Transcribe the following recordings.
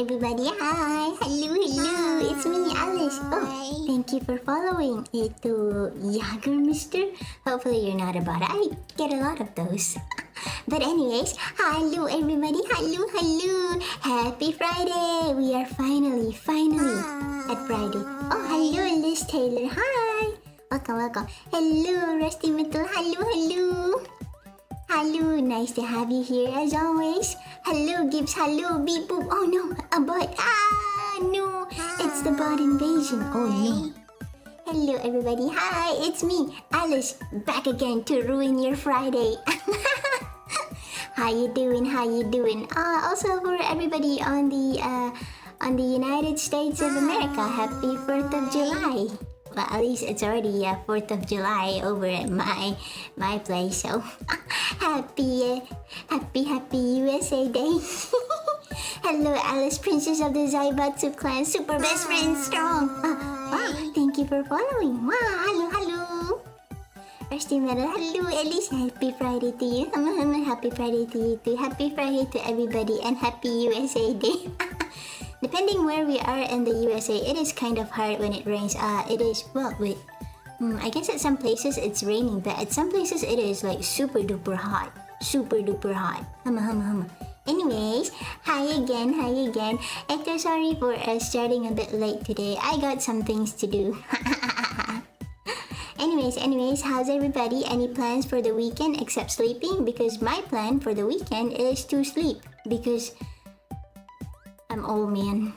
everybody. Hi. Hello. It's me, Alice. Oh, thank you for following. Ito, Yager, mister. Hopefully you're not a bot. I get a lot of those. But anyways, hello everybody. Hello. Happy Friday. We are finally at Friday. Oh, hello, Liz Taylor. Hi. Welcome. Hello, Rusty Mitchell. Hello. Hello, nice to have you here as always. Hello, Gibbs. Hello, Beep Boop. Oh no, a bot. No, it's the bot invasion. Oh no. Hello, everybody. Hi, it's me, Alice, back again to ruin your Friday. How you doing? Also for everybody on the United States of America, happy 4th of July. Well, at least it's already 4th of July over at my place, so happy USA Day. Hello, Alice, Princess of the Zaibatsu clan, super best friend, strong. Wow, thank you for following. Wow, hello. Rusty Metal, hello, Alice. Happy Friday to you. Happy Friday to you too. Happy Friday to everybody and happy USA Day. Depending where we are in the USA, it is kind of hard when it rains. It is, well, wait. I guess at some places it's raining, but at some places it is like super duper hot. Hama. Anyways, hi again. Ecto, sorry for starting a bit late today. I got some things to do. Anyways, how's everybody? Any plans for the weekend except sleeping? Because my plan for the weekend is to sleep. Because I'm old, man.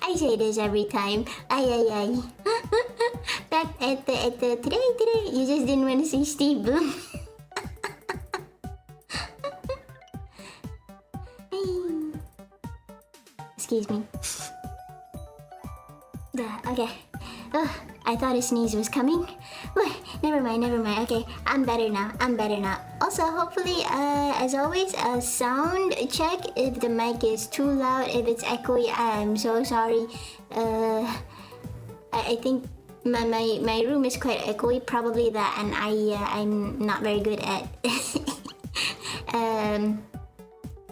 I say this every time. Ay. Back at the today, you just didn't want to see Steve Bloom. Excuse me. Okay. I thought a sneeze was coming. Never mind. Okay, I'm better now. Also, hopefully, as always, a sound check if the mic is too loud, if it's echoey. I'm so sorry. I think my room is quite echoey. Probably that, and I'm not very good at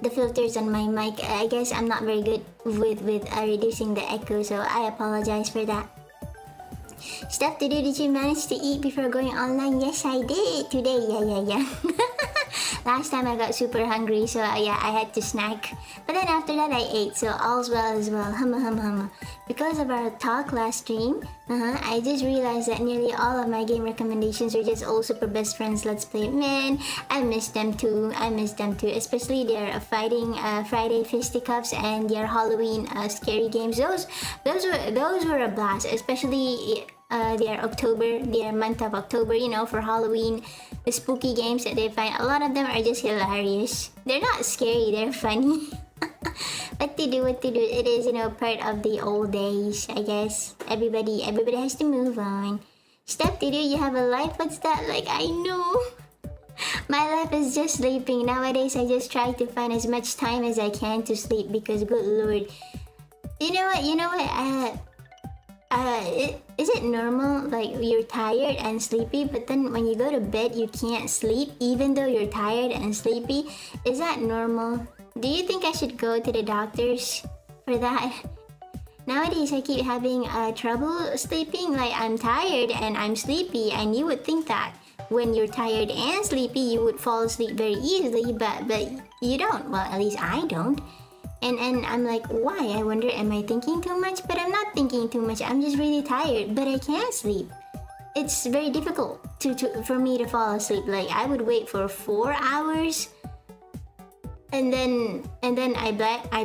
the filters on my mic. I guess I'm not very good with reducing the echo, so I apologize for that. Stuff to do, did you manage to eat before going online? Yes, I did today. Yeah. Last time I got super hungry, so yeah, I had to snack. But then after that I ate, so all's well as well. Hum. Because of our talk last stream, I just realized that nearly all of my game recommendations are just all super best friends Let's Play. Man, I miss them too. Especially their fighting Friday fisticuffs and their Halloween scary games. Those were a blast, especially their month of October, for Halloween, the spooky games that they find. A lot of them are just hilarious. They're not scary, they're funny. What to do, it is, part of the old days, I guess. Everybody has to move on. Stuff to do, you have a life, what's that like? I know. My life is just sleeping. Nowadays, I just try to find as much time as I can to sleep because, good lord. You know what, is it normal, like, you're tired and sleepy, but then when you go to bed, you can't sleep, even though you're tired and sleepy? Is that normal? Do you think I should go to the doctors for that? Nowadays, I keep having trouble sleeping, like, I'm tired and I'm sleepy, and you would think that when you're tired and sleepy, you would fall asleep very easily, but you don't. Well, at least I don't. And I'm like, why? I wonder, am I thinking too much? But I'm not thinking too much. I'm just really tired, but I can't sleep. It's very difficult for me to fall asleep. Like, I would wait for 4 hours, and then I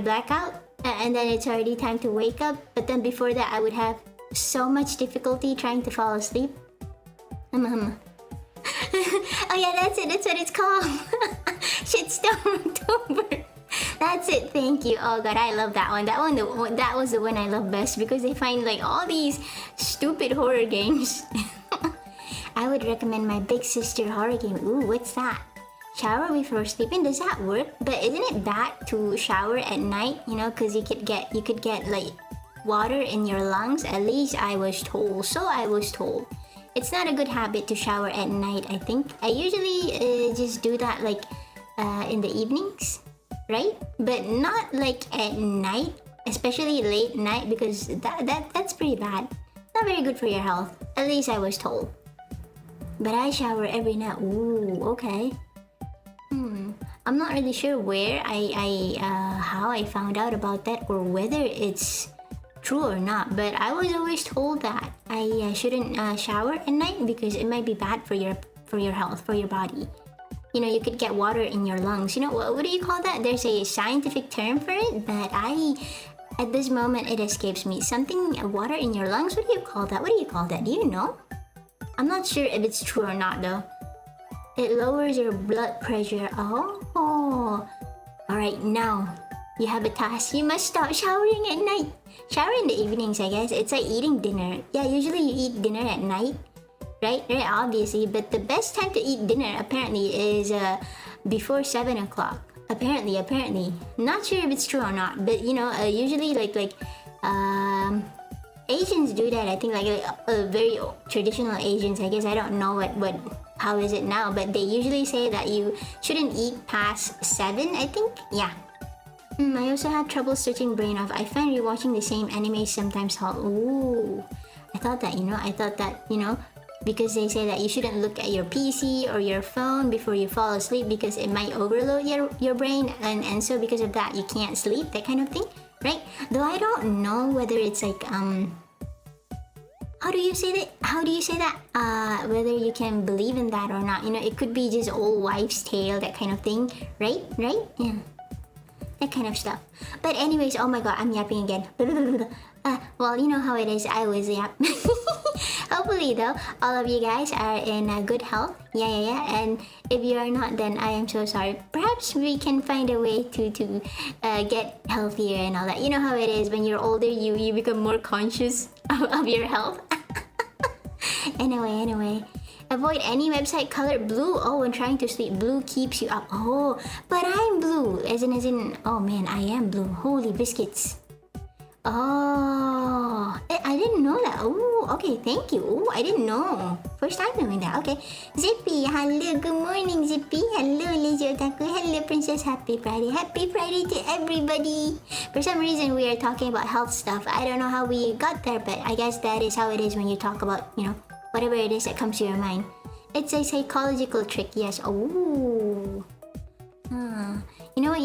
black out, and then it's already time to wake up. But then before that, I would have so much difficulty trying to fall asleep. Oh yeah, that's it. That's what it's called. Shitstorm October. That's it, thank you. Oh god, I love that one. That was the one I love best because they find like all these stupid horror games. I would recommend my big sister horror game. Ooh, what's that? Shower before sleeping? Does that work? But isn't it bad to shower at night? Because you could get like water in your lungs. At least I was told. So I was told. It's not a good habit to shower at night, I think. I usually just do that like in the evenings. Right? but not like at night, especially late night, because that's pretty bad. Not very good for your health. At least I was told. But I shower every night. Ooh, okay. I'm not really sure where how I found out about that, or whether it's true or not. But I was always told that I shouldn't shower at night because it might be bad for your health, for your body. You know, you could get water in your lungs. You know, what do you call that? There's a scientific term for it, but at this moment it escapes me. Something, water in your lungs. What do you call that? What do you call that? Do you know? I'm not sure if it's true or not though. It lowers your blood pressure. Oh. Alright, now you have a task. You must stop showering at night. Shower in the evenings, I guess. It's like eating dinner. Yeah, usually you eat dinner at night. Right? Right, obviously. But the best time to eat dinner, apparently, is before 7 o'clock. Apparently. Not sure if it's true or not. But, you know, usually Asians do that. I think like very traditional Asians. I guess I don't know how is it now, but they usually say that you shouldn't eat past 7, I think. Yeah. I also had trouble switching brain off. I find rewatching the same anime sometimes help. Ooh. I thought that, because they say that you shouldn't look at your PC or your phone before you fall asleep because it might overload your brain, and so because of that you can't sleep, that kind of thing, right? Though I don't know whether it's like how do you say that? Whether you can believe in that or not. You know, it could be just old wives' tale, that kind of thing, right? Yeah, that kind of stuff. But anyways, oh my god, I'm yapping again. Well, you know how it is. I always yap. Hopefully though, all of you guys are in good health. Yeah. And if you are not, then I am so sorry. Perhaps we can find a way to get healthier and all that. You know how it is when you're older, you become more conscious of your health. Anyway. Avoid any website color blue. Oh, when trying to sleep, blue keeps you up. Oh, but I'm blue. As in, oh man, I am blue. Holy biscuits. Oh, I didn't know that. Oh, okay, thank you. Oh, I didn't know. First time doing that. Okay. Zippy, hello, good morning, Zippy. Hello, Lazy Otaku. Hello, Princess. Happy Friday. Happy Friday to everybody. For some reason, we are talking about health stuff. I don't know how we got there, but I guess that is how it is when you talk about, whatever it is that comes to your mind. It's a psychological trick, yes. Oh. You know what?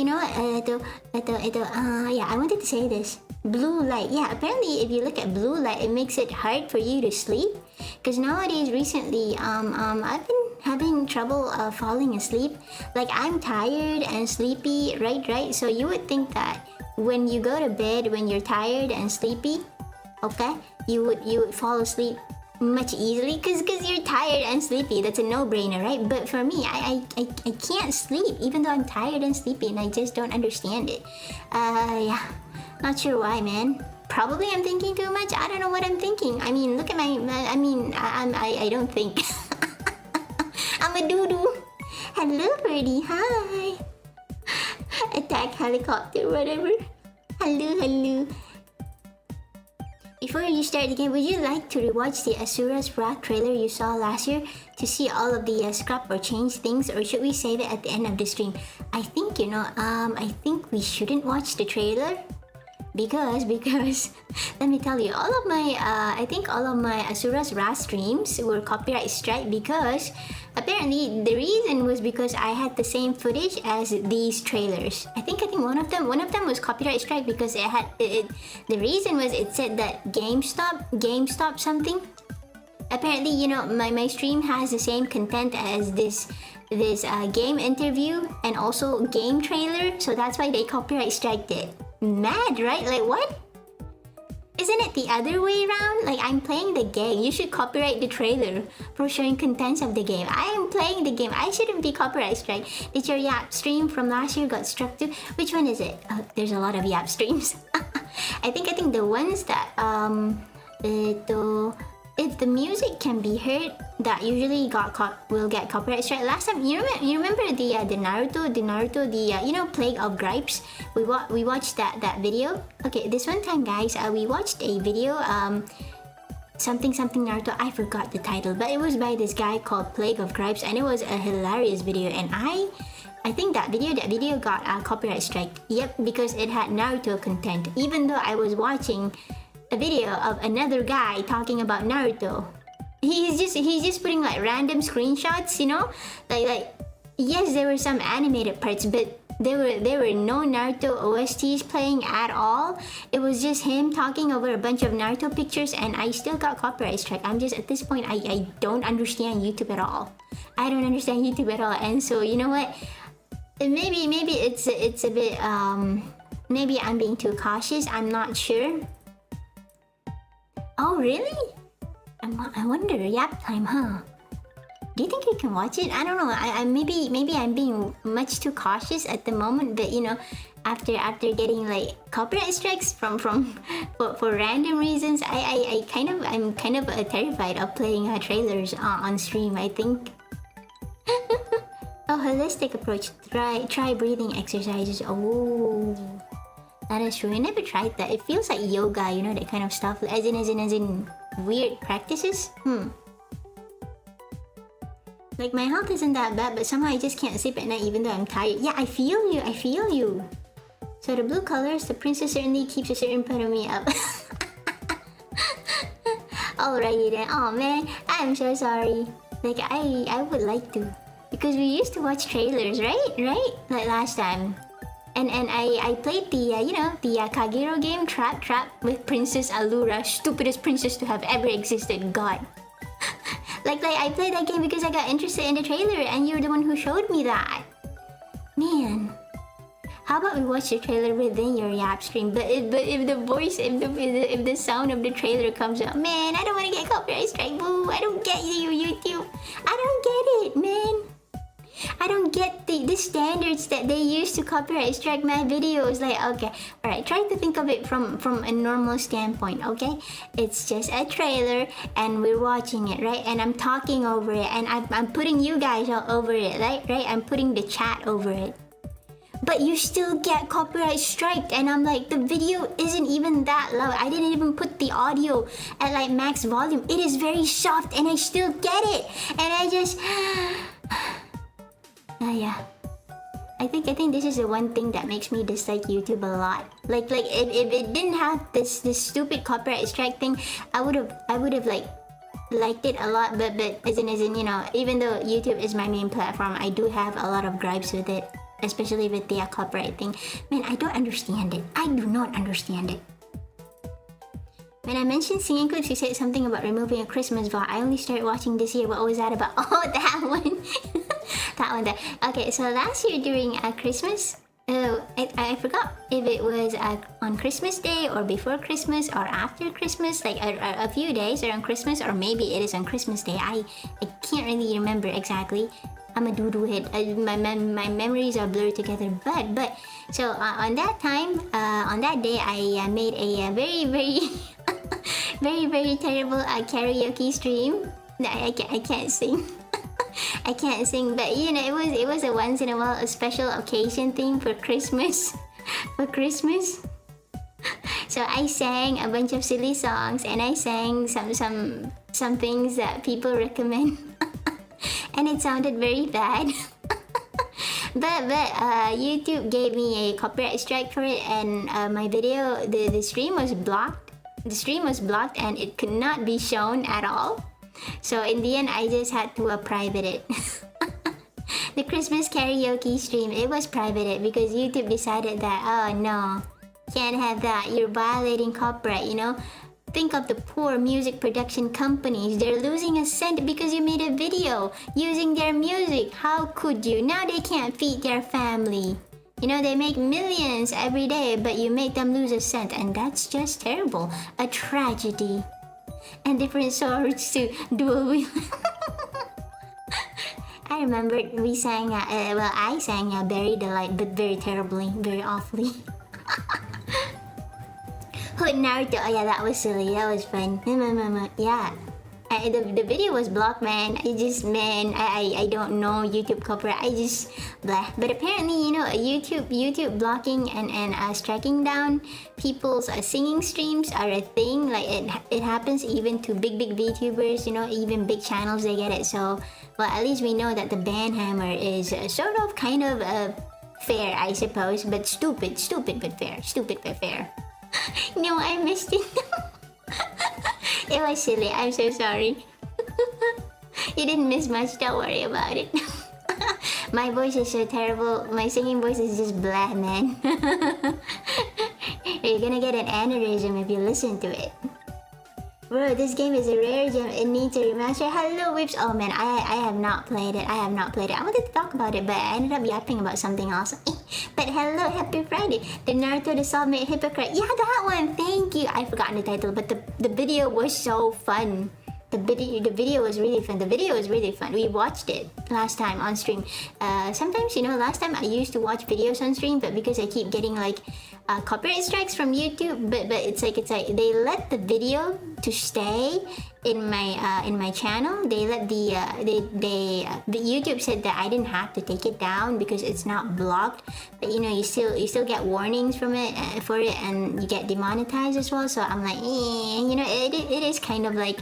Yeah, I wanted to say this. Blue light. Yeah, apparently if you look at blue light, it makes it hard for you to sleep. Because nowadays, recently, I've been having trouble falling asleep. Like, I'm tired and sleepy, right? So you would think that when you go to bed, when you're tired and sleepy, okay, you would fall asleep much easily because you're tired and sleepy. That's a no-brainer, right? But for me, I can't sleep even though I'm tired and sleepy, and I just don't understand it. Yeah, not sure why, man. Probably I'm thinking too much. I don't know what I'm thinking. I mean, look at I don't think. I'm a doo-doo. Hello, birdie. Hi. Attack helicopter, whatever. Hello. Before you start the game, would you like to rewatch the Asura's Wrath trailer you saw last year to see all of the scrap or change things, or should we save it at the end of the stream? I think, I think we shouldn't watch the trailer because let me tell you, I think all of my Asura's Wrath streams were copyright strike because apparently the reason was because I had the same footage as these trailers. I think one of them was copyright strike because the reason was it said that GameStop something. Apparently, my stream has the same content as this game interview and also game trailer, so that's why they copyright striked it. Mad, right? Like, what? Isn't it the other way around? Like, I'm playing the game. You should copyright the trailer for showing contents of the game. I am playing the game. I shouldn't be copyright strike. Did your Yap stream from last year got struck too? Which one is it? There's a lot of Yap streams. I think the ones that if the music can be heard, that usually will get copyright strike. Last time, you remember the Naruto, Plague of Gripes? We watched that video. Okay, this one time, guys, we watched a video, something Naruto. I forgot the title, but it was by this guy called Plague of Gripes, and it was a hilarious video. And I I think that video got a copyright strike. Yep, because it had Naruto content. Even though I was watching a video of another guy talking about Naruto. He's just putting like random screenshots, you know? Like yes, there were some animated parts, but there were no Naruto OSTs playing at all. It was just him talking over a bunch of Naruto pictures, and I still got copyright strike. I'm just, at this point, I don't understand YouTube at all. I don't understand YouTube at all. And so, you know what? Maybe it's a bit maybe I'm being too cautious. I'm not sure. Oh really? I wonder. Yap time, huh? Do you think we can watch it? I don't know. I maybe I'm being much too cautious at the moment. But you know, after getting like copyright strikes for random reasons, I'm kind of terrified of playing trailers on stream. I think. Oh, holistic approach. Try breathing exercises. Oh, that is true. I never tried that. It feels like yoga, you know, that kind of stuff. As in weird practices. Like my health isn't that bad, but somehow I just can't sleep at night even though I'm tired. Yeah, I feel you. So the blue colors, the princess certainly keeps a certain part of me up. Alrighty then. Oh man, I'm so sorry. Like I would like to. Because we used to watch trailers, right? Like last time. And I played the, the Kagero game, Trap with Princess Allura. Stupidest princess to have ever existed, God. like I played that game because I got interested in the trailer and you're the one who showed me that. Man. How about we watch the trailer within your Yap stream? But if the voice, if the sound of the trailer comes out, man, I don't want to get copyright strike, boo. I don't get you, YouTube. I don't get it, man. I don't get the standards that they use to copyright strike my videos. Like, okay, alright, try to think of it from a normal standpoint, okay? It's just a trailer and we're watching it, right? And I'm talking over it and I'm putting you guys all over it, right? I'm putting the chat over it. But you still get copyright striked, and I'm like, the video isn't even that loud. I didn't even put the audio at like max volume. It is very soft and I still get it. And I just... yeah. I think this is the one thing that makes me dislike YouTube a lot. Like if it didn't have this stupid copyright strike thing, I would have like liked it a lot. But as in you know, even though YouTube is my main platform, I do have a lot of gripes with it, especially with the copyright thing. Man, I don't understand it. I do not understand it. When I mentioned singing clips, you said something about removing a Christmas VOD. I only started watching this year. What was that about? Oh, that one. That one there. Okay, so last year during Christmas, I forgot if it was on Christmas Day or before Christmas or after Christmas, like a few days around Christmas, or maybe it is on Christmas Day. I can't really remember exactly. I'm a doo-doo head. My memories are blurred together. But so on that time, on that day, I made a very very terrible karaoke stream. I can't sing. I can't sing, but you know, it was a once in a while, a special occasion thing for Christmas. For Christmas. So I sang a bunch of silly songs and I sang some things that people recommend. And it sounded very bad. but YouTube gave me a copyright strike for it, and my video, the stream was blocked. The stream was blocked and it could not be shown at all. So in the end, I just had to private it. The Christmas karaoke stream, it was privated because YouTube decided that, oh no, can't have that. You're violating copyright, you know? Think of the poor music production companies. They're losing a cent because you made a video using their music. How could you? Now they can't feed their family. You know, they make millions every day, but you make them lose a cent. And that's just terrible. A tragedy. And different swords to dual wield. I remember we sang, I sang Bury the Light, but very terribly, very awfully. Hood Naruto, oh yeah, that was silly, that was fun. Yeah, The video was blocked, man. I don't know YouTube copyright. I just blah. But apparently, you know, YouTube blocking and striking down people's singing streams are a thing. Like it happens even to big VTubers. You know, even big channels, they get it. So, well, at least we know that the ban hammer is sort of kind of fair, I suppose, but stupid but fair. No, I missed it. It was silly. I'm so sorry. You didn't miss much. Don't worry about it. My voice is so terrible. My singing voice is just blah, man. You're gonna get an aneurysm if you listen to it. Bro, this game is a rare gem. It needs a remaster. Hello, Whips. Oh man, I have not played it. I wanted to talk about it, but I ended up yapping about something else. But hello, happy Friday. The Naruto the Soulmate Hypocrite. Yeah, that one. Thank you. I've forgotten the title, but the video was so fun. The video was really fun. We watched it last time on stream. Sometimes, you know, last time I used to watch videos on stream, but because I keep getting like copyright strikes from YouTube, but it's like they let the video to stay in my channel. They let the YouTube said that I didn't have to take it down because it's not blocked, but you know, you still get warnings from it for it, and you get demonetized as well. So I'm like, you know, it is kind of like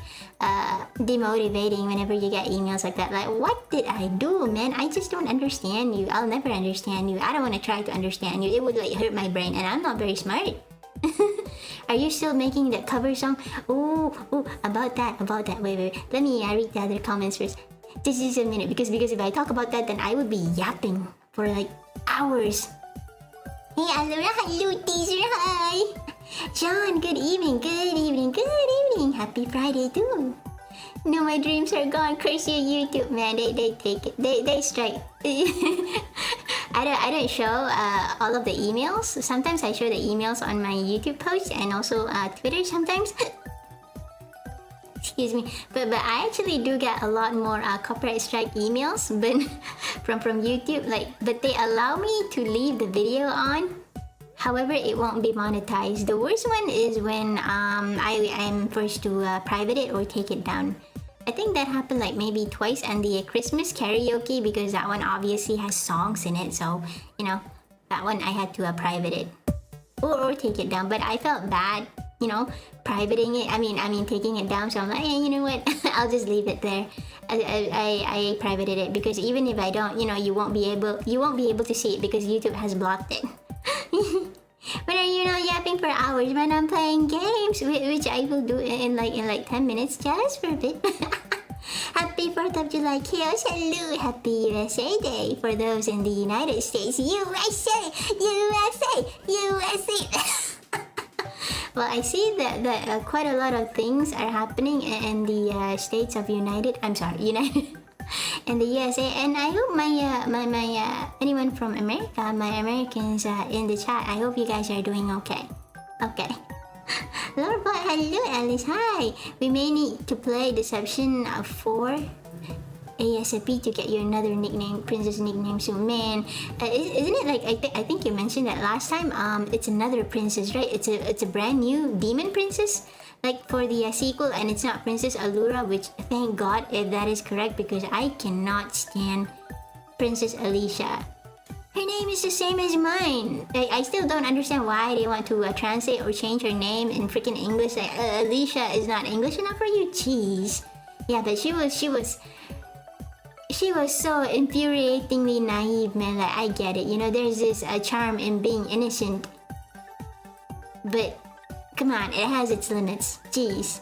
demotivating whenever you get emails like that. Like, what did I do, man? I just don't understand you. I'll never understand you. I don't want to try to understand you. It would like hurt my brain, and I'm not very smart. Are you still making that cover song? Ooh, about that. Wait. Let me read the other comments first. Just a minute, because if I talk about that, then I would be yapping for like hours. Hey, Asura, hello, teaser, hi. John, good evening. Happy Friday too. No, my dreams are gone. Curse you, YouTube, man. They take it. They strike. I don't show all of the emails. Sometimes I show the emails on my YouTube posts and also Twitter sometimes. Excuse me, but I actually do get a lot more copyright strike emails, but from YouTube. Like, but they allow me to leave the video on. However, it won't be monetized. The worst one is when I'm forced to private it or take it down. I think that happened like maybe twice, and the Christmas karaoke, because that one obviously has songs in it, so you know, that one I had to private it or take it down. But I felt bad, you know, privating it. I mean taking it down. So I'm like, hey, you know what? I'll just leave it there. I privated it because even if I don't, you know, you won't be able to see it because YouTube has blocked it. When are you not yapping for hours when I'm playing games, which I will do in like 10 minutes just for a bit. Happy 4th of July, chaos. Hello, happy USA Day for those in the United States. USA. Well, I see that quite a lot of things are happening in the states of United. In the USA, and I hope my anyone from America, my Americans in the chat, I hope you guys are doing okay. Okay. Lord, hello, Alice. Hi. We may need to play Deception 4 ASAP to get you another nickname, princess nickname soon. Man, isn't it like I think you mentioned that last time? It's another princess, right? It's a brand new demon princess. Like for the sequel, and it's not Princess Allura, which thank God if that is correct, because I cannot stand Princess Alicia. Her name is the same as mine. I still don't understand why they want to translate or change her name in freaking English. Like, Alicia is not English enough for you? Jeez. Yeah, but she was so infuriatingly naive, man. Like, I get it. You know, there's this charm in being innocent, but come on, it has its limits. Jeez.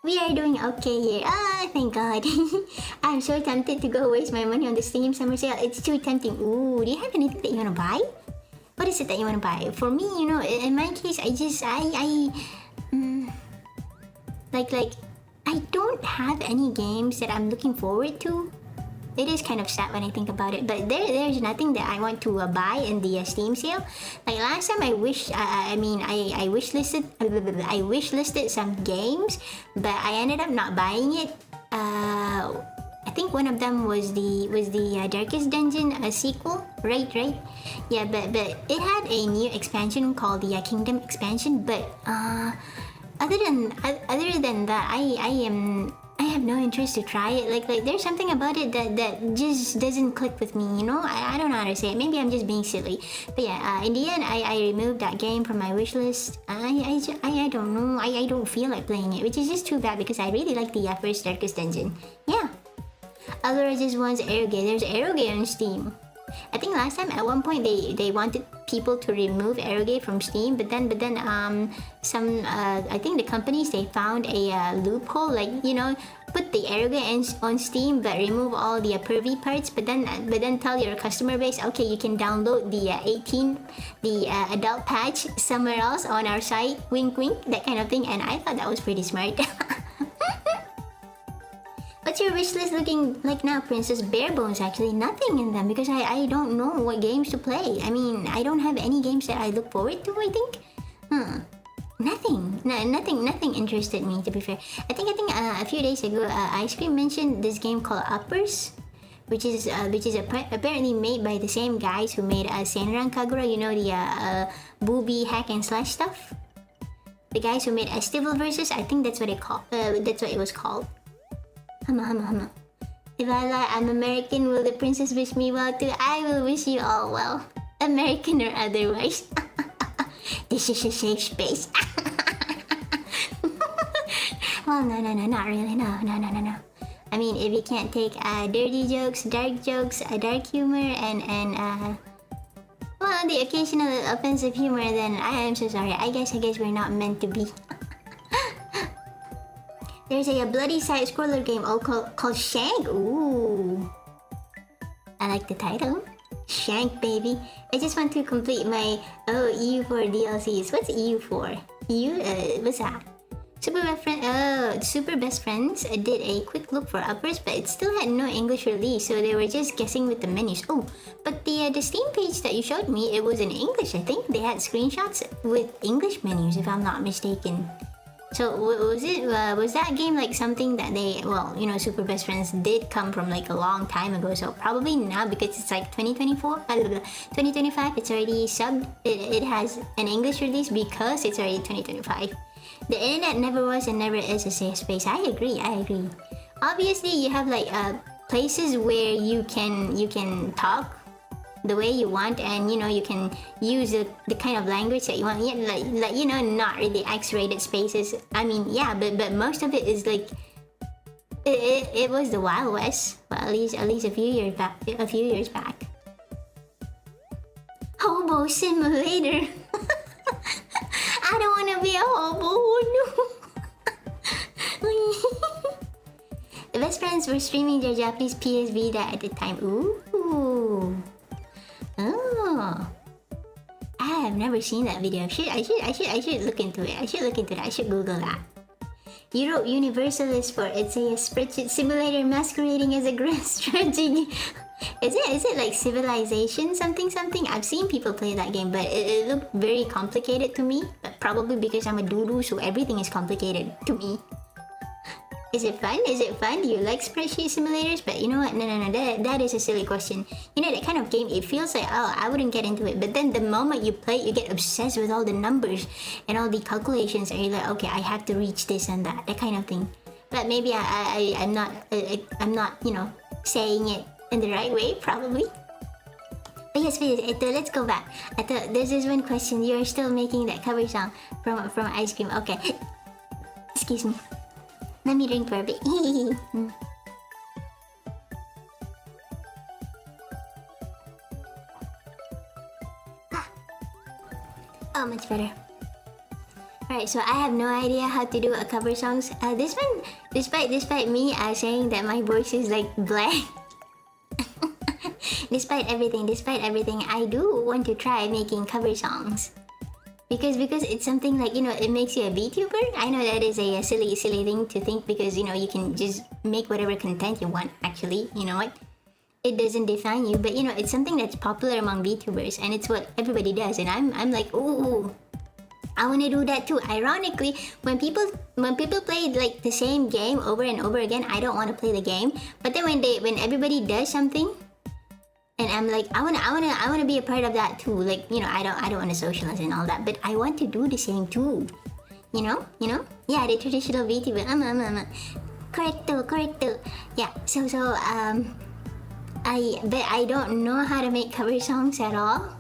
We are doing okay here. Ah, thank God. I'm so tempted to go waste my money on the Steam summer sale. It's too tempting. Ooh, do you have anything that you want to buy? What is it that you want to buy? For me, you know, in my case, I don't have any games that I'm looking forward to. It is kind of sad when I think about it, but there's nothing that I want to buy in the Steam sale. Like last time, I wish listed some games, but I ended up not buying it. I think one of them was the Darkest Dungeon sequel, right? Yeah, but it had a new expansion called the Kingdom expansion, but other than that, I have no interest to try it. Like there's something about it that just doesn't click with me. You know, I don't know how to say it. Maybe I'm just being silly. But yeah, in the end, I removed that game from my wish list. I don't know. I don't feel like playing it, which is just too bad because I really like the first Darkest Dungeon. Yeah. Alura just wants Aerogate. There's Aerogate on Steam. I think last time at one point they wanted people to remove Aerogate from Steam, but then some I think the companies, they found a loophole, like, you know, put the Aerogate on Steam but remove all the pervy parts, but then tell your customer base, okay, you can download the 18 adult patch somewhere else on our site, wink wink, that kind of thing. And I thought that was pretty smart. What's your wish list looking like now, Princess? Bare bones, actually. Nothing in them because I don't know what games to play. I mean, I don't have any games that I look forward to, I think. Nothing. Nothing interested me, to be fair. I think a few days ago, Ice Cream mentioned this game called Uppers, which is apparently made by the same guys who made Senran Kagura, you know, the booby hack and slash stuff. The guys who made Estival Versus, I think that's what it was called. Hama. If I lie, I'm American, will the princess wish me well too? I will wish you all well. American or otherwise. This is a safe space. Well, no, not really. No. I mean, if you can't take dirty jokes, dark humor, and well, the occasional offensive humor, then I am so sorry. I guess we're not meant to be. There's a bloody side-scroller game called Shank. Ooh. I like the title. Shank, baby. I just want to complete my EU4 DLCs. What's EU4? What's that? Super Best Friends did a quick look for Uppers, but it still had no English release, so they were just guessing with the menus. Oh, but the Steam page that you showed me, it was in English, I think. They had screenshots with English menus, if I'm not mistaken. So was that game like something that they, well, you know, Super Best Friends did come from like a long time ago, so probably now, because it's like 2025, it's already subbed, it has an English release because it's already 2025. The internet never was and never is a safe space. I agree. Obviously, you have like places where you can talk the way you want, and you know, you can use the kind of language that you want. Yeah, like you know, not really X-rated spaces. I mean, yeah, but most of it is like it was the Wild West. Well, at least a few years back. Hobo Simulator. I don't want to be a hobo. No. The Best Friends were streaming their Japanese PS Vita at the time. Ooh. Oh, I have never seen that video. I should look into it. I should Google that. Europe Universalist for it's a spreadsheet simulator masquerading as a grand strategy. Is it like Civilization something? I've seen people play that game, but it looked very complicated to me. But probably because I'm a doodoo, so everything is complicated to me. Is it fun? Do you like spreadsheet simulators? But you know what? No. That is a silly question. You know, that kind of game, it feels like, oh, I wouldn't get into it. But then the moment you play it, you get obsessed with all the numbers and all the calculations. And you're like, okay, I have to reach this and that kind of thing. But maybe I'm not, you know, saying it in the right way, probably. But yes, let's go back. I thought there's this one question. You're still making that cover song from Ice Cream. Okay. Excuse me. Let me drink for a bit. Oh, much better. Alright, so I have no idea how to do a cover songs. This one, despite me saying that my voice is like blank. Despite everything, I do want to try making cover songs. Because it's something like, you know, it makes you a VTuber. I know that is a silly thing to think, because, you know, you can just make whatever content you want, actually. You know what? It doesn't define you, but, you know, it's something that's popular among VTubers, and it's what everybody does. And I'm like, ooh, I want to do that too. Ironically, when people play like the same game over and over again, I don't want to play the game. But then when everybody does something, and I'm like, I wanna be a part of that too. Like, you know, I don't want to socialize and all that, but I want to do the same too. Yeah, the traditional VTuber. Correcto. Yeah, so I don't know how to make cover songs at all.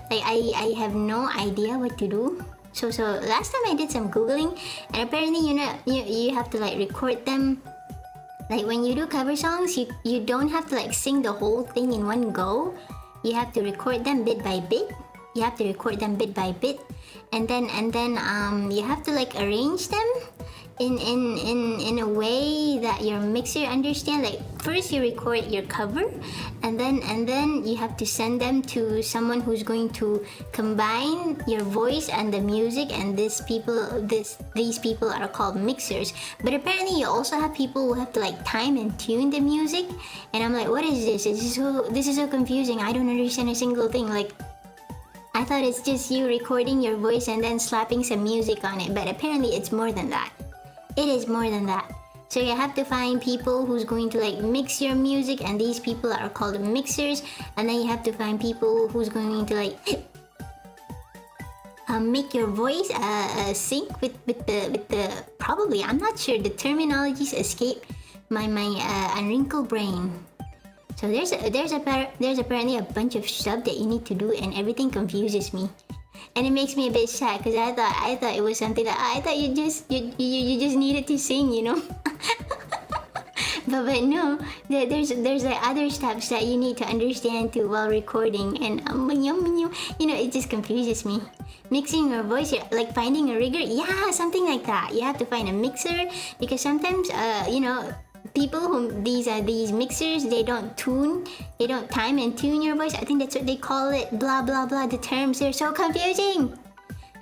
Like I have no idea what to do. So last time I did some googling, and apparently you have to like record them. Like when you do cover songs, you don't have to like sing the whole thing in one go. You have to record them bit by bit. And then you have to like arrange them in a way that your mixer understand. Like first you record your cover, and then you have to send them to someone who's going to combine your voice and the music, and these people are called mixers. But apparently you also have people who have to like time and tune the music, and I'm like, what is this? This is so confusing. I don't understand a single thing. Like I thought it's just you recording your voice and then slapping some music on it, but apparently it's more than that. It is more than that. So you have to find people who's going to like mix your music, and these people are called mixers. And then you have to find people who's going to like make your voice sync with the probably, I'm not sure, the terminologies escape my unwrinkled brain. So there's apparently a bunch of stuff that you need to do, and everything confuses me, and it makes me a bit sad because I thought it was something that I thought you just needed to sing, you know. but no, there's like other steps that you need to understand too while recording, and it just confuses me. Mixing your voice, like finding a rigger, yeah, something like that. You have to find a mixer because sometimes people who these mixers, they don't time and tune your voice. I think that's what they call it. Blah blah blah. The terms, they're so confusing.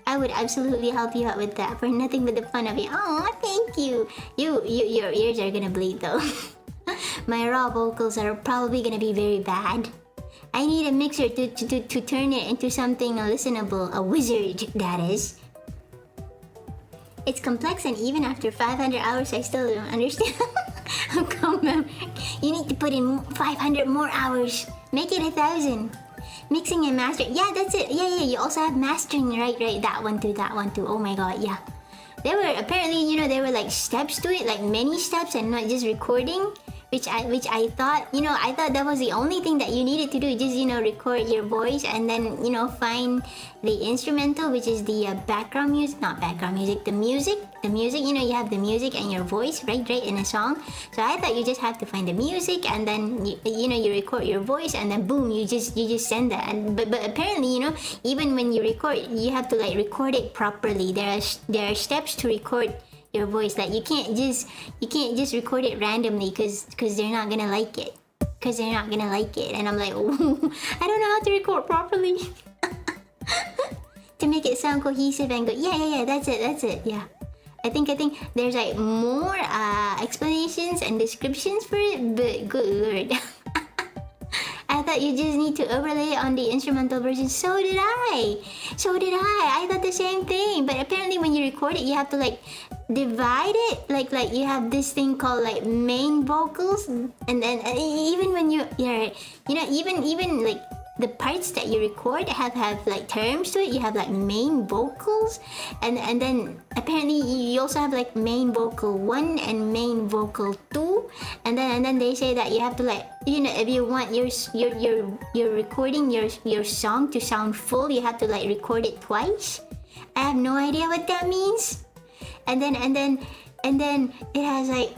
I would absolutely help you out with that for nothing but the fun of it. Oh, thank you. Your ears are gonna bleed though. My raw vocals are probably gonna be very bad. I need a mixer to turn it into something listenable. A wizard, that is. It's complex, and even after 500 hours, I still don't understand. Come on. You need to put in 500 more hours. Make it 1,000. Mixing and mastering. Yeah, that's it. Yeah. You also have mastering, right? That one too. Oh my god, yeah. There were apparently, there were like steps to it, like many steps, and not just recording. Which I thought, I thought that was the only thing that you needed to do. Just, record your voice, and then, find the instrumental, which is the background music, not background music, the music, you have the music and your voice, right, in a song. So I thought you just have to find the music, and then, you record your voice, and then boom, you just send that. But apparently, even when you record, you have to like record it properly. There are steps to record your voice. Like you can't just record it randomly because they're not gonna like it. And I'm like, oh, I don't know how to record properly. To make it sound cohesive and go, yeah, that's it. Yeah, I think there's like more explanations and descriptions for it, but good lord. I thought you just need to overlay it on the instrumental version. So did I. I thought the same thing. But apparently when you record it, you have to like divide it. Like you have this thing called like main vocals. And then even when even like the parts that you record have like terms to it. You have like main vocals. And then apparently you also have like main vocal 1 and main vocal 2. And then they say that you have to like, if you want your recording your song to sound full, you have to like record it twice. I have no idea what that means. And then it has like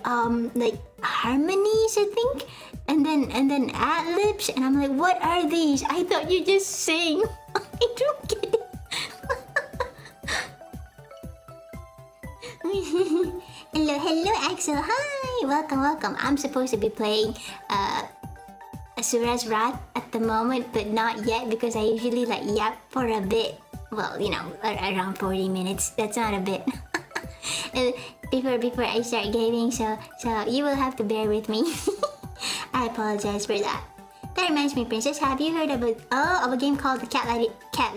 harmonies, I think. And then ad-libs, and I'm like, what are these? I thought you just sing. I don't get it. Hello Axel, hi, welcome. I'm supposed to be playing Asura's Wrath at the moment, but not yet because I usually like yap for a bit. Well, around 40 minutes. That's not a bit. Before I start gaming, so you will have to bear with me. I apologize for that. That reminds me, Princess, have you heard of a game called The Cat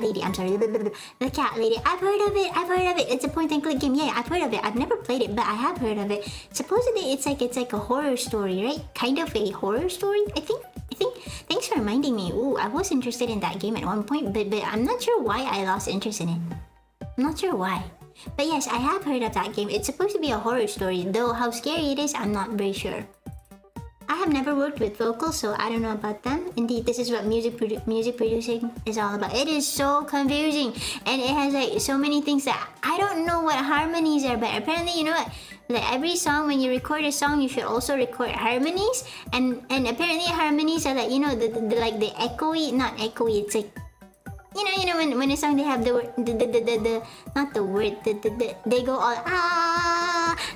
Lady? I'm sorry, The Cat Lady. I've heard of it. It's a point-and-click game. Yeah, I've heard of it. I've never played it, but I have heard of it. Supposedly, it's like a horror story, right? Kind of a horror story, I think. Thanks for reminding me. Ooh, I was interested in that game at one point, but I'm not sure why I lost interest in it. I'm not sure why. But yes, I have heard of that game. It's supposed to be a horror story, though how scary it is, I'm not very sure. I have never worked with vocals, so I don't know about them. Indeed, this is what music producing is all about. It is so confusing, and it has like so many things that I don't know what harmonies are. But apparently, you know what? Like every song, when you record a song, you should also record harmonies, and apparently harmonies are like, you know, the like the echoey, not echoey. It's like, you know when a song they have the word, the not the word, they go all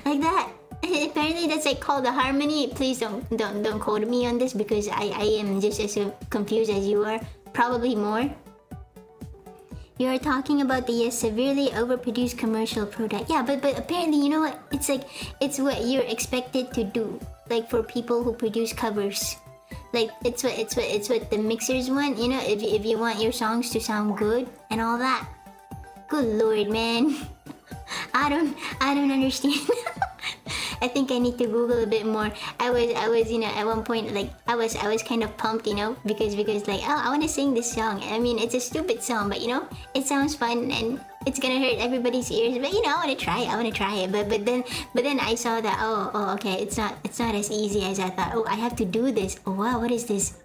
like that. Apparently that's like called a harmony. Please don't quote me on this, because I am just as confused as you are, probably more. You are talking about the severely overproduced commercial product. Yeah, but apparently, you know what? It's like, it's what you're expected to do. Like for people who produce covers. Like it's what the mixers want, you know, if you want your songs to sound good and all that. Good lord, man. I don't understand. I think I need to Google a bit more. I was, you know, at one point, like, I was kind of pumped, you know, because like, oh, I want to sing this song. I mean, it's a stupid song, but you know, it sounds fun and it's gonna hurt everybody's ears. But you know, I want to try it. But then I saw that, oh, okay, it's not as easy as I thought. Oh, I have to do this. Oh wow, what is this?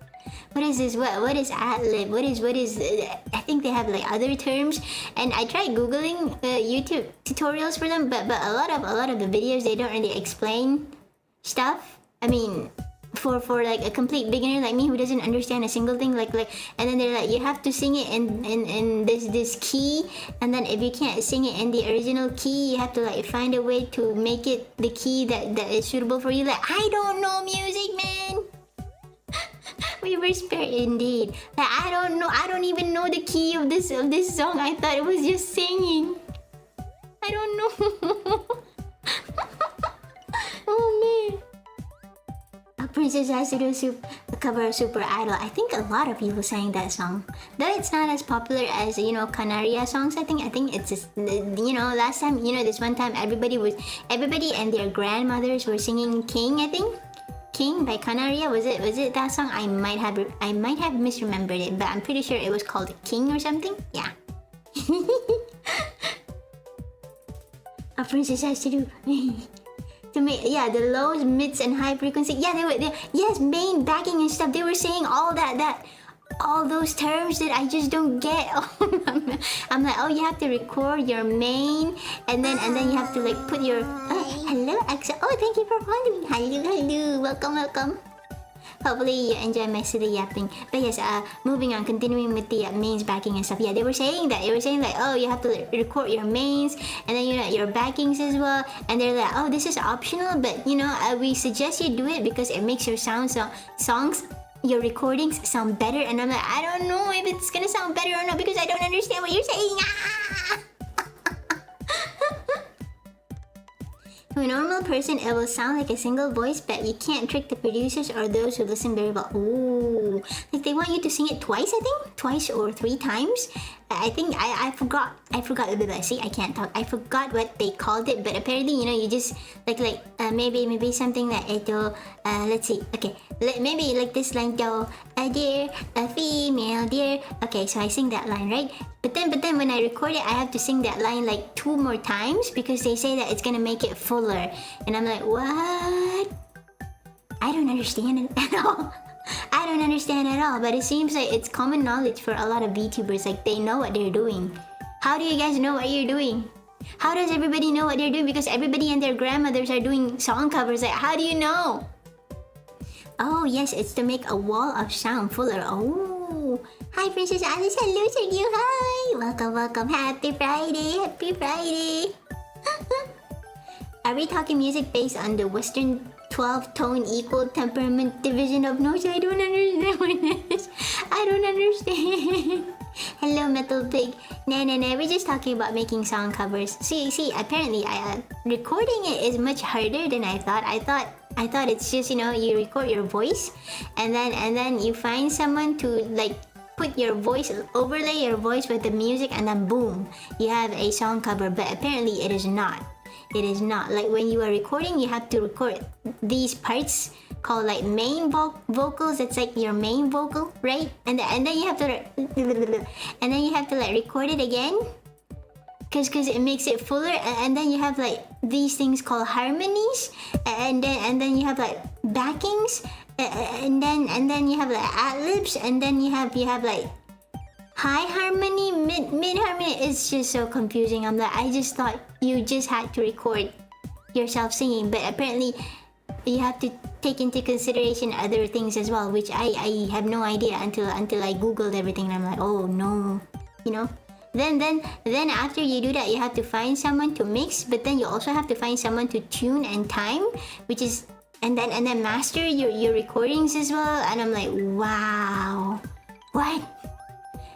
What is this? What is ad-lib? What is? I think they have like other terms, and I tried googling YouTube tutorials for them, but a lot of the videos, they don't really explain stuff. I mean, for like a complete beginner like me who doesn't understand a single thing, like, and then they're like, you have to sing it in this key, and then if you can't sing it in the original key, you have to like find a way to make it the key that is suitable for you. Like, I don't know music, man. We were spared indeed. Like, I don't even know the key of this song. I thought it was just singing. I don't know. Oh man. A princess has to do a cover of Super Idol. I think a lot of people sang that song. Though it's not as popular as, you know, Canaria songs. I think it's just, you know, last time, you know, this one time everybody and their grandmothers were singing King, I think. King by Canaria, was it that song? I might have misremembered it, but I'm pretty sure it was called King or something. Yeah. A princess has to do to make, yeah, the lows, mids, and high frequency. Yeah, yes, main, backing and stuff. They were saying all all those terms that I just don't get. I'm like, oh, you have to record your main, and then you have to like put your hello, Axel. Oh, thank you for following. Hello, welcome. Hopefully you enjoy my silly yapping. But yes, moving on, continuing with the mains, backing and stuff. Yeah, they were saying like, oh, you have to like, record your mains, and then, you know, your backings as well. And they're like, oh, this is optional, but you know, we suggest you do it because it makes your songs, your recordings sound better. And I'm like, I don't know if it's gonna sound better or not, because I don't understand what you're saying. To a normal person, it will sound like a single voice, but you can't trick the producers or those who listen very well. Ooh, like they want you to sing it twice, I think? Twice or 3 times? I think I forgot. See, I can't talk. I forgot what they called it, but apparently, you know, you just maybe something like let's see. Okay, maybe like this line, go, a dear, a female dear. Okay, so I sing that line, right? But then when I record it, I have to sing that line like 2 more times, because they say that it's gonna make it fuller, and I'm like, what? I don't understand it at all. I don't understand at all, but it seems like it's common knowledge for a lot of VTubers. Like, they know what they're doing. How do you guys know what you're doing? How does everybody know what they're doing? Because everybody and their grandmothers are doing song covers. Like, how do you know? Oh yes, it's to make a wall of sound fuller. Oh, hi Princess Alice. Hello Sergio. Hi, welcome. Happy Friday. Are we talking music based on the Western 12-tone equal temperament division of notes? I don't understand what it is. I don't understand. Hello, Metal Pig. No. We're just talking about making song covers. See. Apparently, recording it is much harder than I thought. I thought it's just, you know, you record your voice, and then you find someone to like put your voice, overlay your voice with the music, and then boom, you have a song cover. But apparently, it is not. It is not. Like, when you are recording, you have to record these parts called like main vocals. That's like your main vocal, right? And then you have to like record it again. because it makes it fuller, and then you have like these things called harmonies, and then you have like backings, and then you have like ad-libs, and then you have like high harmony, mid harmony. It's just so confusing. I'm like, I just thought you just had to record yourself singing, but apparently you have to take into consideration other things as well, which I have no idea until I googled everything, and I'm like, oh no, you know. Then after you do that, you have to find someone to mix, but then you also have to find someone to tune and time, which is and then master your recordings as well. And I'm like, wow, what?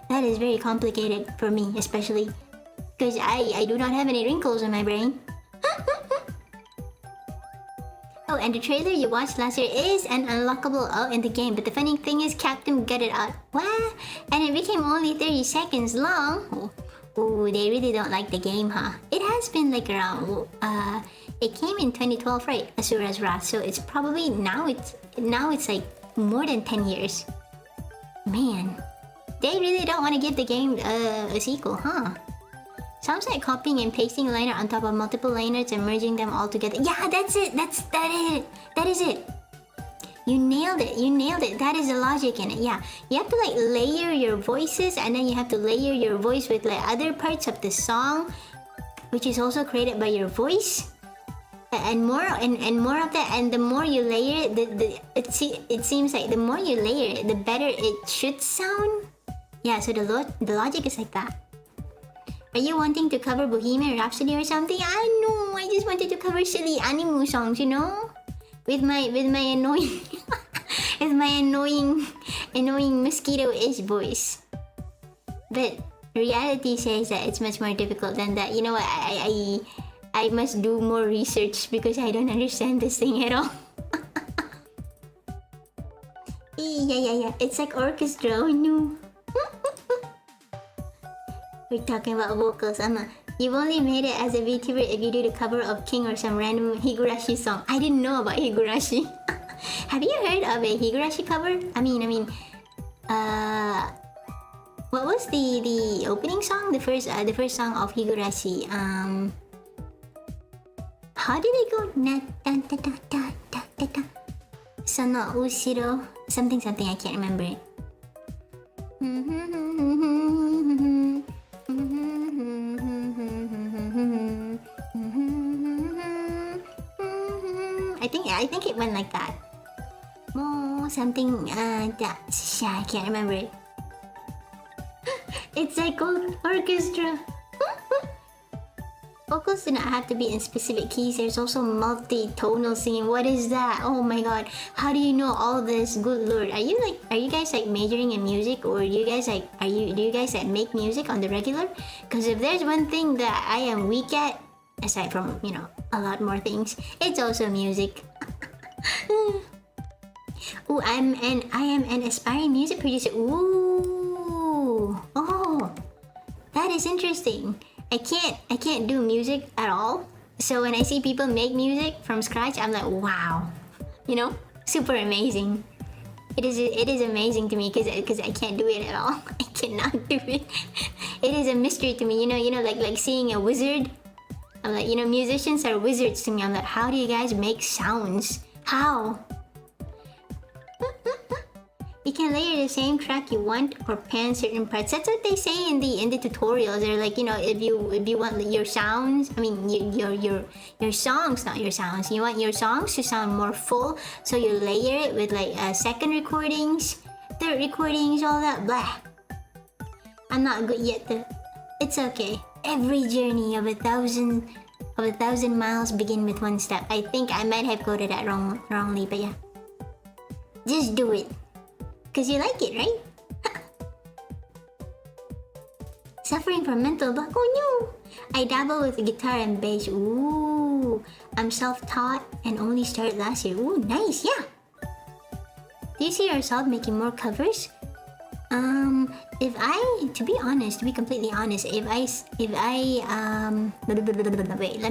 That is very complicated for me, especially because I do not have any wrinkles in my brain. Oh, and the trailer you watched last year is an unlockable out in the game, but the funny thing is Captain got it out. What? And it became only 30 seconds long? Oh, they really don't like the game, huh? It has been like around, it came in 2012, right? Asura's Wrath, so it's probably, now it's like more than 10 years. Man, they really don't want to give the game a sequel, huh? Sounds like copying and pasting a liner on top of multiple liners and merging them all together. Yeah, that's it. That is it. You nailed it. That is the logic in it. Yeah, you have to like layer your voices, and then you have to layer your voice with like other parts of the song, which is also created by your voice, and more of that. And the more you layer it, it seems like the more you layer it, the better it should sound. Yeah, so the logic is like that. Are you wanting to cover Bohemian Rhapsody or something? I know, I just wanted to cover silly anime songs, you know? With my annoying with my annoying mosquito-ish voice. But reality says that it's much more difficult than that. You know what? I must do more research because I don't understand this thing at all. Yeah. It's like orchestra, oh no. We're talking about vocals. You've only made it as a VTuber if you do the cover of King or some random Higurashi song. I didn't know about Higurashi. Have you heard of a Higurashi cover? I mean, what was the opening song? The first song of Higurashi. How did it go? Na da da da da da da da. Sono ushiro. Something. I can't remember it. I think it went like that. Something. I can't remember it. It's like orchestra. Vocals do not have to be in specific keys. There's also multi-tonal singing. What is that? Oh my god! How do you know all this? Good lord! Are you guys like majoring in music, or do you guys like make music on the regular? Because if there's one thing that I am weak at, aside from a lot more things, it's also music. Ooh, I am an aspiring music producer. Ooh, oh, that is interesting. I can't do music at all. So when I see people make music from scratch, I'm like, wow, super amazing. It is amazing to me because I can't do it at all. I cannot do it. It is a mystery to me. Like seeing a wizard. I'm like, musicians are wizards to me. I'm like, how do you guys make sounds? How? You can layer the same track you want or pan certain parts. That's what they say in the tutorials. They're like, if you want your sounds, I mean your songs, not your sounds. You want your songs to sound more full, so you layer it with like second recordings, third recordings, all that. Blah. I'm not good yet though. It's okay. Every journey of a thousand miles begin with one step. I think I might have quoted that wrongly, but yeah. Just do it. Cause you like it, right? Suffering from mental block? Oh no! I dabble with guitar and bass. Ooh, I'm self-taught and only started last year. Ooh, nice, yeah. Do you see yourself making more covers? To be completely honest, wait, let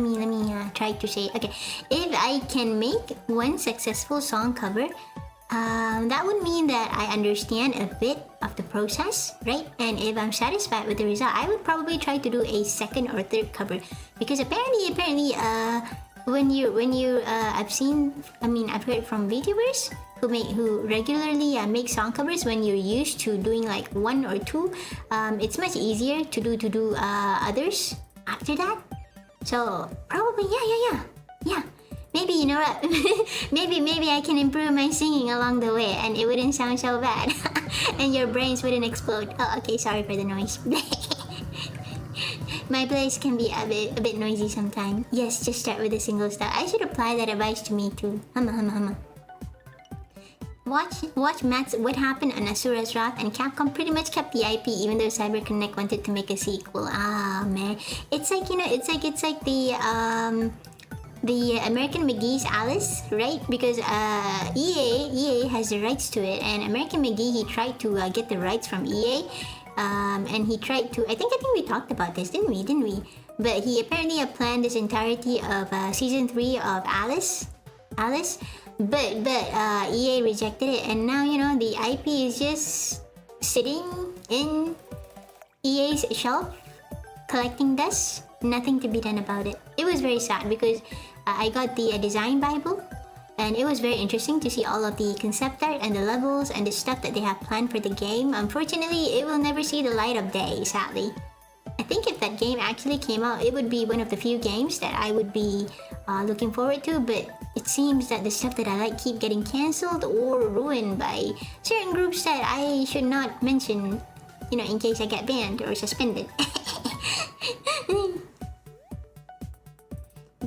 me try to say, okay, if I can make one successful song cover, that would mean that I understand a bit of the process, right? And if I'm satisfied with the result, I would probably try to do a second or third cover, because apparently, I've heard from VTubers who regularly make song covers. When you're used to doing like one or two, it's much easier to do others after that. So probably yeah. Maybe, you know what? maybe I can improve my singing along the way, and it wouldn't sound so bad, and your brains wouldn't explode. Oh, okay. Sorry for the noise. My place can be a bit noisy sometimes. Yes, just start with a single step. I should apply that advice to me too. Hama. Watch Matt's What Happened on Asura's Wrath, and Capcom pretty much kept the IP even though CyberConnect wanted to make a sequel. Ah man, it's like, you know, it's like the American McGee's Alice, right? Because EA has the rights to it, and American McGee, he tried to get the rights from EA, and he tried to. I think we talked about this, didn't we? But he apparently had planned this entirety of season 3 of Alice, but EA rejected it, and now, you know, the IP is just sitting in EA's shelf, collecting dust. Nothing to be done about it. It was very sad because I got the design bible, and it was very interesting to see all of the concept art and the levels and the stuff that they have planned for the game. Unfortunately, it will never see the light of day, sadly. I think if that game actually came out, it would be one of the few games that I would be looking forward to, but it seems that the stuff that I like keep getting cancelled or ruined by certain groups that I should not mention, you know, in case I get banned or suspended.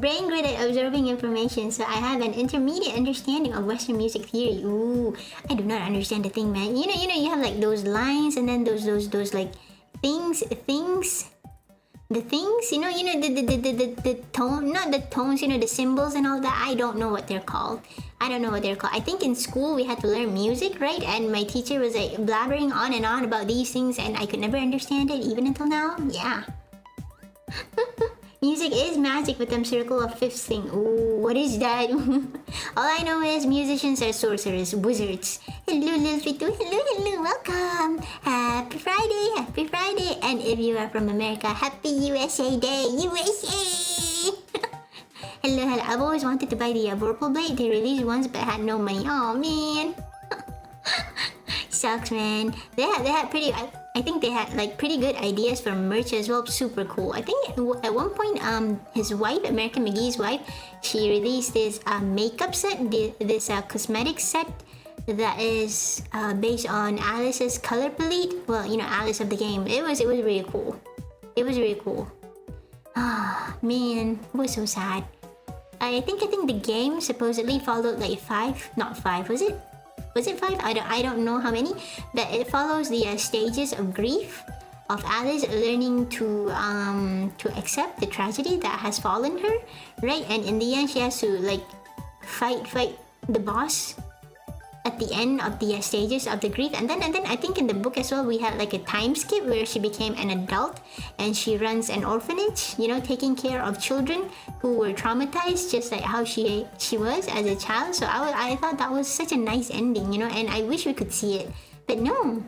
Brain grid at absorbing information, so I have an intermediate understanding of Western music theory. Ooh, I do not understand the thing, man. You know, you have like those lines, and then those like things. The things, you know, the tone, not the tones, you know, the symbols and all that. I don't know what they're called. I think in school we had to learn music, right? And my teacher was like blabbering on and on about these things, and I could never understand it, even until now. Yeah. Music is magic with them circle of fifths thing. Ooh, what is that? All I know is musicians are sorcerers, wizards. Hello, little Fitu. Hello, welcome. Happy Friday. And if you are from America, happy USA Day, USA. Hello. I've always wanted to buy the Vorpal Blade. They released once but had no money. Oh man. Sucks, man. They had pretty. I think they had like pretty good ideas for merch as well. Super cool. I think at one point, his wife, American McGee's wife, she released this makeup set, this cosmetic set that is based on Alice's color palette. Well, you know, Alice of the game. It was really cool. Ah, man, it was so sad. I think the game supposedly followed like 5, not 5, was it? Was it 5? I don't know how many, but it follows the stages of grief of Alice learning to accept the tragedy that has fallen her, right? And in the end, she has to like fight the boss at the end of the stages of the grief. And then I think in the book as well, we had like a time skip where she became an adult and she runs an orphanage, you know, taking care of children who were traumatized just like how she was as a child. So I thought that was such a nice ending, you know, and I wish we could see it, but no.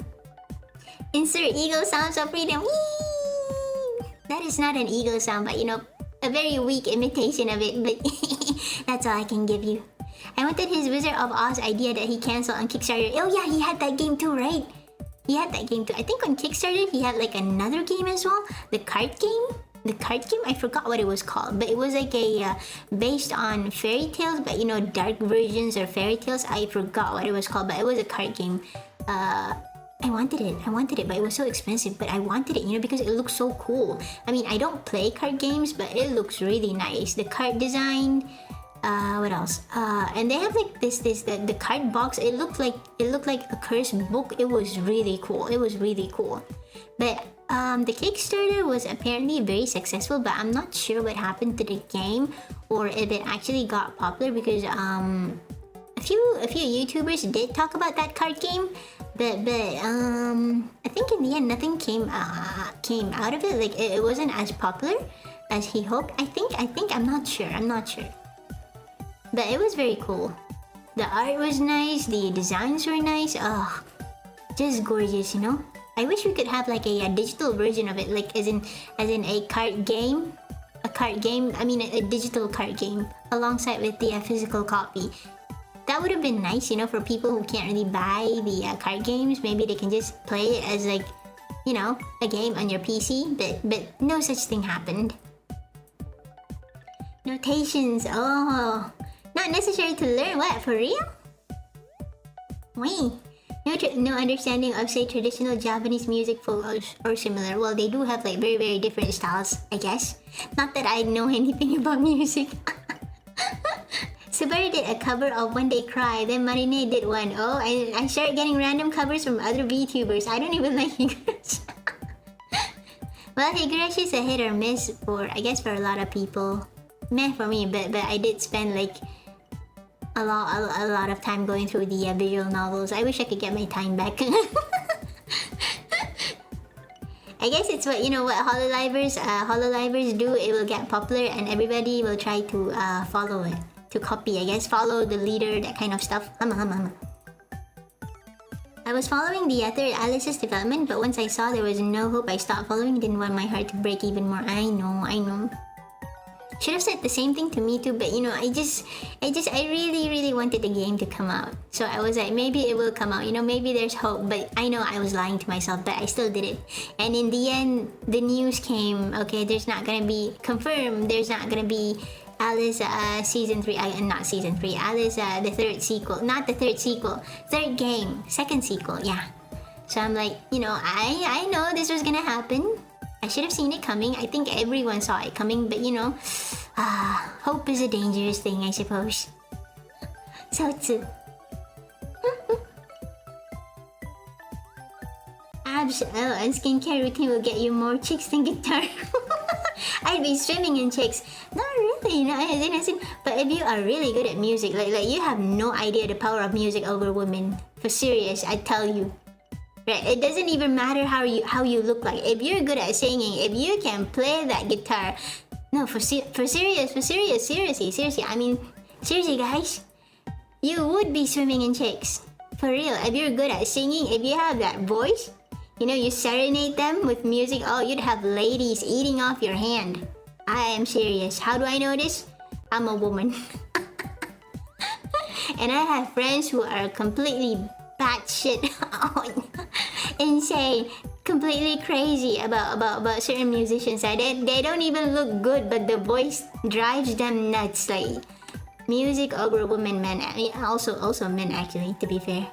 Insert eagle sounds of freedom. Whee! That is not an eagle sound, but you know, a very weak imitation of it, but that's all I can give you. I wanted his Wizard of Oz idea that he cancelled on Kickstarter. Oh yeah, he had that game too, right? He had that game too. I think on Kickstarter he had like another game as well. The card game? I forgot what it was called. But it was like a based on fairy tales, but you know, dark versions or fairy tales. I forgot what it was called, but it was a card game. I wanted it, but it was so expensive. But I wanted it, you know, because it looks so cool. I mean, I don't play card games, but it looks really nice. The card design. What else? And they have like the card box. It looked like a cursed book. It was really cool. But the Kickstarter was apparently very successful, but I'm not sure what happened to the game or if it actually got popular, because a few YouTubers did talk about that card game, but I think in the end nothing came out of it. Like it wasn't as popular as he hoped. I think I'm not sure. But it was very cool. The art was nice, the designs were nice. Oh, just gorgeous, you know. I wish we could have like a digital version of it, like as in a card game. A card game, I mean a digital card game alongside with the physical copy. That would have been nice, you know, for people who can't really buy the card games. Maybe they can just play it as like, you know, a game on your PC. But no such thing happened. Notations, oh, not necessary to learn. What, for real? Wait. No understanding of, say, traditional Japanese music follows or similar. Well, they do have like very, very different styles, I guess. Not that I know anything about music. Subaru did a cover of One Day Cry, then Marine did one. Oh, I started getting random covers from other VTubers. I don't even like Higurashi. Well, Higurashi is a hit or miss for, I guess, for a lot of people. Meh for me, but I did spend like a lot of time going through the visual novels. I wish I could get my time back. I guess it's what, you know, what Hololivers do. It will get popular and everybody will try to follow it, to copy, I guess, follow the leader, that kind of stuff. I was following the third Alice's development, but once I saw there was no hope, I stopped following. Didn't want my heart to break even more. I know. Should have said the same thing to me too, but you know, I really wanted the game to come out. So I was like, maybe it will come out, you know, maybe there's hope. But I know I was lying to myself, but I still did it. And in the end, the news came, okay, there's not gonna be, confirmed, there's not gonna be Alice season 3, not season 3, Alice the third sequel, not the third sequel, third game, second sequel, yeah. So I'm like, you know, I know this was gonna happen. I should have seen it coming. I think everyone saw it coming, but you know, hope is a dangerous thing, I suppose. So too. Abs, oh, and skincare routine will get you more chicks than guitar. I'd be swimming in chicks. Not really, you know, but if you are really good at music, like you have no idea the power of music over women. For serious, I tell you. Right, it doesn't even matter how you look like. If you're good at singing, if you can play that guitar, no, seriously. I mean, seriously, guys, you would be swimming in chicks. For real, if you're good at singing, if you have that voice, you know, you serenade them with music. Oh, you'd have ladies eating off your hand. I am serious. How do I know this? I'm a woman, and I have friends who are completely batshit insane, completely crazy about certain musicians. They don't even look good, but the voice drives them nuts. Like music over women, men. I mean, also men actually. To be fair,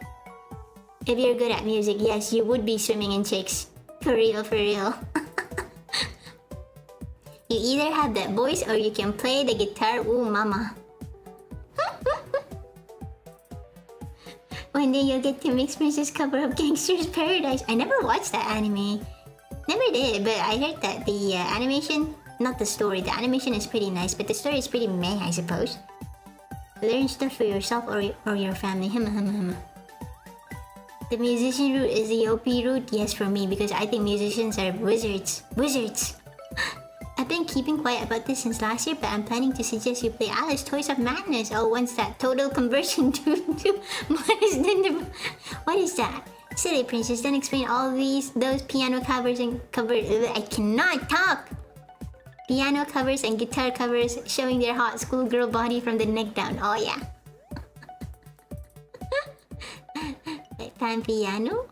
if you're good at music, yes, you would be swimming in chicks. For real. You either have that voice or you can play the guitar. Ooh, mama. One day you'll get to mix Princess cover of Gangster's Paradise. I never watched that anime. Never did, but I heard that the animation, not the story, the animation is pretty nice, but the story is pretty meh, I suppose. Learn stuff for yourself or your family. The musician route is the OP route? Yes, for me, because I think musicians are wizards. I've been keeping quiet about this since last year, but I'm planning to suggest you play Alice Toys of Madness. Oh, once that total conversion to what is that? Silly princess, then explain all those piano covers and I cannot talk! Piano covers and guitar covers showing their hot schoolgirl body from the neck down. Oh yeah. Like pan piano?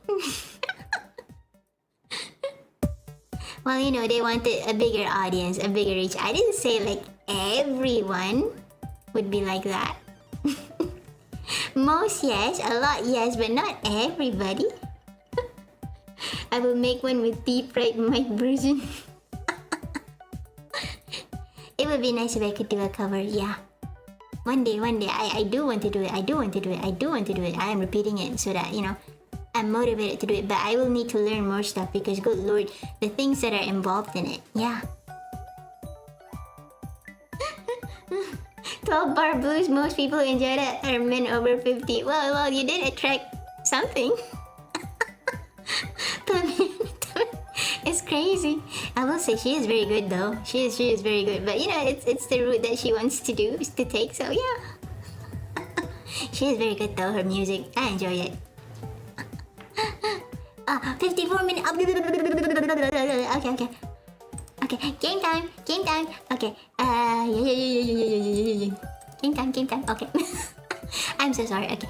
Well, you know, they wanted a bigger audience, a bigger reach. I didn't say like everyone would be like that. Most yes, a lot yes, but not everybody. I will make one with deep fried mic version. It would be nice if I could do a cover, yeah. One day, I do want to do it. I am repeating it so that, you know, I'm motivated to do it, but I will need to learn more stuff because, good lord, the things that are involved in it, yeah. 12 bar blues, most people enjoy that are men over 50. Well, you did attract something. It's crazy. I will say she is very good though. She is very good, but you know, it's the route that she wants to take, so yeah. She is very good though, her music. I enjoy it. 54 minutes. Okay. Okay, game time. Okay. Yeah. Game time. Okay. I'm so sorry. Okay.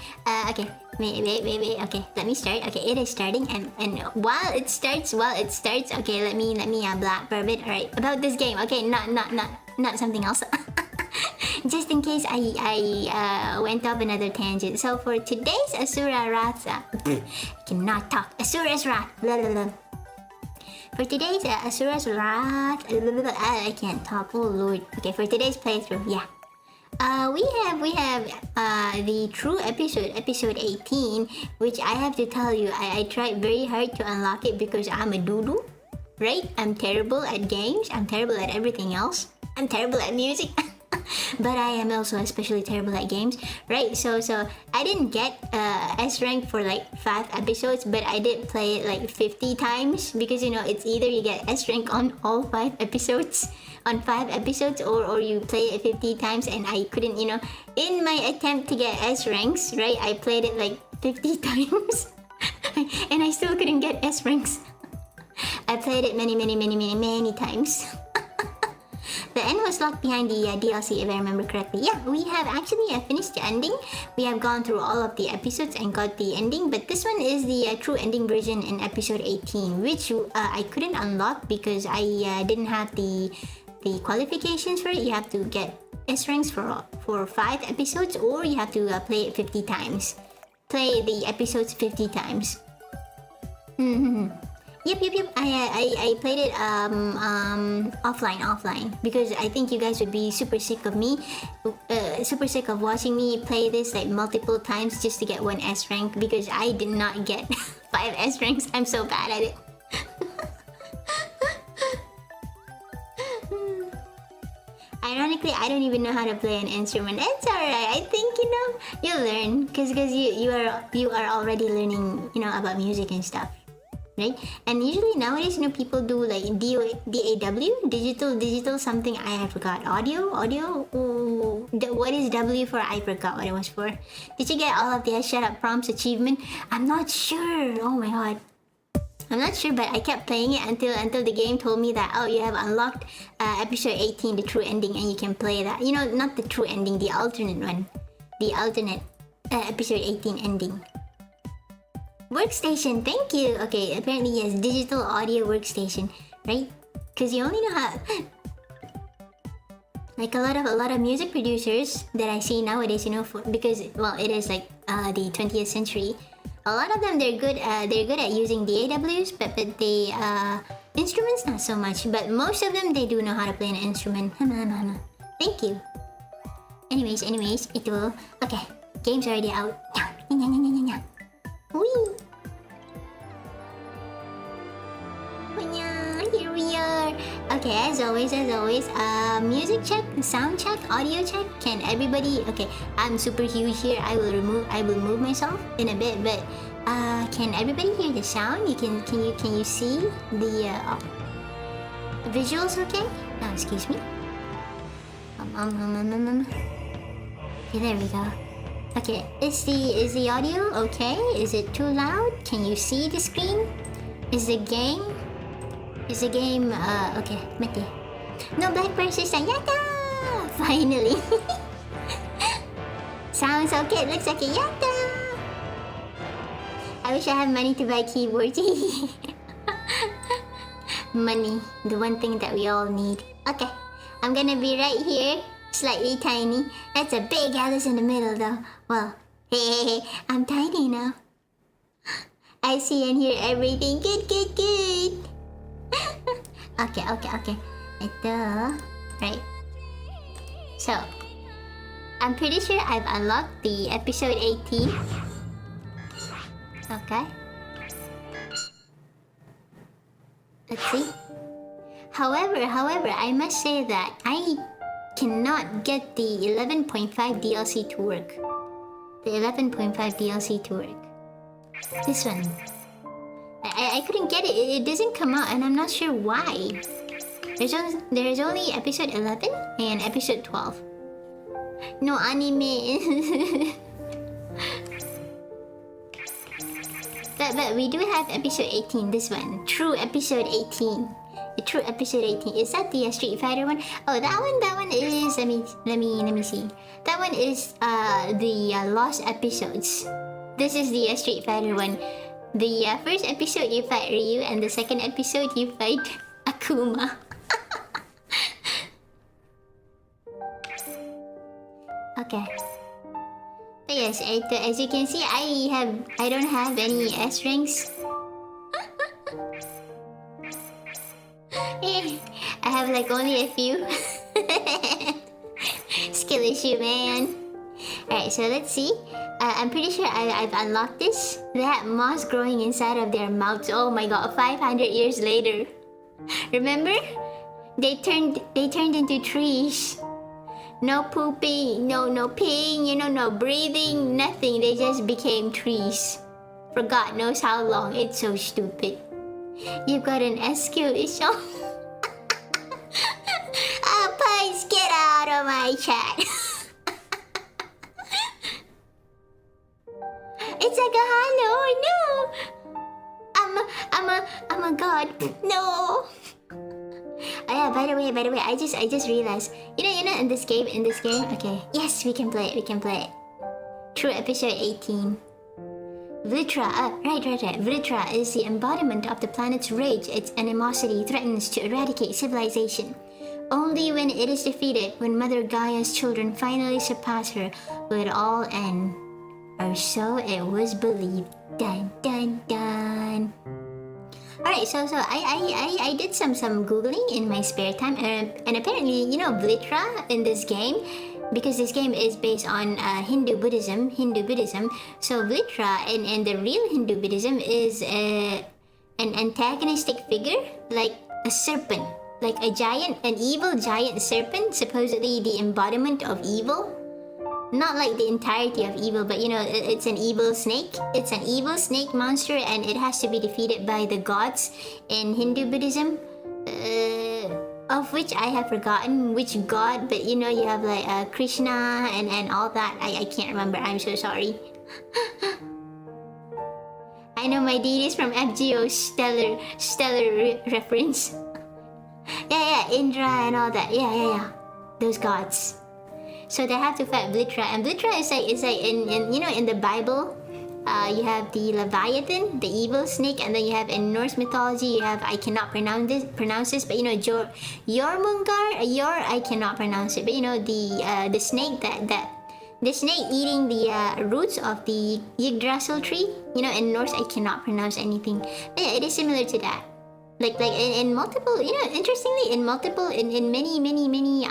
Okay. Wait. Okay, let me start. Okay, it is starting, and while it starts. Okay, let me blab for a bit. All right, about this game. Okay, not something else. Just in case I went off another tangent. So for today's Asura Wrath, I cannot talk. Asura's Wrath. Blah, blah, blah. For today's Asura's Wrath, I can't talk. Oh lord. Okay, for today's playthrough, yeah. We have the true episode 18, which I have to tell you, I tried very hard to unlock it because I'm a doo-doo, right? I'm terrible at games. I'm terrible at everything else. I'm terrible at music. But I am also especially terrible at games, right? So I didn't get S rank for like 5 episodes, but I did play it like 50 times because you know it's either you get S rank on all 5 episodes, or you play it 50 times, and I couldn't, you know, in my attempt to get S ranks, right? I played it like 50 times, and I still couldn't get S ranks. I played it many times. The end was locked behind the DLC, if I remember correctly. Yeah, we have actually finished the ending. We have gone through all of the episodes and got the ending, but this one is the true ending version in episode 18, which I couldn't unlock because I didn't have the qualifications for it. You have to get S ranks for 5 episodes, or you have to play it 50 times. Play the episodes 50 times. Yep. I played it offline because I think you guys would be super sick of me, super sick of watching me play this like multiple times just to get 1 S rank, because I did not get 5 S ranks. I'm so bad at it. Ironically, I don't even know how to play an instrument. It's alright. I think, you know, you'll learn because you are already learning, you know, about music and stuff. Right? And usually nowadays, you know, people do like DAW, digital something. I forgot. Audio. Ooh, what is W for? I forgot what it was for. Did you get all of the shut up prompts achievement? I'm not sure. Oh my god. I'm not sure, but I kept playing it until the game told me that, oh, you have unlocked episode 18, the true ending, and you can play that. You know, not the true ending, the alternate one. The alternate episode 18 ending. Workstation, thank you. Okay, apparently yes, digital audio workstation, right? Because you only know how. Like a lot of music producers that I see nowadays, you know, because well, it is like the 20th century. A lot of them they're good at using DAWs, but the instruments not so much. But most of them they do know how to play an instrument. Thank you. Anyways, it will. Okay, game's already out. Whee! Here we are. Okay, as always, music check, sound check, audio check. Can everybody? Okay, I'm super huge here. I will move myself in a bit, but can everybody hear the sound? Can you see the visuals? Okay. Oh, excuse me. Okay, there we go. Okay, is the audio okay? Is it too loud? Can you see the screen? Is the game okay, mate. No black persistent. Yatta! Finally. Sounds okay. It looks like a yatta. I wish I had money to buy keyboards. Money, the one thing that we all need. Okay, I'm gonna be right here. Slightly tiny. That's a big Alice in the middle though. Well, hey, I'm tiny now. I see and hear everything. Good. Okay. Right. So, I'm pretty sure I've unlocked the episode 18. Okay. Let's see. However, I must say that I cannot get the 11.5 DLC to work. The 11.5 DLC to work. This one. I couldn't get it. It doesn't come out, and I'm not sure why. There's only episode 11 and episode 12. No anime. But we do have episode 18. This one, true episode 18. The true episode 18. Is that the Street Fighter one? Oh, that one is. Let me see. That one is the lost episodes. This is the Street Fighter one. The first episode you fight Ryu, and the second episode you fight Akuma. Okay. But yes, as you can see, I don't have any S ranks. I have like only a few. Skill issue, man. Alright, so let's see. I'm pretty sure I've unlocked this. They have moss growing inside of their mouths. Oh my god, 500 years later. Remember? They turned into trees. No pooping, no peeing, you know, no breathing, nothing. They just became trees. For God knows how long. It's so stupid. You've got an SQ issue. Please get out of my chat. It's like a hello, no. I'm a god. No. Oh yeah, by the way, I just realized. You know, in this game, okay. Yes, we can play it. True episode 18. Vlitra, right. Vlitra is the embodiment of the planet's rage. Its animosity threatens to eradicate civilization. Only when it is defeated, when Mother Gaia's children finally surpass her, will it all end. Or so it was believed. Dun dun dun. Alright, so I did some googling in my spare time, and apparently, you know, Vlitra in this game, because this game is based on Hindu Buddhism. So Vlitra in the real Hindu Buddhism is an antagonistic figure, like a serpent, like an evil giant serpent, supposedly the embodiment of evil. Not like the entirety of evil, but you know, it's an evil snake. It's an evil snake monster, and it has to be defeated by the gods in Hindu Buddhism. Of which I have forgotten which god, but you know, you have like Krishna and all that. I can't remember. I'm so sorry. I know my deities from FGO's stellar reference. Yeah, Indra and all that. Yeah. Those gods. So they have to fight Vlitra, and Vlitra is like in you know, in the Bible, you have the Leviathan, the evil snake, and then you have in Norse mythology you have, I cannot pronounce this, but you know, Jormungar, I cannot pronounce it, but you know, the snake the snake eating the roots of the Yggdrasil tree. You know, in Norse I cannot pronounce anything, but yeah, it is similar to that. Like in multiple, you know, interestingly, in many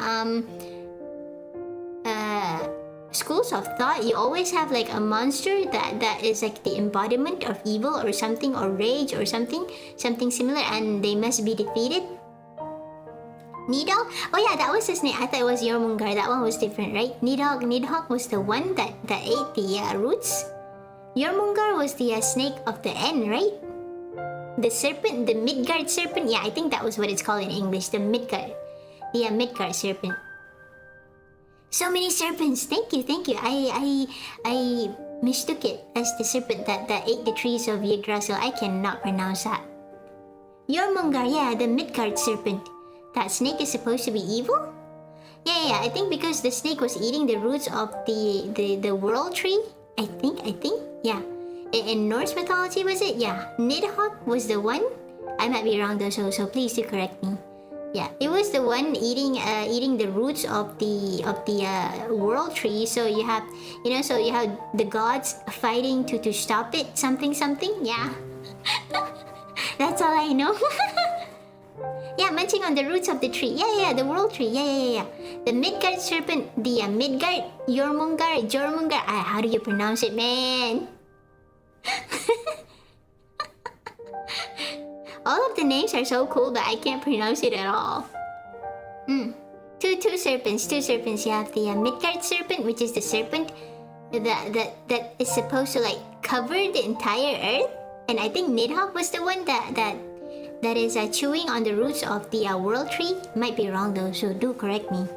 schools of thought, you always have like a monster that is like the embodiment of evil or something, or rage or something similar, and they must be defeated. Nidhogg? Oh yeah, that was the snake. I thought it was Jormungar. That one was different, right? Nidhogg was the one that ate the roots. Jormungar was the snake of the end, right? The serpent, the Midgard serpent. Yeah, I think that was what it's called in English. The Midgard. The Midgard serpent. So many serpents. Thank you. I mistook it as the serpent that ate the trees of Yggdrasil. I cannot pronounce that. Jormungar, yeah, the Midgard serpent. That snake is supposed to be evil? Yeah, I think because the snake was eating the roots of the world tree. I think, yeah. In Norse mythology, was it? Yeah. Nidhogg was the one. I might be wrong though, so please do correct me. Yeah, it was the one eating the roots of the world tree. So you have, you know, so you have the gods fighting to stop it. Something. Yeah. That's all I know. Yeah, munching on the roots of the tree. Yeah, the world tree. Yeah. The Midgard serpent, the Midgard, Jormungar. How do you pronounce it, man? All of the names are so cool, but I can't pronounce it at all. Two serpents. You have the Midgard serpent, which is the serpent that is supposed to like cover the entire earth. And I think Nidhogg was the one that is chewing on the roots of the world tree. Might be wrong though, so do correct me.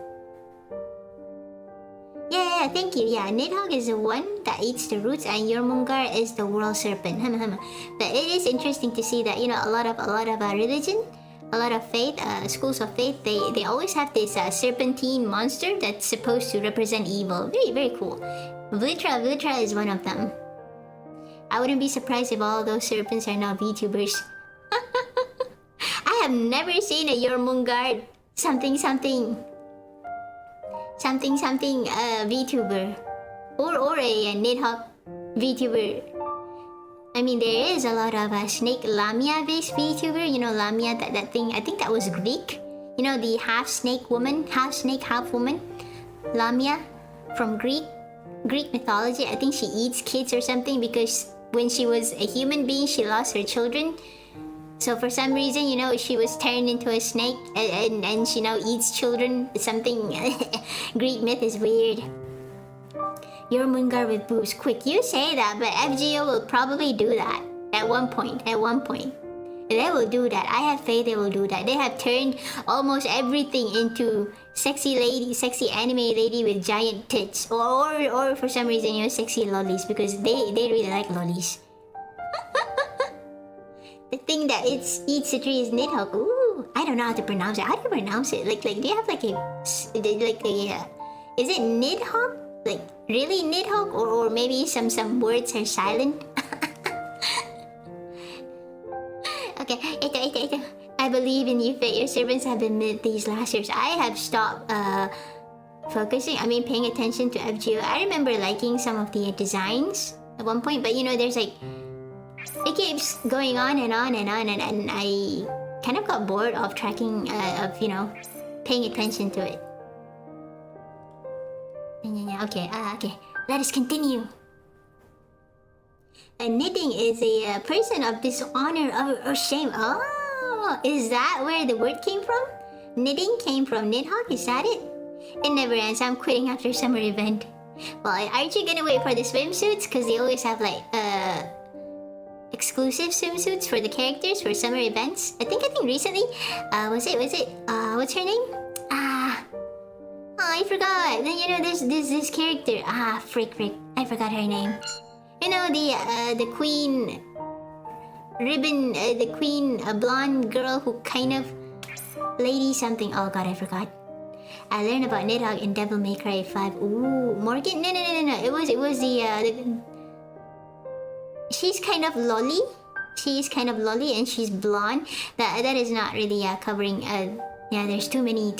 Yeah, yeah, thank you. Yeah, Nidhogg is the one that eats the roots, and Jormungandr is the world serpent. But it is interesting to see that, you know, a lot of religion, a lot of faith, schools of faith, they always have this serpentine monster that's supposed to represent evil. Very, very cool. Vlutra is one of them. I wouldn't be surprised if all those serpents are now VTubers. I have never seen a Jormungandr something VTuber or a Nidhogg VTuber. I mean, there is a lot of snake Lamia based VTuber. You know, Lamia, that thing. I think that was Greek. You know, the half snake woman, half snake, half woman. Lamia from Greek mythology. I think she eats kids or something because when she was a human being, she lost her children. So for some reason, you know, she was turned into a snake and she now eats children. Something Greek myth is weird. Jormungandr with boobs. Quick, you say that, but FGO will probably do that at one point. They will do that. I have faith they will do that. They have turned almost everything into sexy anime lady with giant tits. Or for some reason, you know, sexy lollies, because they really like lollies. The thing that eats the tree is Nidhogg. Ooh, I don't know how to pronounce it. How do you pronounce it? Like, do you have like a is it Nidhogg? Like, really Nidhogg? Or maybe some words are silent? Okay, ito. I believe in you, Fate. Your servants have been made these last years. I have stopped paying attention to FGO. I remember liking some of the designs at one point, but you know, there's like, it keeps going on and I kind of got bored of tracking, of, you know, paying attention to it. Okay, let us continue. Knitting is a person of dishonor or shame. Oh, is that where the word came from? Knitting came from Nidhogg, is that it? It never ends. I'm quitting after summer event. Well, aren't you gonna wait for the swimsuits? Because they always have like exclusive swimsuits for the characters for summer events. I think recently, was it what's her name? I forgot. Then, you know, there's this character. Frick, I forgot her name. You know, the queen ribbon, the queen, a blonde girl who kind of lady something. Oh god, I forgot. I learned about Nidhogg in Devil May Cry 5. Ooh, Morgan? No. It was the she's kind of lolly. She's kind of lolly and she's blonde. That is not really covering. Yeah, there's too many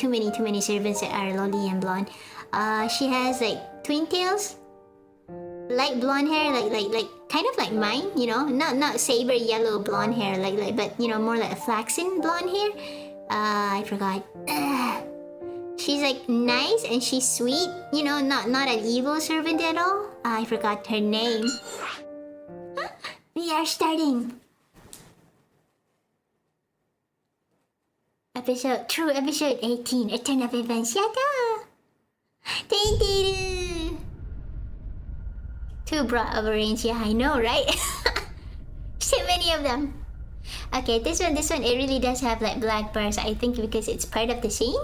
servants that are lolly and blonde. She has like twin tails, light blonde hair, like kind of like mine. You know, not saber yellow blonde hair, like but you know, more like a flaxen blonde hair. I forgot. She's like nice and she's sweet. You know, not an evil servant at all. I forgot her name. We are starting. Episode 18, Return of Events. Yata! Thank you! Too broad of a range, yeah, I know, right? So many of them. Okay, this one, it really does have like black bars, I think because it's part of the scene?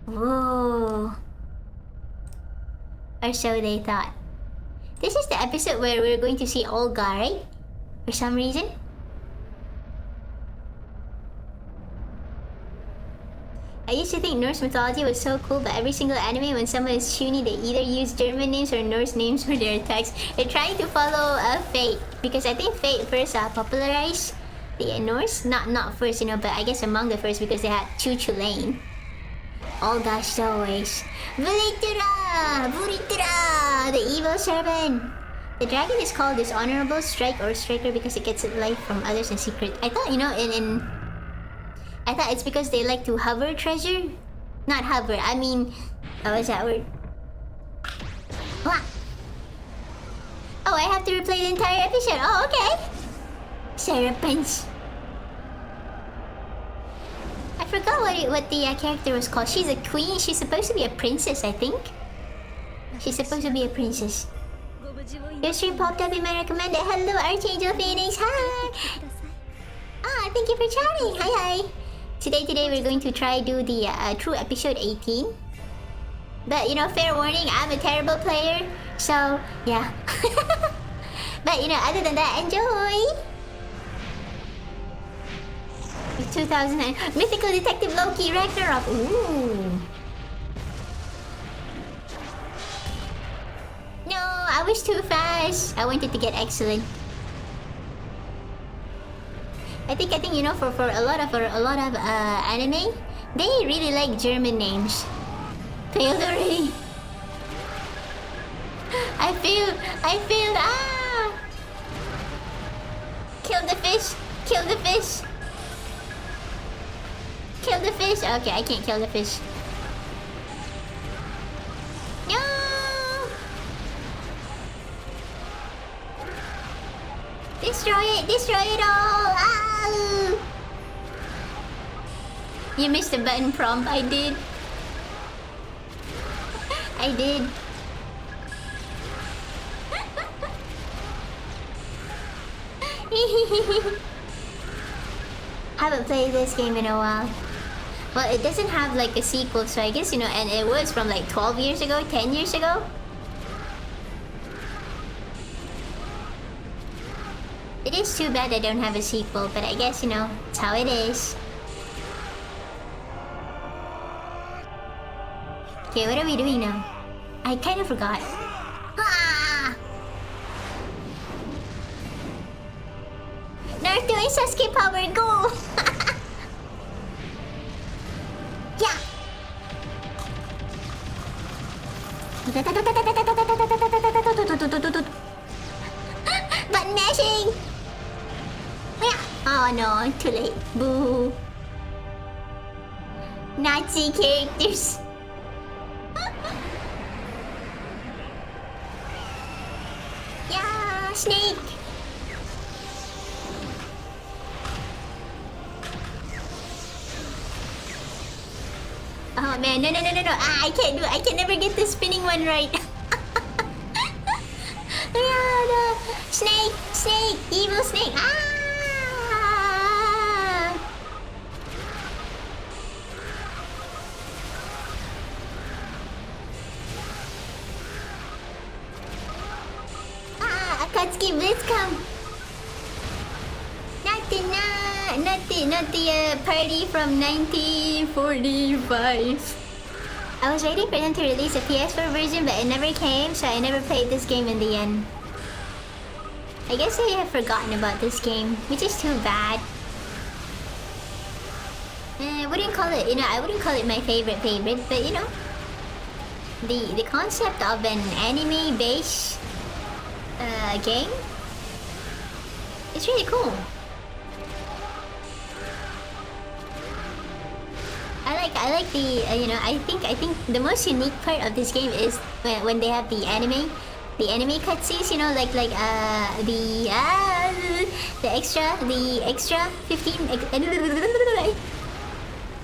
Whoa. Or so they thought. This is the episode where we're going to see Olga, right? For some reason? I used to think Norse mythology was so cool, but every single anime when someone is Shuni, they either use German names or Norse names for their attacks. They're trying to follow Fate, because I think Fate first popularized the Norse. Not first, you know, but I guess among the first because they had Chuchu Lane. Olga Stowaways. Vuritura! The evil servant! The dragon is called dishonorable, strike or striker because it gets life from others in secret. I thought, you know, I thought it's because they like to hover treasure. Not hover, I mean... what's that word? What? Oh, I have to replay the entire episode. Oh, okay. Serpents. I forgot what the character was called. She's a queen. She's supposed to be a princess, I think. She's supposed to be a princess. Your stream popped up in my recommended. Hello, Archangel Phoenix. Hi. Thank you for chatting. Hi. Today we're going to try do the true episode 18. But you know, fair warning, I'm a terrible player. So, yeah. But you know, other than that, enjoy! 2009 Mythical Detective Loki Ragnarok. Ooh. No, I was too fast. I wanted to get excellent. I think you know, for a lot of anime, they really like German names. Failed already. I failed. Ah! Kill the fish. Kill the fish. Kill the fish. Okay, I can't kill the fish. No. Destroy it. Destroy it all. Ah! You missed the button prompt. I did. I did. I haven't played this game in a while. Well, it doesn't have like a sequel, so I guess, you know, and it was from like 12 years ago, 10 years ago. It is too bad I don't have a sequel, but I guess, you know, it's how it is. Okay, what are we doing now? I kind of forgot. Ah! Naruto and Sasuke power, go! Yeah! Button mashing! Yeah! Oh no, too late. Boo! Nazi characters! Yeah! Snake! Oh man, no. Ah, I can't do it. I can never get the spinning one right. Yeah, no. Snake, evil snake. Ah! Ah, Akatsuki Blitz come. Not the party from 1945. I was waiting for them to release a PS4 version, but it never came, so I never played this game in the end. I guess I have forgotten about this game, which is too bad. I wouldn't call it, you know, I wouldn't call it my favorite, but you know, the concept of an anime-based game, it's really cool. I like the you know, I think the most unique part of this game is when they have the anime cutscenes, you know, like the extra 15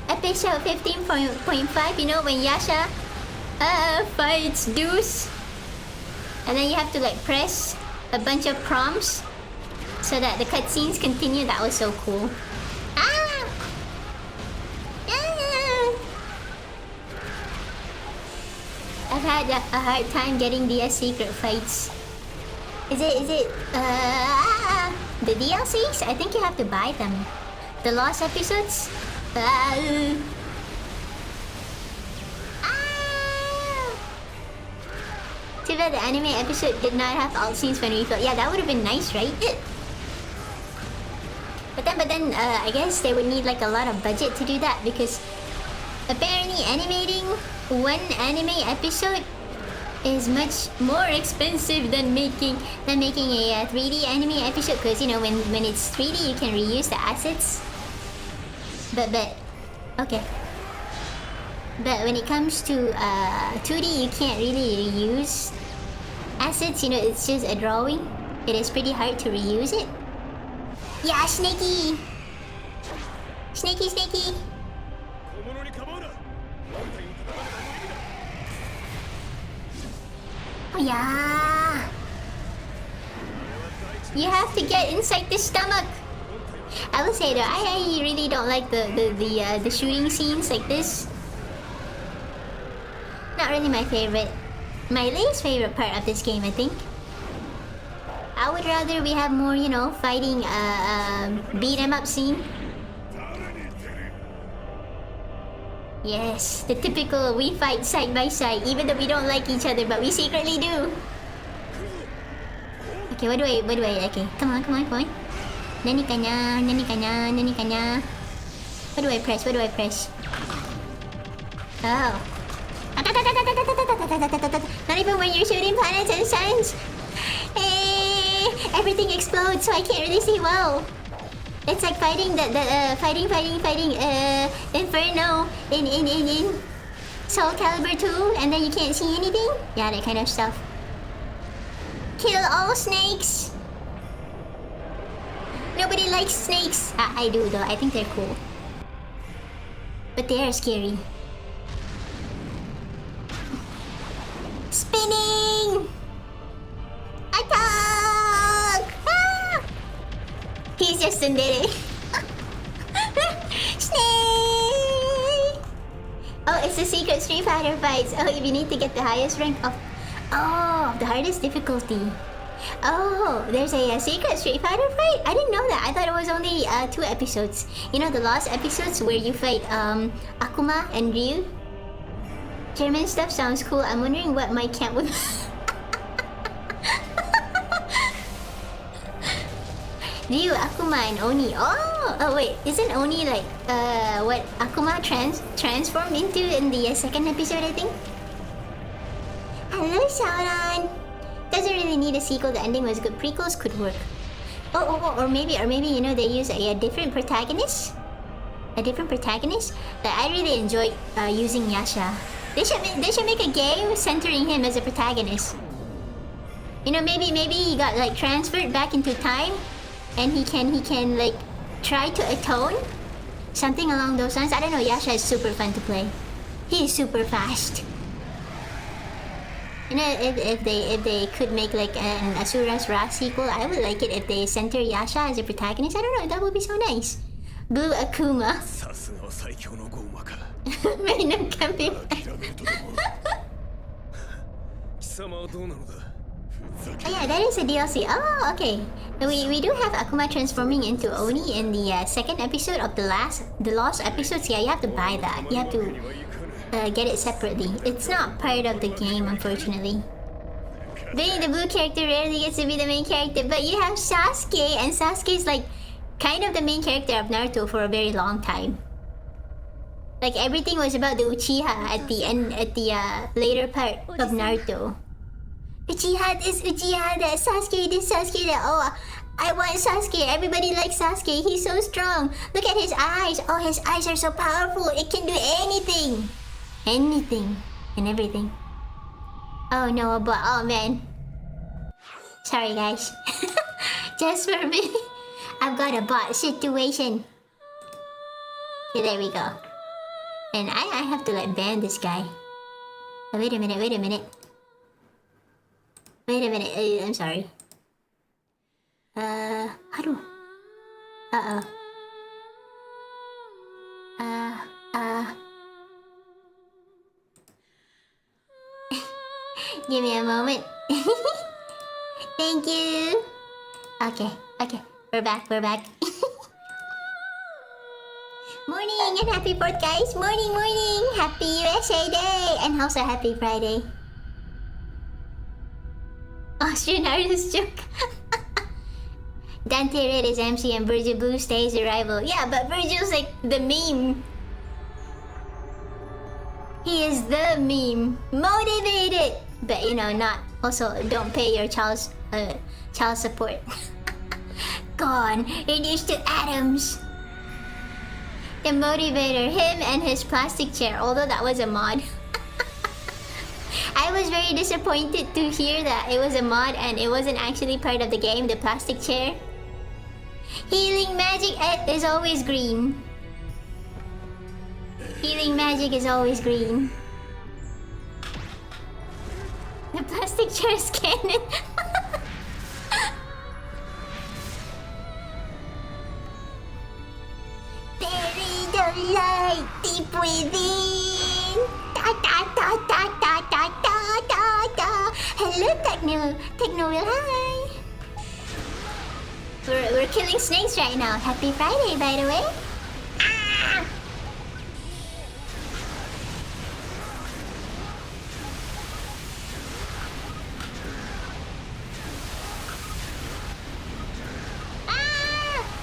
episode 15.5, you know, when Yasha fights Deuce, and then you have to like press a bunch of prompts so that the cutscenes continue. That was so cool. I've had a hard time getting the secret fights. Is it the DLCs? I think you have to buy them. The lost episodes? Too bad the anime episode did not have alt scenes when we felt. Yeah, that would have been nice, right? But then I guess they would need like a lot of budget to do that, because apparently animating one anime episode is much more expensive than making a 3D anime episode, because you know, when it's 3D you can reuse the assets. But okay. But when it comes to 2D, you can't really reuse assets, you know, it's just a drawing. It is pretty hard to reuse it. Yeah, Snakey! Snakey! Oh yeah! You have to get inside the stomach! I will say though, I really don't like the shooting scenes like this. No, not really my favorite. My least favorite part of this game, I think. I would rather we have more, you know, fighting, beat 'em up scene. Yes, the typical we fight side by side, even though we don't like each other, but we secretly do. Okay, what do I, okay, come on. Nani kanya. What do I press? Oh. Not even when you're shooting planets and suns. Everything explodes, so I can't really see well. It's like fighting fighting Inferno in Soul Calibur 2, and then you can't see anything. Yeah, that kind of stuff. Kill all snakes. Nobody likes snakes. I do though. I think they're cool, but they are scary. Spinning. Attack! Ah! He's just tsundere. Snake! Oh, it's the secret Street Fighter fights. Oh, if you need to get the highest rank of... Oh, the hardest difficulty. Oh, there's a secret Street Fighter fight? I didn't know that. I thought it was only 2 episodes. You know, the last episodes where you fight Akuma and Ryu? German stuff sounds cool. I'm wondering what my camp would... Ryu, Akuma, and Oni. Oh wait, isn't Oni like what Akuma transformed into in the second episode, I think? Hello, Sauron. Doesn't really need a sequel. The ending was good. Prequels could work. Or maybe you know, they use a different protagonist. That I really enjoy using Yasha. They should make a game centering him as a protagonist. You know, maybe he got like transferred back into time. And he can like try to atone, something along those lines. I don't know. Yasha is super fun to play. He is super fast. You know, if they could make like an Asura's Wrath sequel, I would like it if they center Yasha as a protagonist. I don't know. That would be so nice. Blue Akuma. Random camping. Oh yeah, that is a DLC. Oh, okay. We do have Akuma transforming into Oni in the second episode of the lost episodes. Yeah, you have to buy that. You have to get it separately. It's not part of the game, unfortunately. Being the blue character rarely gets to be the main character, but you have Sasuke, and Sasuke is like kind of the main character of Naruto for a very long time. Like everything was about the Uchiha at the end, at the later part of Naruto. Uchiha this, Uchiha that, Sasuke this, Sasuke that. Oh, I want Sasuke. Everybody likes Sasuke. He's so strong. Look at his eyes. Oh, his eyes are so powerful. It can do anything. Anything and everything. Oh no, but oh man. Sorry guys. Just for a minute. I've got a bot situation. Okay, there we go. And I have to like ban this guy. Oh, wait a minute. I'm sorry. How do... Give me a moment. Thank you. Okay. We're back. Morning and happy 4th, guys. Morning. Happy USA Day. And also happy Friday. Austrian artist joke. Dante Red is MC and Virgil Blue stays a rival. Yeah, but Virgil's like the meme. He is the meme. Motivated! But you know, not... Also, don't pay your child support. Gone. Reduced to atoms. The motivator. Him and his plastic chair. Although that was a mod. I was very disappointed to hear that it was a mod and it wasn't actually part of the game, the plastic chair. Healing magic is always green. Healing magic is always green. The plastic chair is canon. Bury the light deep within. Ta ta ta ta ta hello, Techno Will. Hi. We're killing snakes right now. Happy Friday, by the way. Ah!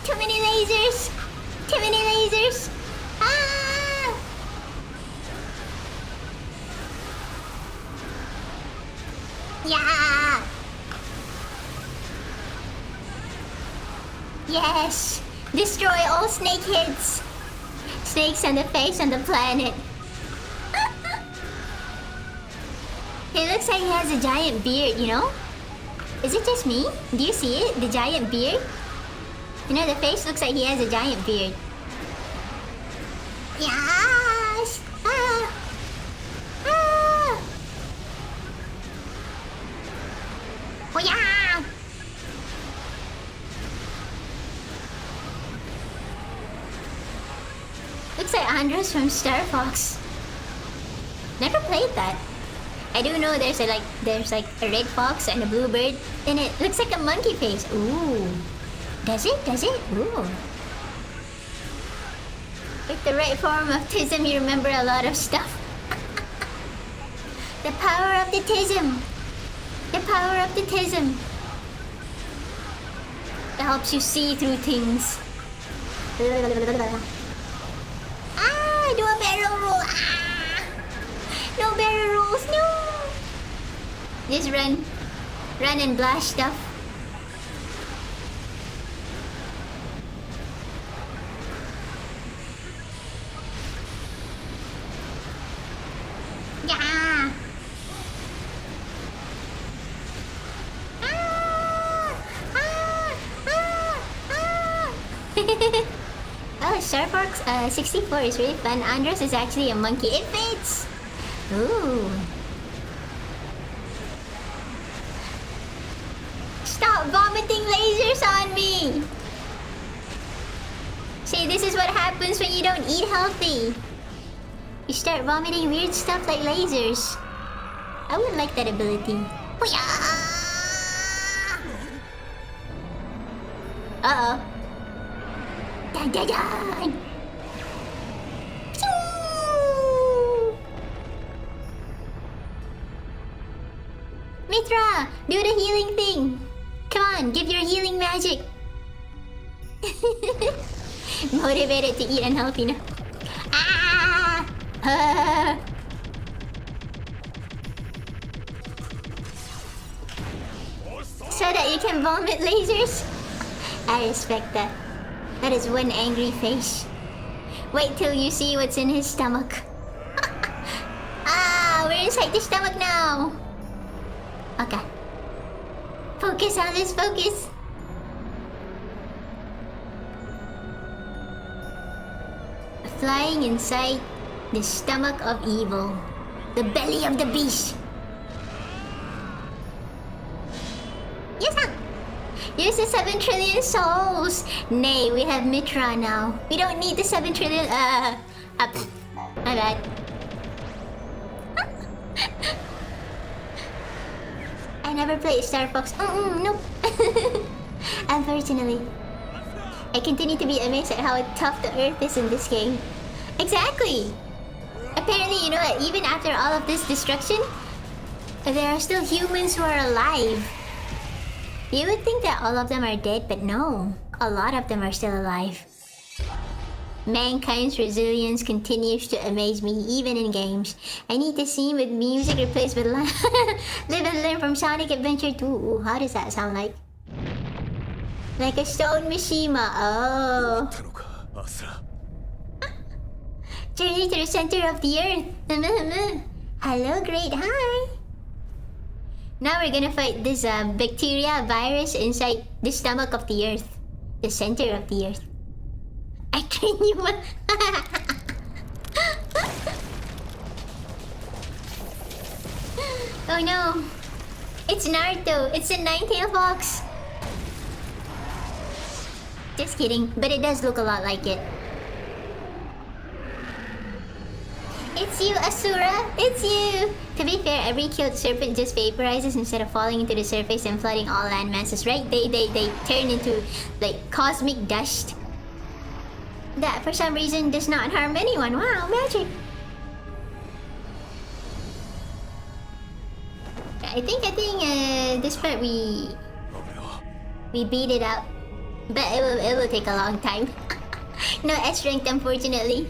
Too many lasers! Too many lasers! Ah! Yeah! Yes! Destroy all snakeheads! Snakes on the face on the planet. He looks like he has a giant beard, you know? Is it just me? Do you see it? The giant beard? You know, the face looks like he has a giant beard. Yes! Ah! Ah! Oh yeah! Looks like Andros from Star Fox. Never played that. I do know there's like a red fox and a blue bird in it. Looks like a monkey face. Ooh. Does it? Does it? Ooh. With the right form of Tism, you remember a lot of stuff. The power of the Tism. The power of the Tism. It helps you see through things. Ah! Do a barrel roll. Ah! No barrel rolls. No! Just run. Run and blast stuff. Yeah! Ah! Ah! Ah! Ah! Oh, Star Fox 64 is really fun. Andros is actually a monkey. It fits! Ooh. Stop vomiting lasers on me! See, this is what happens when you don't eat healthy. You start vomiting weird stuff like lasers. I would like that ability. Uh-oh. Dun dun dun! Mitra! Do the healing thing! Come on, give your healing magic! Motivated to eat unhealthy now. Ah! So that you can vomit lasers? I respect that. That is one angry face. Wait till you see what's in his stomach. Ah, we're inside the stomach now. Okay. Focus on this, focus. Flying inside the stomach of evil. The belly of the beast. Yes, sir. Use the 7 trillion souls. Nay, we have Mitra now. We don't need the 7 trillion. My bad. I never played Star Fox. Nope. Unfortunately. I continue to be amazed at how tough the earth is in this game. Exactly! Apparently, you know what? Even after all of this destruction, there are still humans who are alive. You would think that all of them are dead, but no. A lot of them are still alive. Mankind's resilience continues to amaze me, even in games. I need to see with music replaced with live and learn from Sonic Adventure 2. Ooh, how does that sound like? Like a stone Mishima. Oh. Journey to the center of the earth. Hello, great. Hi. Now we're gonna fight this bacteria virus inside the stomach of the earth. The center of the earth. I train you. Oh no. It's Naruto. It's a nine-tailed fox. Just kidding, but it does look a lot like it. It's you, Asura! It's you! To be fair, every killed serpent just vaporizes instead of falling into the surface and flooding all land masses, right? They turn into, like, cosmic dust. That, for some reason, does not harm anyone. Wow, magic! I think, this part we beat it out. But it will take a long time. No edge strength, unfortunately.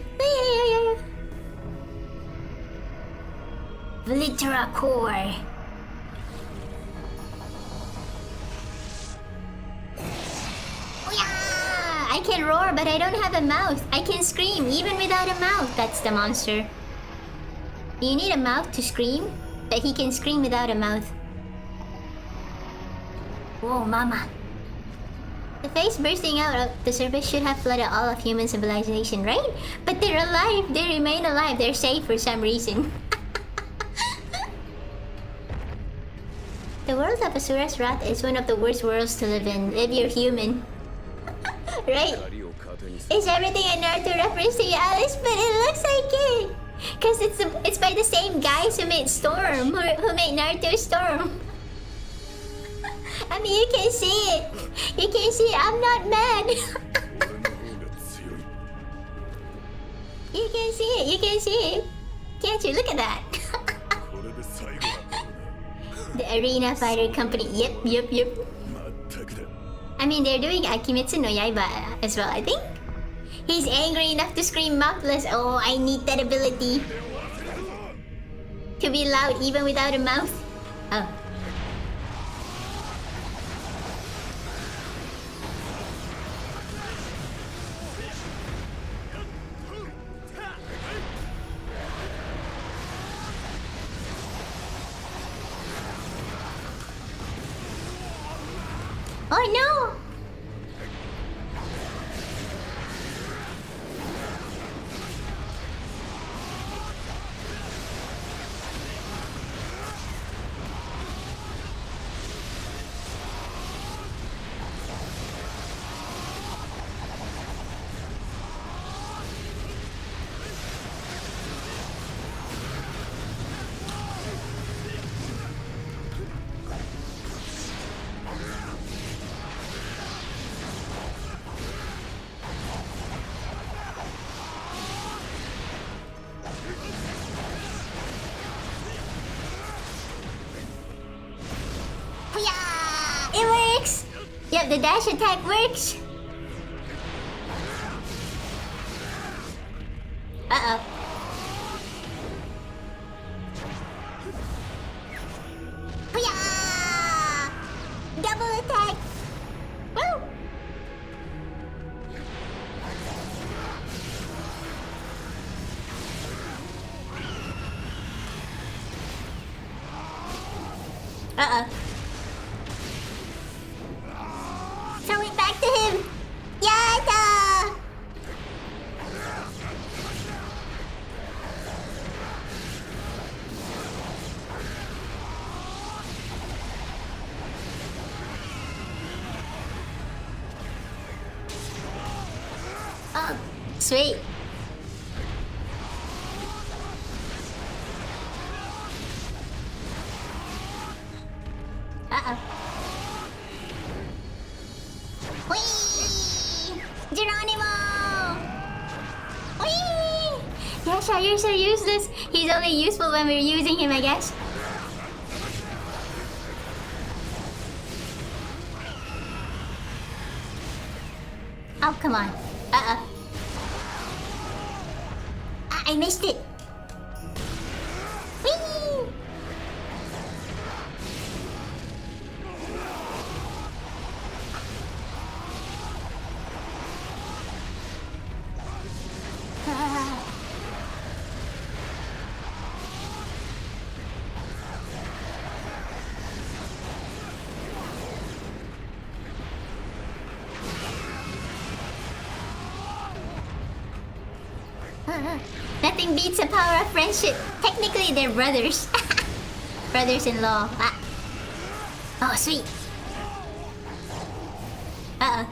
Vlitra core. I can roar, but I don't have a mouth. I can scream, even without a mouth. That's the monster. You need a mouth to scream, but he can scream without a mouth. Whoa, mama. The face bursting out of the surface should have flooded all of human civilization, right? But they're alive. They remain alive. They're safe for some reason. The world of Asura's Wrath is one of the worst worlds to live in if you're human. Right? Is everything a Naruto reference to you, Alice? But it looks like it! Cause it's by the same guys who made Storm, who made Naruto Storm. I mean, you can see it. You can see it. I'm not mad. You can see it. You can see it. Can't you? Look at that. The Arena Fighter Company. Yep. I mean, they're doing Akimetsu no Yaiba as well, I think. He's angry enough to scream mouthless. Oh, I need that ability. To be loud even without a mouth. Oh. Oh no! It works! Yep, the dash attack works! Uh-oh. Hoo-yah! Double attack! Woo! Uh-oh. Throw it back to him! Yada! Oh, sweet. Uh-oh. Whee! Geronimo! Whee! Yasha, you're so useless. He's only useful when we're using him, I guess. Oh, come on. Uh-oh. I missed it. Whee! Nothing beats the power of friendship. Technically, they're brothers. Brothers-in-law. Ah. Oh, sweet. Uh-oh.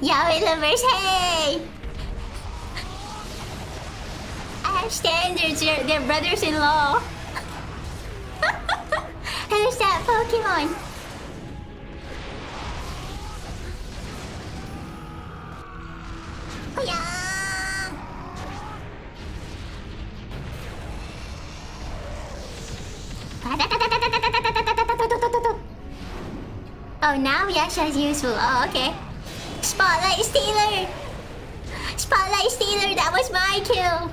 Yaoi lovers, hey! I have standards, they're brothers-in-law. Who's that Pokemon? Yeah. Oh, now Yasha's useful. Oh, okay. Spotlight Stealer! Spotlight Stealer, that was my kill!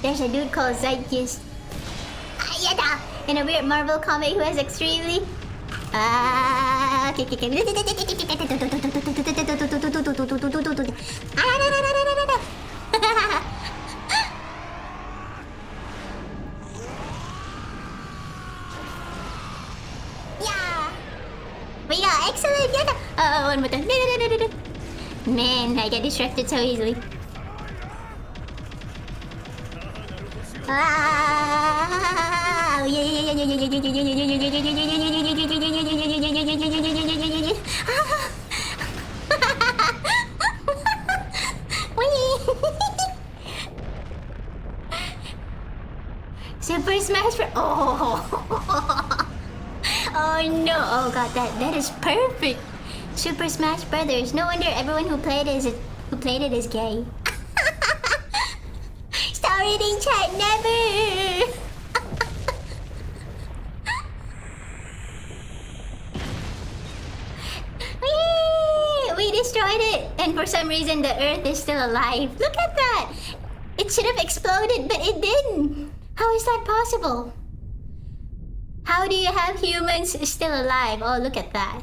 There's a dude called Zeitgeist. Ayada! In a weird Marvel comic who has extremely... Yeah! We got excellent! Yeah! Oh, one more time. Man, I get distracted so easily. Ah, yeah, yeah, yeah, yeah, yeah, yeah, yeah, Super Smash Bros. Oh, oh no! Oh god, that is perfect. Super Smash Brothers. No wonder everyone who played it is gay. Stop reading chat, never. We destroyed it, and for some reason the Earth is still alive. Look at that! It should have exploded, but it didn't. How is that possible? How do you have humans still alive? Oh, look at that.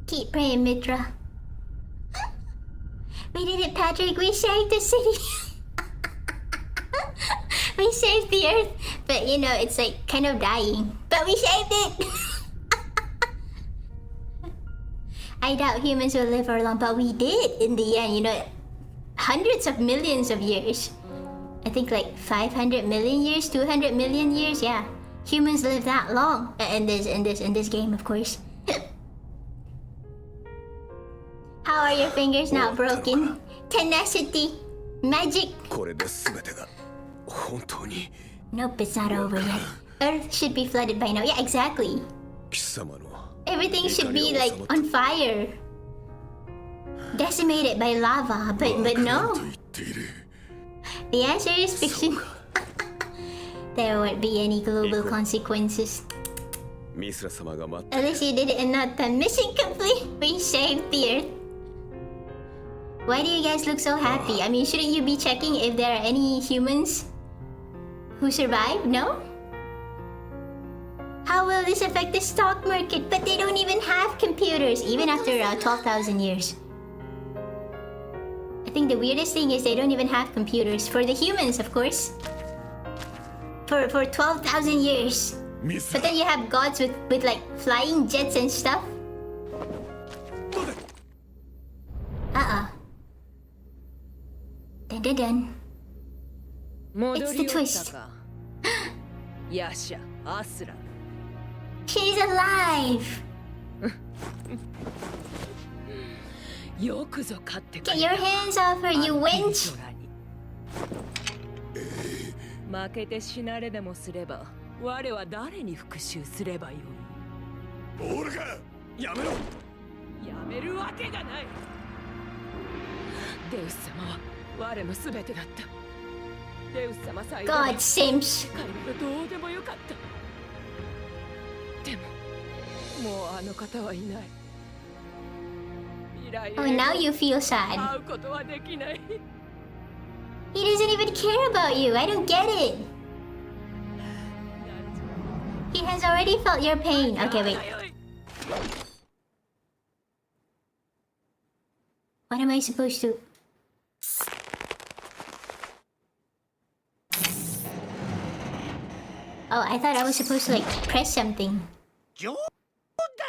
Keep praying, Mitra. We did it, Patrick. We saved the city. We saved the Earth. But, you know, it's like kind of dying. But we saved it. I doubt humans will live for long, but we did in the end, you know. Hundreds of millions of years. I think like 500 million years, 200 million years, yeah. Humans live that long. In this game, of course. How are your fingers not broken? Tenacity. Magic. Nope, it's not over yet. Earth should be flooded by now. Yeah, exactly. Everything should be like on fire. Decimated by lava, but no. The answer is fiction. There won't be any global consequences. At least you did it in not time. Mission complete. We saved the Earth. Why do you guys look so happy? I mean, shouldn't you be checking if there are any humans who survived? No? How will this affect the stock market? But they don't even have computers, even after 12,000 years. I think the weirdest thing is they don't even have computers. For the humans, of course. For 12,000 years. But then you have gods with like flying jets and stuff. Dun dun dun. It's the twist. Asura. She's alive! Get your hands off her, you wench! 負けて死なれでもすれば我は誰に復讐すればよいボールかやめろやめるわけがないデウス様は我の全てだったデウス様さえ God Sims 彼などどうでもよかったでももうあの方はいない Oh, now you feel sad. 会うことはできない He doesn't even care about you. I don't get it. He has already felt your pain. Okay, wait. What am I supposed to... Oh, I thought I was supposed to like press something. 冗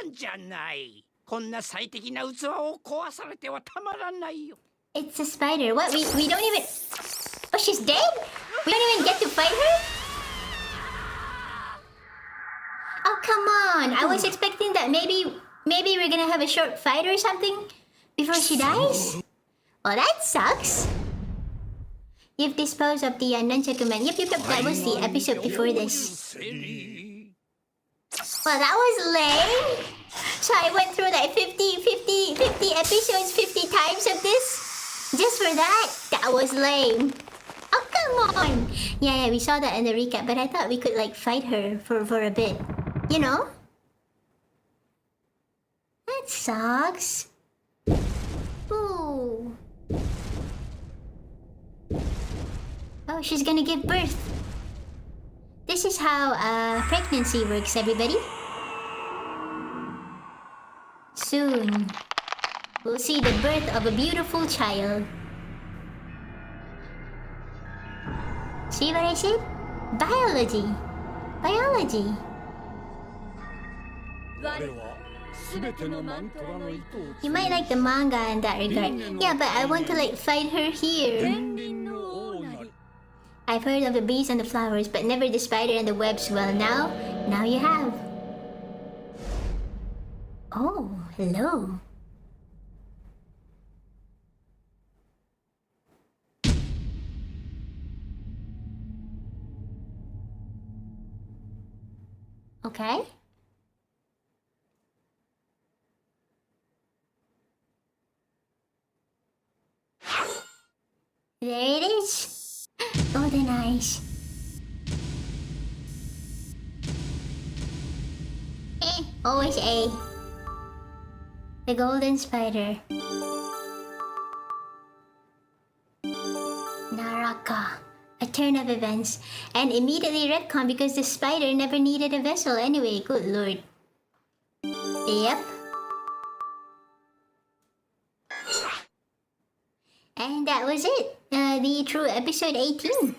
談じゃない。こんな最適な器を壊されてはたまらないよ。 It's a spider. What? We don't even... Oh, she's dead? We don't even get to fight her? come on! I was expecting that maybe we're gonna have a short fight or something before she dies. Well, that sucks. You've disposed of the nunchaku man. Yep. That was the episode before this. Well, that was lame. So I went through like 50 episodes 50 times of this just for that. That was lame. Oh, come on. Yeah, we saw that in the recap, but I thought we could like fight her for a bit. You know? That sucks. Ooh. Oh, she's gonna give birth. This is how pregnancy works, everybody. Soon, we'll see the birth of a beautiful child. See what I said? Biology. Biology. You might like the manga in that regard. Yeah, but I want to like fight her here. I've heard of the bees and the flowers, but never the spider and the webs. Well, now you have. Oh, hello. Okay. There it is. Oh, the nice. Always A. The golden spider. Naraka. A turn of events. And immediately retcon because the spider never needed a vessel anyway. Good lord. Yep. And that was it. The true episode 18.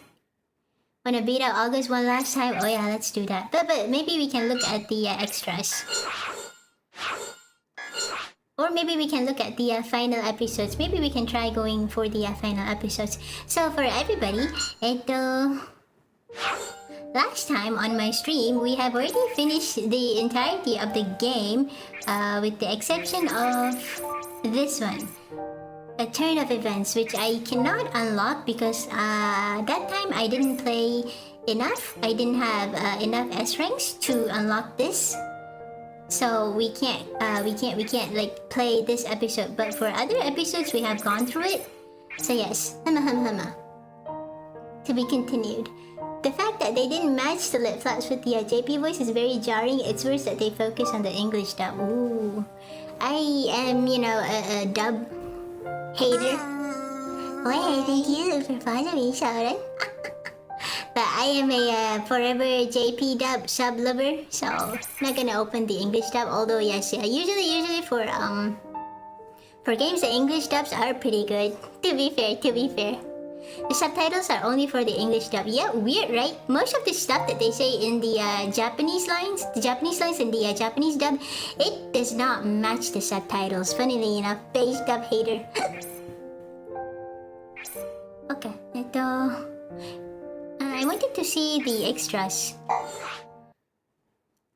Wanna beat out August one last time? Oh yeah, let's do that. But maybe we can look at the extras. Or maybe we can look at the final episodes. Maybe we can try going for the final episodes. So for everybody, last time on my stream, we have already finished the entirety of the game, with the exception of this one. A turn of events, which I cannot unlock because that time I didn't play enough. I didn't have enough S ranks to unlock this. So we can't like play this episode. But for other episodes, we have gone through it. So yes, to be continued. The fact that they didn't match the lip flaps with the JP voice is very jarring. It's worse that they focus on the English dub. Ooh, I am, a dub hater. Well, thank you for following, Sharon. But I am a forever JP dub sub lover, so not gonna open the English dub. Although yes, usually for games the English dubs are pretty good. To be fair, the subtitles are only for the English dub. Yeah, weird, right? Most of the stuff that they say in the Japanese lines in the Japanese dub, it does not match the subtitles. Funnily enough, base dub hater. Okay, I wanted to see the extras.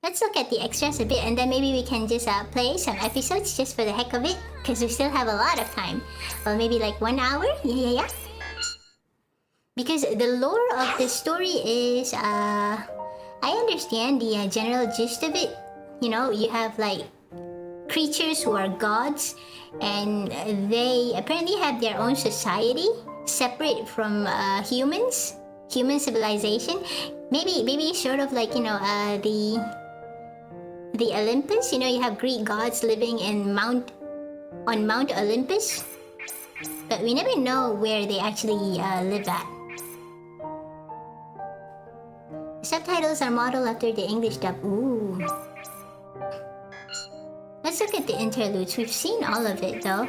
Let's look at the extras a bit and then maybe we can just play some episodes just for the heck of it. Because we still have a lot of time. Well, maybe like 1 hour? Yeah. Because the lore of the story is, I understand the general gist of it. You have like creatures who are gods and they apparently have their own society separate from human civilization. Maybe sort of like the Olympus. You have Greek gods living in Mount Olympus, but we never know where they actually live at. The subtitles are modeled after the English dub. Ooh. Let's look at the interludes. We've seen all of it though.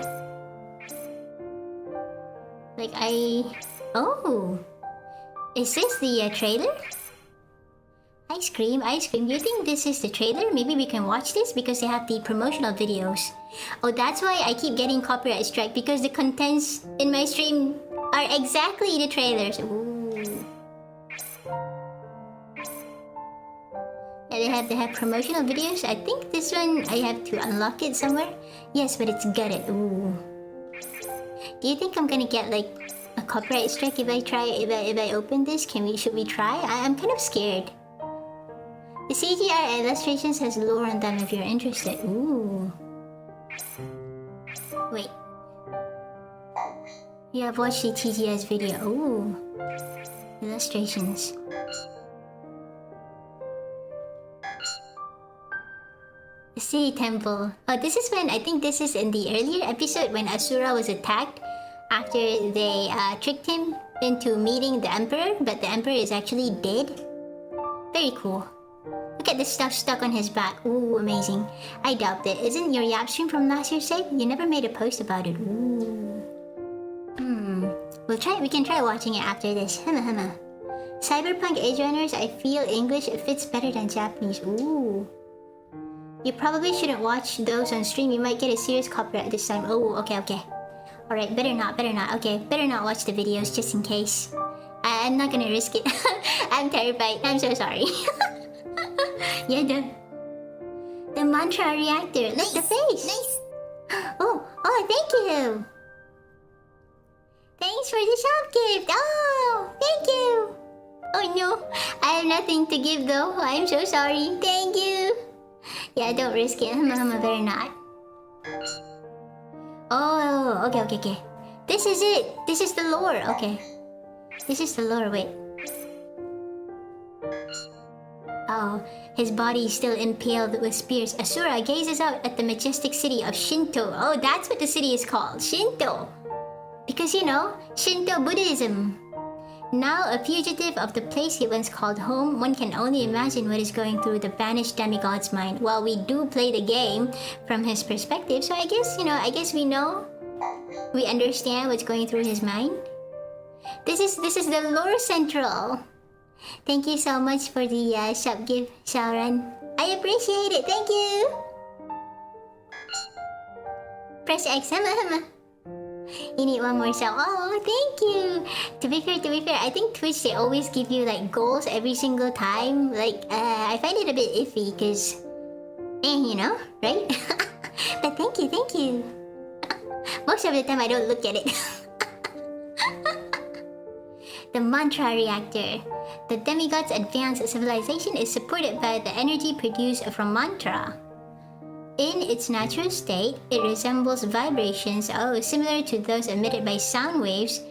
Like oh. Is this the trailer? Ice cream. You think this is the trailer? Maybe we can watch this because they have the promotional videos. Oh, that's why I keep getting copyright strike, because the contents in my stream are exactly the trailers. Ooh. They have promotional videos. I think this one I have to unlock it somewhere. Yes, but it's gutted. Ooh. Do you think I'm gonna get like a copyright strike if I open this? Should we try? I'm kind of scared. The CGI illustrations has lore on them if you're interested. Ooh. Wait. You have watched the TGS video. Ooh. Illustrations. The city temple. Oh, this is when, I think this is in the earlier episode when Asura was attacked after they tricked him into meeting the emperor, but the emperor is actually dead. Very cool. Look at the stuff stuck on his back. Ooh, amazing. I doubt it. Isn't your Yap stream from last year's save? You never made a post about it. Ooh. We can try watching it after this. Hama. Cyberpunk Age Runners, I feel English fits better than Japanese. Ooh. You probably shouldn't watch those on stream. You might get a serious copyright this time. Oh, okay. Alright, better not. Okay, better not watch the videos just in case. I'm not gonna risk it. I'm terrified. I'm so sorry. Yeah, the mantra reactor. Look, the face. Nice. Oh, thank you. Thanks for the shop gift. Oh, thank you. Oh no, I have nothing to give though. I'm so sorry. Thank you. Yeah, don't risk it. Mama, better not. Oh, okay. This is it. This is the lore. Okay. This is the lore. Wait. Oh, his body is still impaled with spears. Asura gazes out at the majestic city of Shinto. Oh, that's what the city is called. Shinto. Because, you know, Shinto Buddhism. Now a fugitive of the place he once called home, one can only imagine what is going through the banished demigod's mind. Well, we do play the game from his perspective, so I guess we know. We understand what's going through his mind. This is the lore central. Thank you so much for the shop gift, Shaoran. I appreciate it. Thank you. Press X. You need one more shop. Oh, thank you. To be fair, I think Twitch, they always give you like goals every single time. Like, I find it a bit iffy because, you know, right? But thank you. Most of the time, I don't look at it. The mantra reactor. The demigod's advanced civilization is supported by the energy produced from mantra. In its natural state, it resembles vibrations, similar to those emitted by sound waves.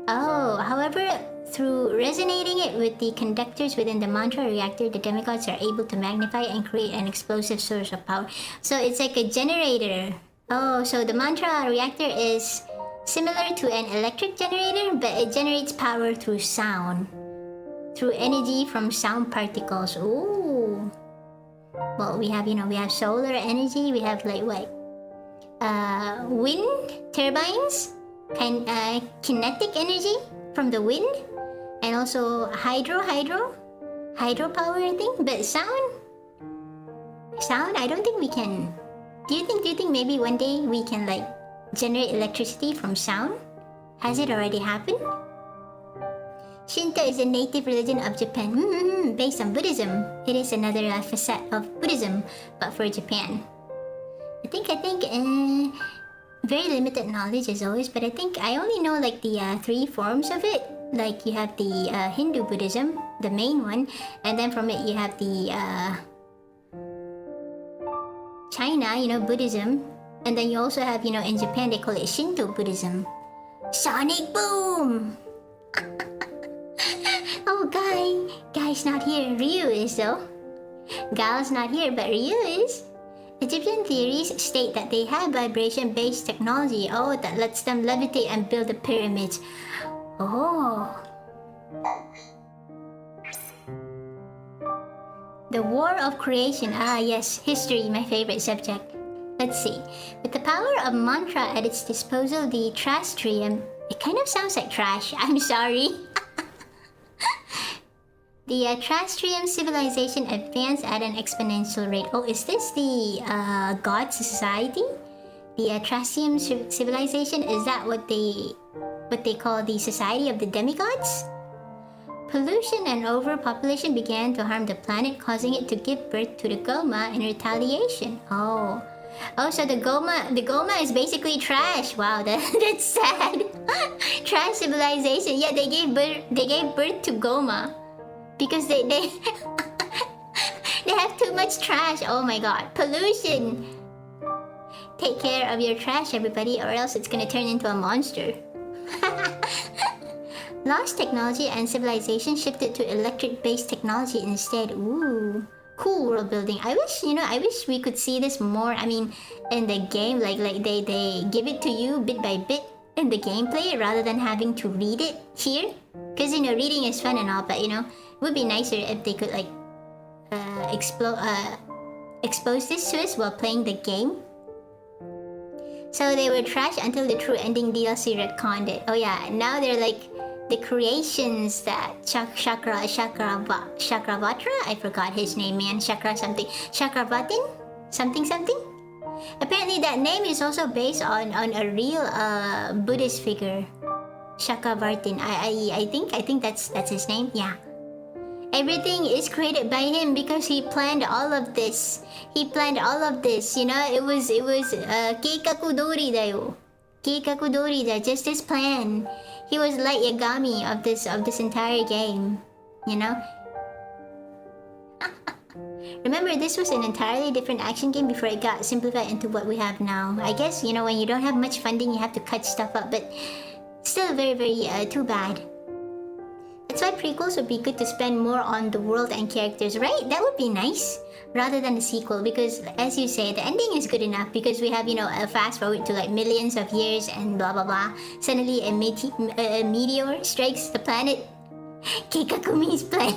However, through resonating it with the conductors within the mantra reactor, the demigods are able to magnify and create an explosive source of power. So it's like a generator. Oh, so the mantra reactor is similar to an electric generator, but it generates power through sound. Through energy from sound particles. Ooh. Well, we have solar energy. We have like what? Wind turbines, kinetic energy from the wind, and also hydro power, I think. But sound, I don't think we can. Do you think maybe one day we can like generate electricity from sound? Has it already happened? Shinto is a native religion of Japan, based on Buddhism. It is another facet of Buddhism, but for Japan. I think, very limited knowledge as always, but I think I only know like the 3 forms of it. Like you have the Hindu Buddhism, the main one, and then from it you have the China, Buddhism, and then you also have, in Japan they call it Shinto Buddhism. Sonic Boom! Oh, Guy's not here. Ryu is though. Gal's not here, but Ryu is. Egyptian theories state that they have vibration-based technology, that lets them levitate and build the pyramids. Oh. The War of Creation. Ah, yes, history, my favorite subject. Let's see. With the power of mantra at its disposal, the Trastrium... It kind of sounds like trash. I'm sorry. The Trastrium civilization advanced at an exponential rate. Oh, is this the God Society? The Trastrium civilization, is that what they call the Society of the Demigods? Pollution and overpopulation began to harm the planet, causing it to give birth to the Goma in retaliation. Oh. Oh, so the Goma is basically trash. Wow, that's sad. Trash civilization. Yeah, they gave birth to Goma because they they have too much trash. Oh my god. Pollution. Take care of your trash, everybody, or else it's gonna turn into a monster. Lost technology and civilization shifted to electric-based technology instead. Ooh. Cool world building. I wish we could see this more. I mean, in the game, like they give it to you bit by bit in the gameplay rather than having to read it here. Because reading is fun and all, but it would be nicer if they could like expose this to us while playing the game. So they were trash until the true ending DLC retconned it. Oh yeah, now they're like the creations that Chakravatra, I forgot his name, man. Chakravatin? Something? Apparently that name is also based on a real Buddhist figure. Chakravartin. I think that's his name. Yeah. Everything is created by him because he planned all of this. It was keikaku dori dayo. Keikaku dori da, just his plan. He was like Yagami of this entire game, Remember, this was an entirely different action game before it got simplified into what we have now. I guess, when you don't have much funding, you have to cut stuff up, but still very, very too bad. That's why prequels would be good to spend more on the world and characters, right? That would be nice, rather than a sequel, because as you say, the ending is good enough because we have, a fast forward to like millions of years and blah blah blah. Suddenly a meteor strikes the planet. Keikakumi's plan.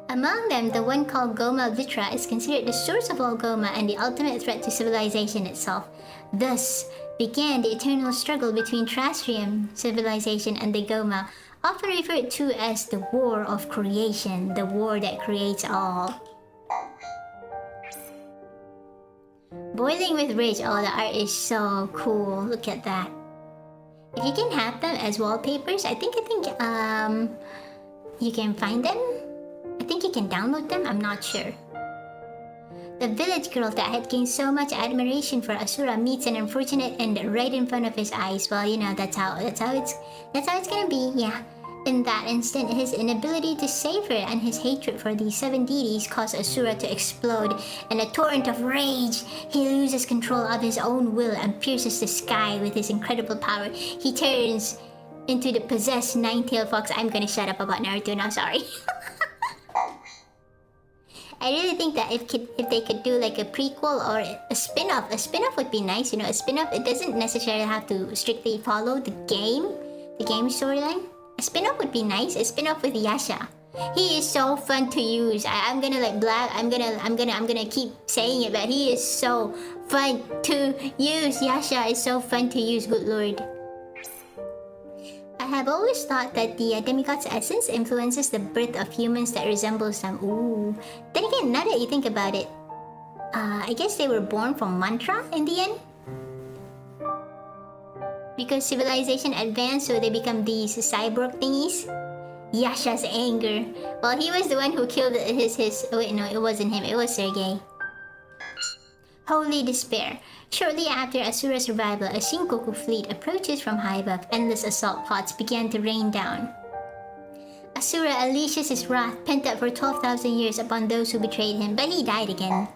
Among them, the one called Goma Vitra is considered the source of all Goma and the ultimate threat to civilization itself. Thus began the eternal struggle between Trastrium civilization and the Goma, often referred to as the War of Creation, the war that creates all. Boiling with Rage. Oh, the art is so cool. Look at that. If you can have them as wallpapers, I think you can find them. I think you can download them. I'm not sure. The village girl that had gained so much admiration for Asura meets an unfortunate end right in front of his eyes. Well, that's how it's gonna be. Yeah. In that instant, his inability to save her and his hatred for the seven deities cause Asura to explode. In a torrent of rage, he loses control of his own will and pierces the sky with his incredible power. He turns into the possessed nine-tailed fox. I'm gonna shut up about Naruto now, sorry. I really think that if they could do like a prequel or a spin-off would be nice. A spin-off, it doesn't necessarily have to strictly follow the game storyline. A spin-off would be nice. A spin-off with Yasha. He is so fun to use. I'm gonna keep saying it, but he is so fun to use. Yasha is so fun to use. Good lord. I have always thought that the demigod's essence influences the birth of humans that resembles them. Ooh. Then again, now that you think about it, I guess they were born from mantra in the end. Because civilization advanced, so they become these cyborg thingies. Yasha's anger. Well, he was the one who killed his... Oh wait, no, it wasn't him. It was Sergei. Holy despair. Shortly after Asura's survival, a Shinkoku fleet approaches from high above. Endless assault pods began to rain down. Asura unleashes his wrath, pent up for 12,000 years upon those who betrayed him, but he died again.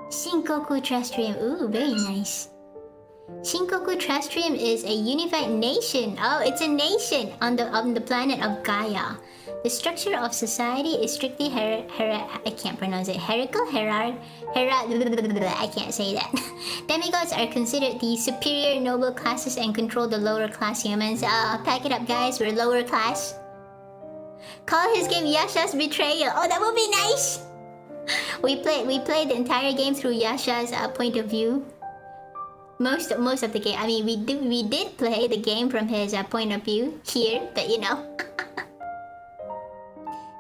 Shinkoku Trastrium. Ooh, very nice. Shinkoku Trastrium is a unified nation. Oh, it's a nation on the planet of Gaia. The structure of society is strictly I can't pronounce it. Hierarchical? I can't say that. Demigods are considered the superior noble classes and control the lower class humans. Pack it up, guys. We're lower class. Call his game Yasha's Betrayal. Oh, that would be nice. We played the entire game through Yasha's point of view. Most of the game. I mean, we did play the game from his point of view here, but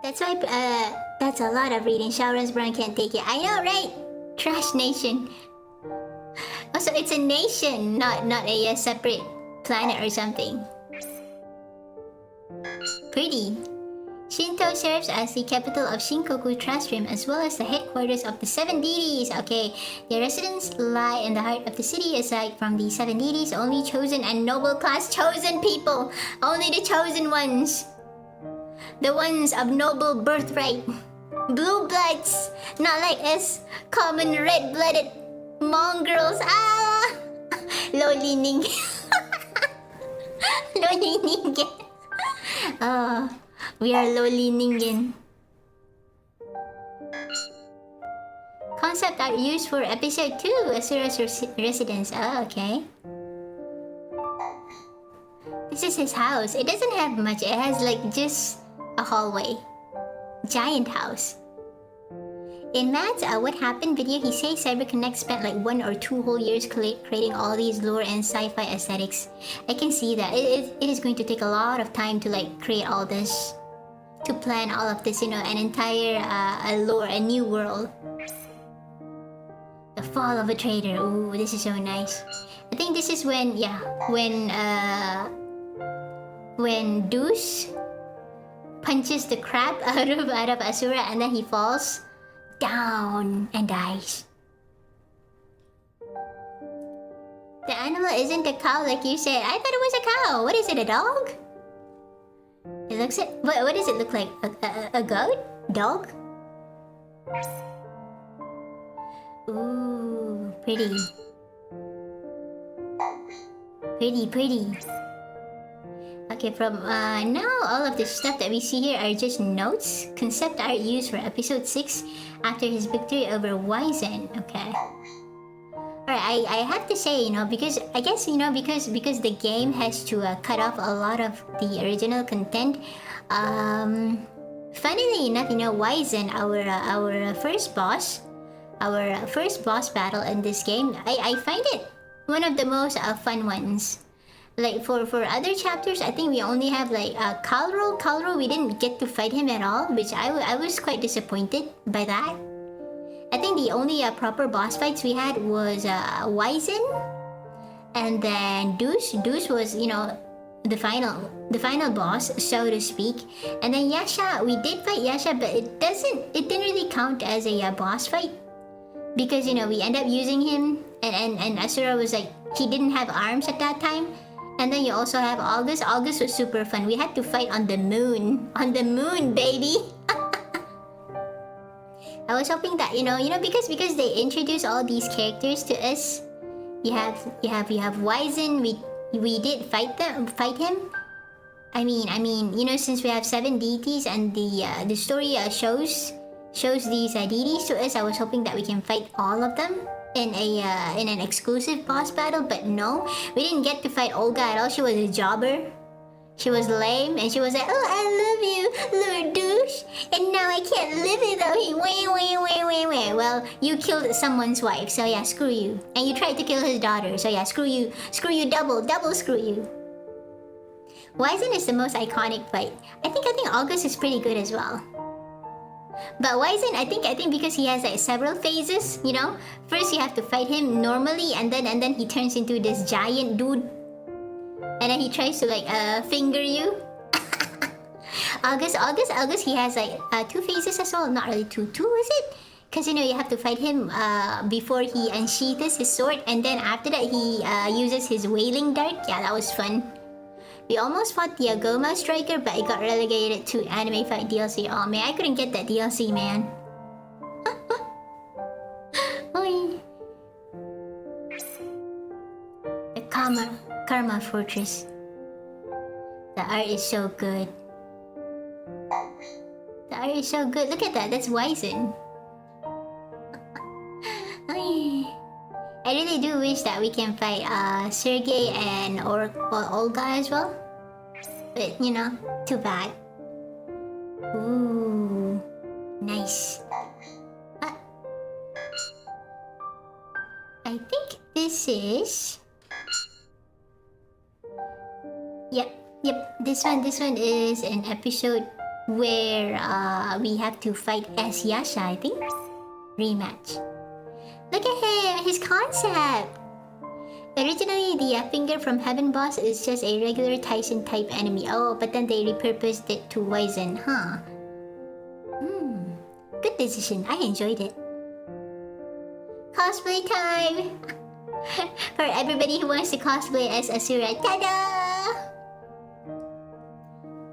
that's why that's a lot of reading. Shaoran's Brown can't take it. I know, right? Trash nation. Also, it's a nation, not a separate planet or something. Pretty. Shinto serves as the capital of Shinkoku Trust Rim as well as the headquarters of the Seven Deities. Okay, their residents lie in the heart of the city. Aside from the Seven Deities, only chosen and noble class chosen people. Only the chosen ones. The ones of noble birthright. Blue bloods. Not like us, common red-blooded mongrels. Ah! Lowly ningen. Lowly ningen. Oh. We are lowly ningen. Concept art used for episode 2, Asura's residence. Oh, okay. This is his house. It doesn't have much. It has like just a hallway. Giant house. In Matt's What Happened video, he says CyberConnect spent like 1 or 2 whole years creating all these lore and sci-fi aesthetics. I can see that. It is going to take a lot of time to like create all this. To plan all of this, you know, an entire lore, a new world. The fall of a traitor. Ooh, this is so nice. I think this is when, yeah, when Deuce punches the crap out of Asura and then he falls down and dies. The animal isn't a cow like you said. I thought it was a cow. What is it, a dog? It looks like... What does it look like? A goat? Dog? Ooh, pretty. Pretty. Okay, from now all of the stuff that we see here are just notes. Concept art used for episode 6 after his victory over Wizen. Okay. Alright, I have to say, you know, because I guess, you know, because the game has to cut off a lot of the original content. Funnily enough, you know, Wizen, our first boss battle in this game, I find it one of the most fun ones. Like for other chapters, I think we only have like Kalro. Kalro, we didn't get to fight him at all, which I was quite disappointed by that. I think the only proper boss fights we had was Wizen, and then Deuce. Deuce was, you know, the final boss, so to speak. And then Yasha, we did fight Yasha, but it didn't really count as a boss fight because, you know, we end up using him, and Asura was like, he didn't have arms at that time. And then you also have August. August was super fun. We had to fight on the moon. On the moon, baby. I was hoping that, you know, because they introduce all these characters to us. You have Wizen. We did fight him. I mean, you know, since we have 7 deities and the story shows these deities to us, I was hoping that we can fight all of them in an exclusive boss battle, but no, we didn't get to fight Olga at all. She was a jobber. She was lame, and she was like, "Oh, I love you, Lord Douche, and now I can't live without you." Wait. Well, you killed someone's wife, so yeah, screw you. And you tried to kill his daughter, so yeah, screw you, double screw you. Wizen is the most iconic fight. I think August is pretty good as well. But Wizen, I think because he has like several phases, you know. First you have to fight him normally, and then he turns into this giant dude, and then he tries to like finger you. August, he has like 2 phases as well. Not really two is it? Because, you know, you have to fight him before he unsheathes his sword, and then after that he uses his wailing dart. Yeah, that was fun. We almost fought the Agoma Striker, but it got relegated to Anime Fight DLC. Oh man, I couldn't get that DLC, man. The Karma Fortress. The art is so good. The art is so good. Look at that, that's Wizen. I really do wish that we can fight Sergei and Olga as well. But, you know, too bad. Ooh, nice. I think this is... Yep. This one is an episode where we have to fight as Yasha, I think. Rematch. Look at him, his concept. Originally, the finger from heaven boss is just a regular Tyson type enemy. Oh, but then they repurposed it to Wizen, huh? Good decision. I enjoyed it. Cosplay time! For everybody who wants to cosplay as Asura. Ta-da!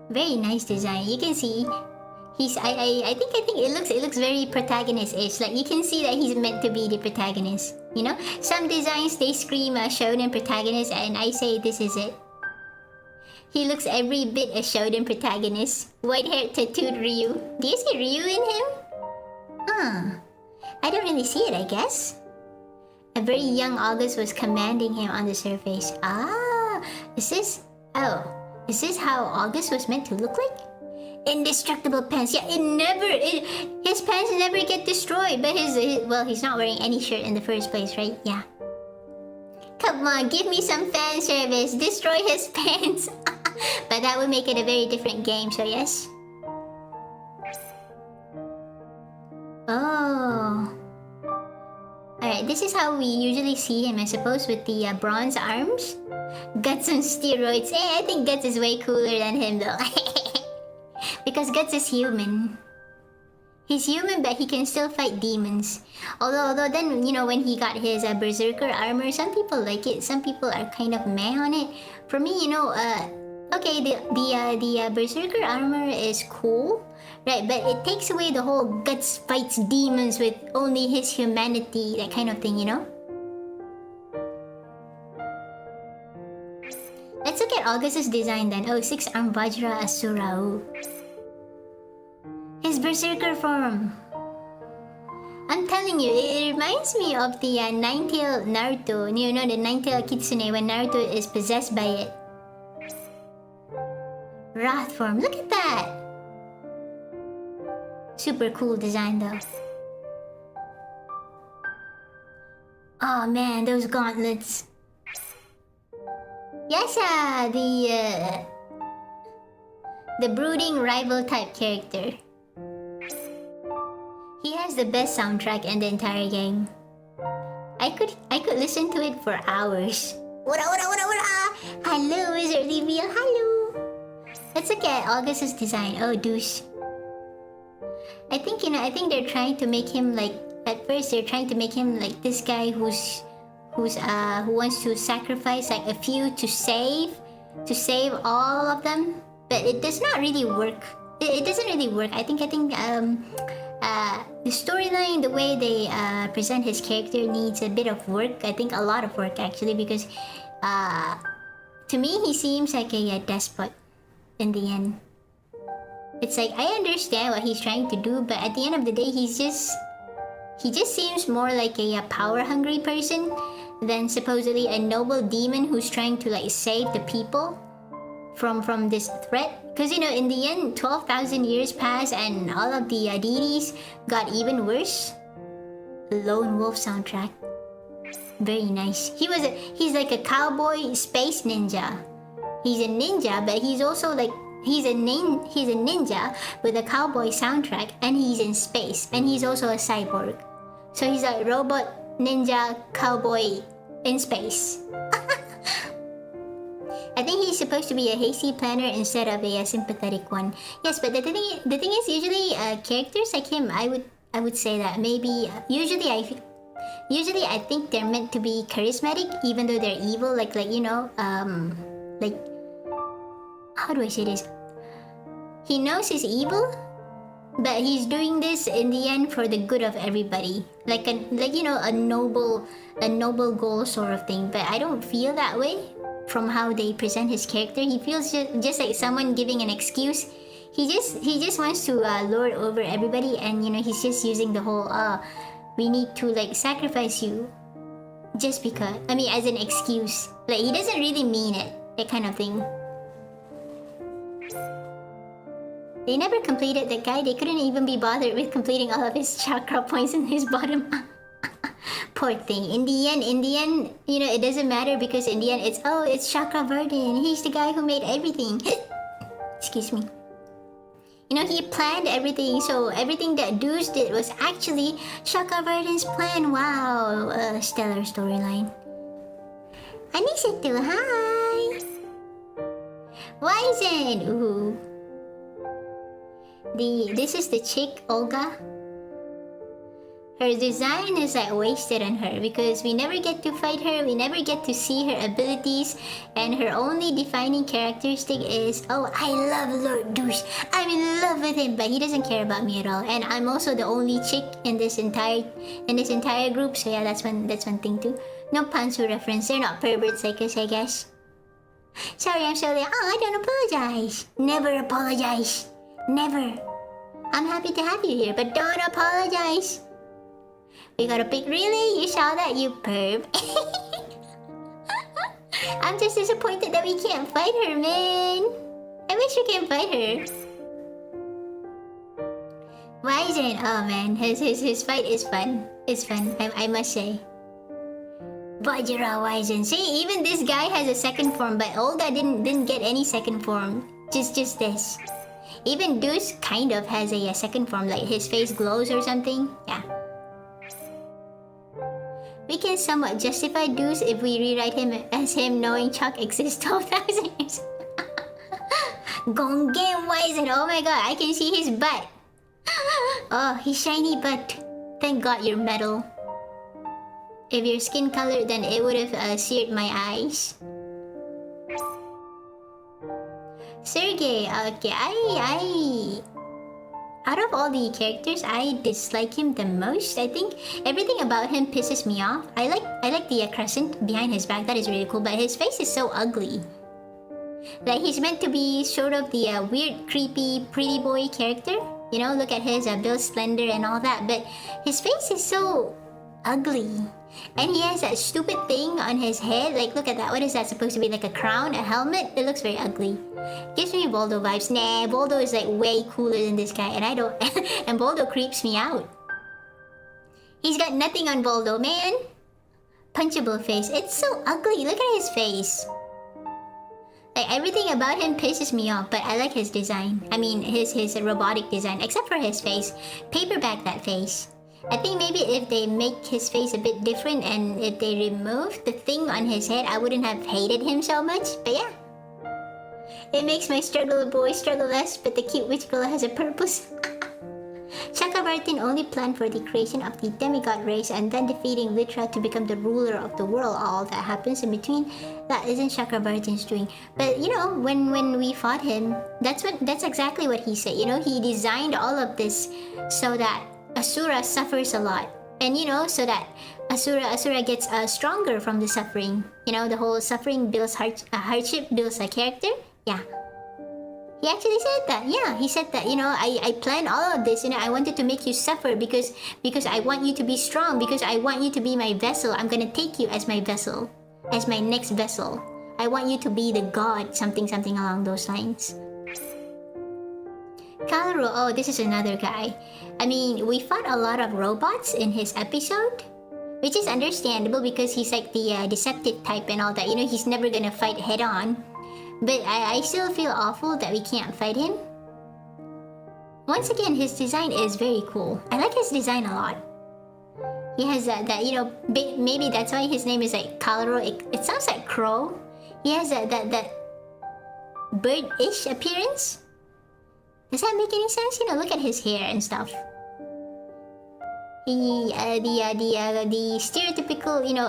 Very nice design. You can see I think it looks very protagonist-ish. Like you can see that he's meant to be the protagonist. You know? Some designs they scream shonen protagonist, and I say this is it. He looks every bit a shonen protagonist. White-haired tattooed Ryu. Do you see Ryu in him? Huh. I don't really see it, I guess. A very young August was commanding him on the surface. Ah, is this how August was meant to look like? Indestructible pants. Yeah, his pants never get destroyed. But he's not wearing any shirt in the first place, right? Yeah. Come on, give me some fan service. Destroy his pants. But that would make it a very different game, so yes. Oh. Alright, this is how we usually see him, I suppose, with the bronze arms. Guts on steroids. I think Guts is way cooler than him, though. Because Guts is human. He's human, but he can still fight demons. Although then, you know, when he got his berserker armor, some people like it, some people are kind of meh on it. For me, you know, okay, the berserker armor is cool, right? But it takes away the whole Guts fights demons with only his humanity, that kind of thing, you know? Let's look at August's design then. Oh, 6-arm Vajra Asura. Ooh. His berserker form. I'm telling you, it reminds me of the nine-tail Naruto. You know, the nine-tail Kitsune when Naruto is possessed by it. Wrath form. Look at that! Super cool design though. Oh man, those gauntlets. Yes, the brooding rival type character. He has the best soundtrack in the entire game. I could listen to it for hours. What? Hello, Wizard Reveal. Hello. Let's look at August's design. Oh, douche. I think they're trying to make him like. At first, they're trying to make him like this guy who wants to sacrifice like a few to save all of them. But it does not really work. It doesn't really work. I think the storyline, the way they present his character needs a bit of work. I think a lot of work actually, because to me he seems like a despot in the end. It's like I understand what he's trying to do, but at the end of the day he just seems more like a power-hungry person than supposedly a noble demon who's trying to like save the people from this threat. Because you know, in the end, 12,000 years passed and all of the deities got even worse. Lone Wolf soundtrack. Very nice. He's like a cowboy space ninja. He's a ninja, but he's also like he's a ninja with a cowboy soundtrack, and he's in space, and he's also a cyborg. So he's a robot ninja cowboy in space. I think he's supposed to be a hasty planner instead of a sympathetic one. Yes, but the thing is, usually characters like him, I would say that maybe usually I think they're meant to be charismatic, even though they're evil. Like you know, like how do I say this? He knows he's evil, but he's doing this in the end for the good of everybody. Like you know, a noble goal sort of thing. But I don't feel that way from how they present his character. He feels just like someone giving an excuse. He just wants to lord over everybody, and you know, he's just using the whole we need to like sacrifice you just because. I mean, as an excuse. Like he doesn't really mean it. That kind of thing. They never completed that guy. They couldn't even be bothered with completing all of his chakra points in his bottom. Poor thing. In the end, you know, it doesn't matter, because in the end, it's Chakra Verdin. He's the guy who made everything. Excuse me. You know, he planned everything, so everything that Deuce did was actually Chakra Verdin's plan. Wow, stellar storyline. Anisatu, hi! Wizen! Ooh. This is the chick, Olga. Her design is like wasted on her because we never get to fight her, we never get to see her abilities, and her only defining characteristic is, oh, I love Lord Douche. I'm in love with him, but he doesn't care about me at all. And I'm also the only chick in this entire group, so yeah, that's one thing too. No Pansu reference, they're not perverts like us, I guess. Sorry, I'm so late. Oh, I don't apologize. Never apologize. Never. I'm happy to have you here, but don't apologize. We gotta pick. Really? You saw that, you perv? I'm just disappointed that we can't fight her, man. I wish we can fight her. Wizen, oh man, his fight is fun. It's fun, I must say. Bajira Wizen. See, even this guy has a second form, but Olga didn't get any second form. Just this. Even Deuce kind of has a second form, like his face glows or something. Yeah. We can somewhat justify Deuce if we rewrite him as him knowing Chuck exists 12,000 years. Gongen Wizen, oh my god, I can see his butt. Oh, his shiny butt. Thank god you're metal. If your skin color, then it would have seared my eyes. Sergey, okay, out of all the characters, I dislike him the most. I think everything about him pisses me off. I like the crescent behind his back. That is really cool, but his face is so ugly. Like, he's meant to be sort of the weird, creepy, pretty boy character. You know, look at his Bill Slender and all that, but his face is so ugly. And he has that stupid thing on his head. Like, look at that. What is that supposed to be? Like a crown? A helmet? It looks very ugly. Gives me Voldo vibes. Nah, Voldo is like way cooler than this guy. And I don't... and Voldo creeps me out. He's got nothing on Voldo, man. Punchable face. It's so ugly. Look at his face. Like, everything about him pisses me off. But I like his design. I mean, his robotic design. Except for his face. Paperback that face. I think maybe if they make his face a bit different and if they remove the thing on his head, I wouldn't have hated him so much. But yeah. It makes my struggle boy struggle less, but the cute witch girl has a purpose. Chakravartin only planned for the creation of the demigod race and then defeating Litra to become the ruler of the world. All that happens in between, that isn't Chakravartin's doing. But you know, when we fought him, that's exactly what he said. You know, he designed all of this so that Asura suffers a lot, and you know, so that Asura gets stronger from the suffering. You know, the whole suffering builds hardship builds a character. Yeah, he actually said that. Yeah, he said that. You know, I planned all of this. You know, I wanted to make you suffer because I want you to be strong. Because I want you to be my vessel. I'm gonna take you as my vessel, as my next vessel. I want you to be the god. Something along those lines. Kalaro, oh, this is another guy. I mean, we fought a lot of robots in his episode, which is understandable because he's like the deceptive type and all that. You know, he's never gonna fight head on. But I still feel awful that we can't fight him. Once again, his design is very cool. I like his design a lot. He has that you know, maybe that's why his name is like Kalaro. It sounds like crow. He has that bird-ish appearance. Does that make any sense? You know, look at his hair and stuff. The stereotypical, you know,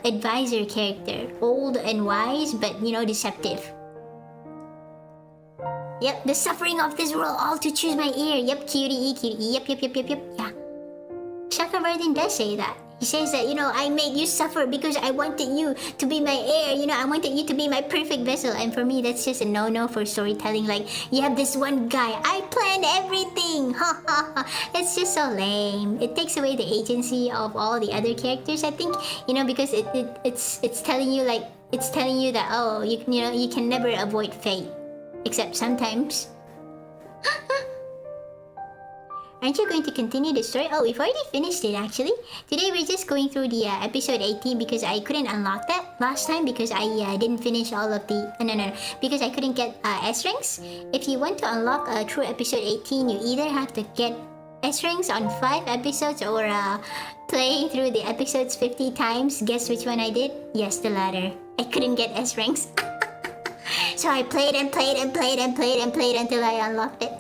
advisor character. Old and wise, but, you know, deceptive. Yep, the suffering of this world, all to choose my ear. Yep, cutie. Yep. Yeah. Chakravartin does say that. He says that, you know, I made you suffer because I wanted you to be my heir. You know, I wanted you to be my perfect vessel. And for me, that's just a no-no for storytelling. Like, you have this one guy. I planned everything. Ha ha ha. It's just so lame. It takes away the agency of all the other characters, I think. You know, because it's telling you, like, it's telling you that, oh, you know, you can never avoid fate. Except sometimes. Aren't you going to continue the story? Oh, we've already finished it actually. Today we're just going through the episode 18 because I couldn't unlock that last time because I didn't finish all of the... No. Because I couldn't get S ranks. If you want to unlock through episode 18, you either have to get S ranks on 5 episodes or play through the episodes 50 times. Guess which one I did? Yes, the latter. I couldn't get S ranks. So I played and played and played and played and played until I unlocked it.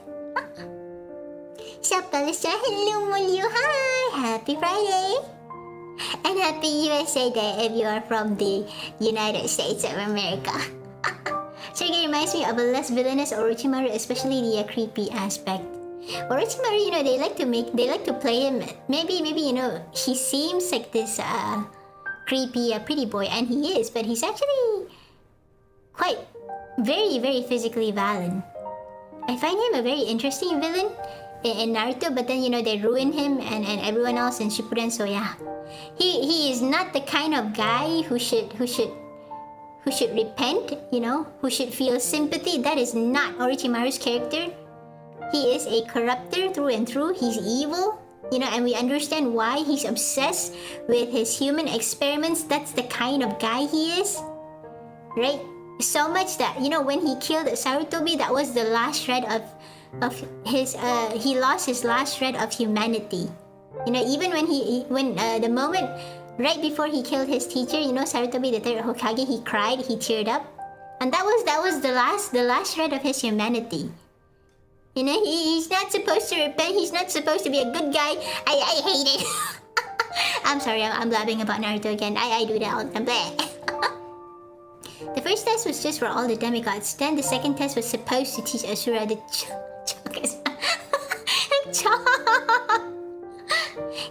Sup, Alistair? Hello, Mulyu. Hi! Happy Friday! And happy USA Day if you are from the United States of America. Sergei reminds me of a less villainous Orochimaru, especially the creepy aspect. Orochimaru, you know, they like to play him. Maybe, you know, he seems like this creepy pretty boy, and he is, but he's actually quite very, very physically violent. I find him a very interesting villain in Naruto, but then, you know, they ruin him and everyone else in Shippuden, so yeah. He is not the kind of guy who should repent, you know, who should feel sympathy. That is not Orochimaru's character. He is a corrupter through and through. He's evil, you know, and we understand why he's obsessed with his human experiments. That's the kind of guy he is, right? So much that, you know, when he killed Sarutobi, that was the last shred of his he lost his last shred of humanity. You know, even when the moment right before he killed his teacher, you know, Sarutobi, the third Hokage, he cried, he teared up, and that was the last shred of his humanity. You know, he's not supposed to repent. He's not supposed to be a good guy. I hate it. I'm sorry, I'm blabbing about Naruto again. I do that all the time. The first test was just for all the demigods. Then the second test was supposed to teach Asura the chakras.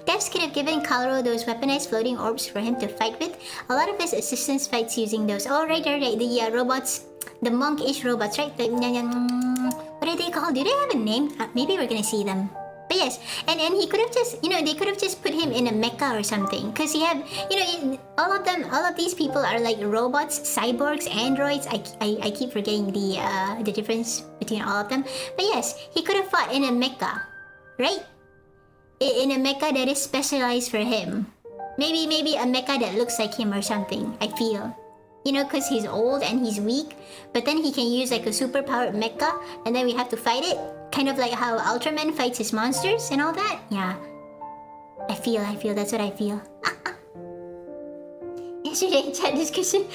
Devs could have given Kalaro those weaponized floating orbs for him to fight with. A lot of his assistants fights using those. Oh, right. The robots, the monk-ish robots, right? What are they called? Do they have a name? Maybe we're gonna see them. But yes, and he could have just, you know, they could have just put him in a mecha or something. Because you have, you know, all of these people are like robots, cyborgs, androids. I keep forgetting the difference between all of them. But yes, he could have fought in a mecha, right? In a mecha that is specialized for him. Maybe a mecha that looks like him or something, I feel. You know, because he's old and he's weak. But then he can use like a super powered mecha, and then we have to fight it. Kind of like how Ultraman fights his monsters and all that. Yeah. I feel, that's what I feel. Yesterday chat discussion,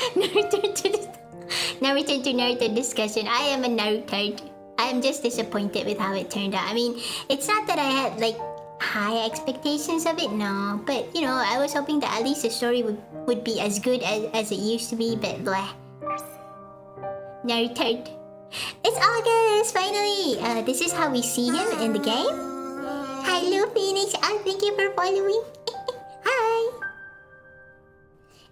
now return to Naruto discussion. I am a Naruto. I am just disappointed with how it turned out. I mean, it's not that I had like high expectations of it, no. But, you know, I was hoping that at least the story would be as good as it used to be, but blah. Naruto. It's August, finally! This is how we see him in the game. Hello, Phoenix. Thank you for following. Hi!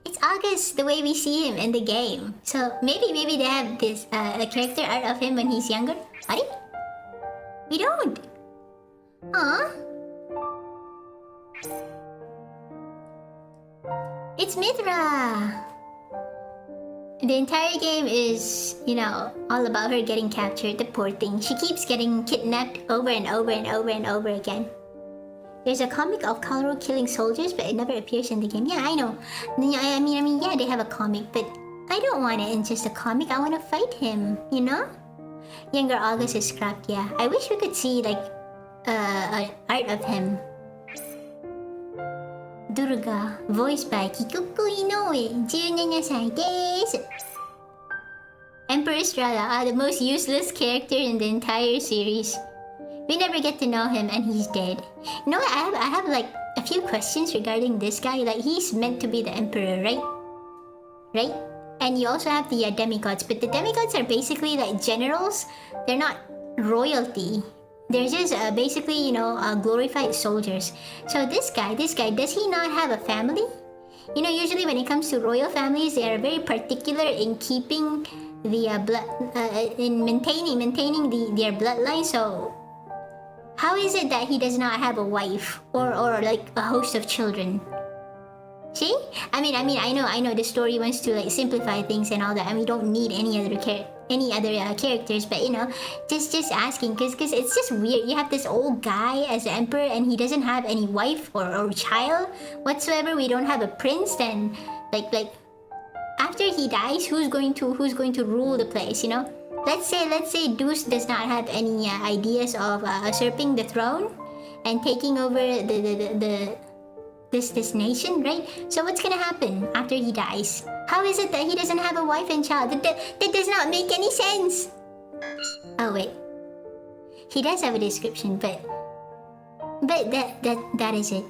It's August, the way we see him in the game. So maybe they have this a character art of him when he's younger. Sorry? We don't. Huh? It's Mithra! The entire game is, you know, all about her getting captured, the poor thing. She keeps getting kidnapped over and over and over and over again. There's a comic of Kalaro killing soldiers, but it never appears in the game. Yeah, I know. I mean, yeah, they have a comic, but I don't want it in just a comic. I want to fight him, you know? Younger August is scrapped, yeah. I wish we could see, like, art of him. Durga, voiced by Kikuko Inoue, 17 歳です. Emperor Strada, the most useless character in the entire series. We never get to know him and he's dead. You know what, I have like a few questions regarding this guy. Like, he's meant to be the emperor, right? Right? And you also have the demigods, but the demigods are basically like generals. They're not royalty. They're just basically, you know, glorified soldiers. So this guy, does he not have a family? You know, usually when it comes to royal families, they are very particular in keeping the blood, in maintaining their bloodline. So how is it that he does not have a wife or like a host of children? See? I mean, I know the story wants to like simplify things and all that, and we don't need any other characters, but you know, just asking, because it's just weird. You have this old guy as the emperor, and he doesn't have any wife or child whatsoever. We don't have a prince. Then, like after he dies, who's going to rule the place? You know, let's say Deuce does not have any ideas of usurping the throne and taking over the this nation, right? So what's gonna happen after he dies? How is it that he doesn't have a wife and child? That does not make any sense. Oh wait, he does have a description, but that is it.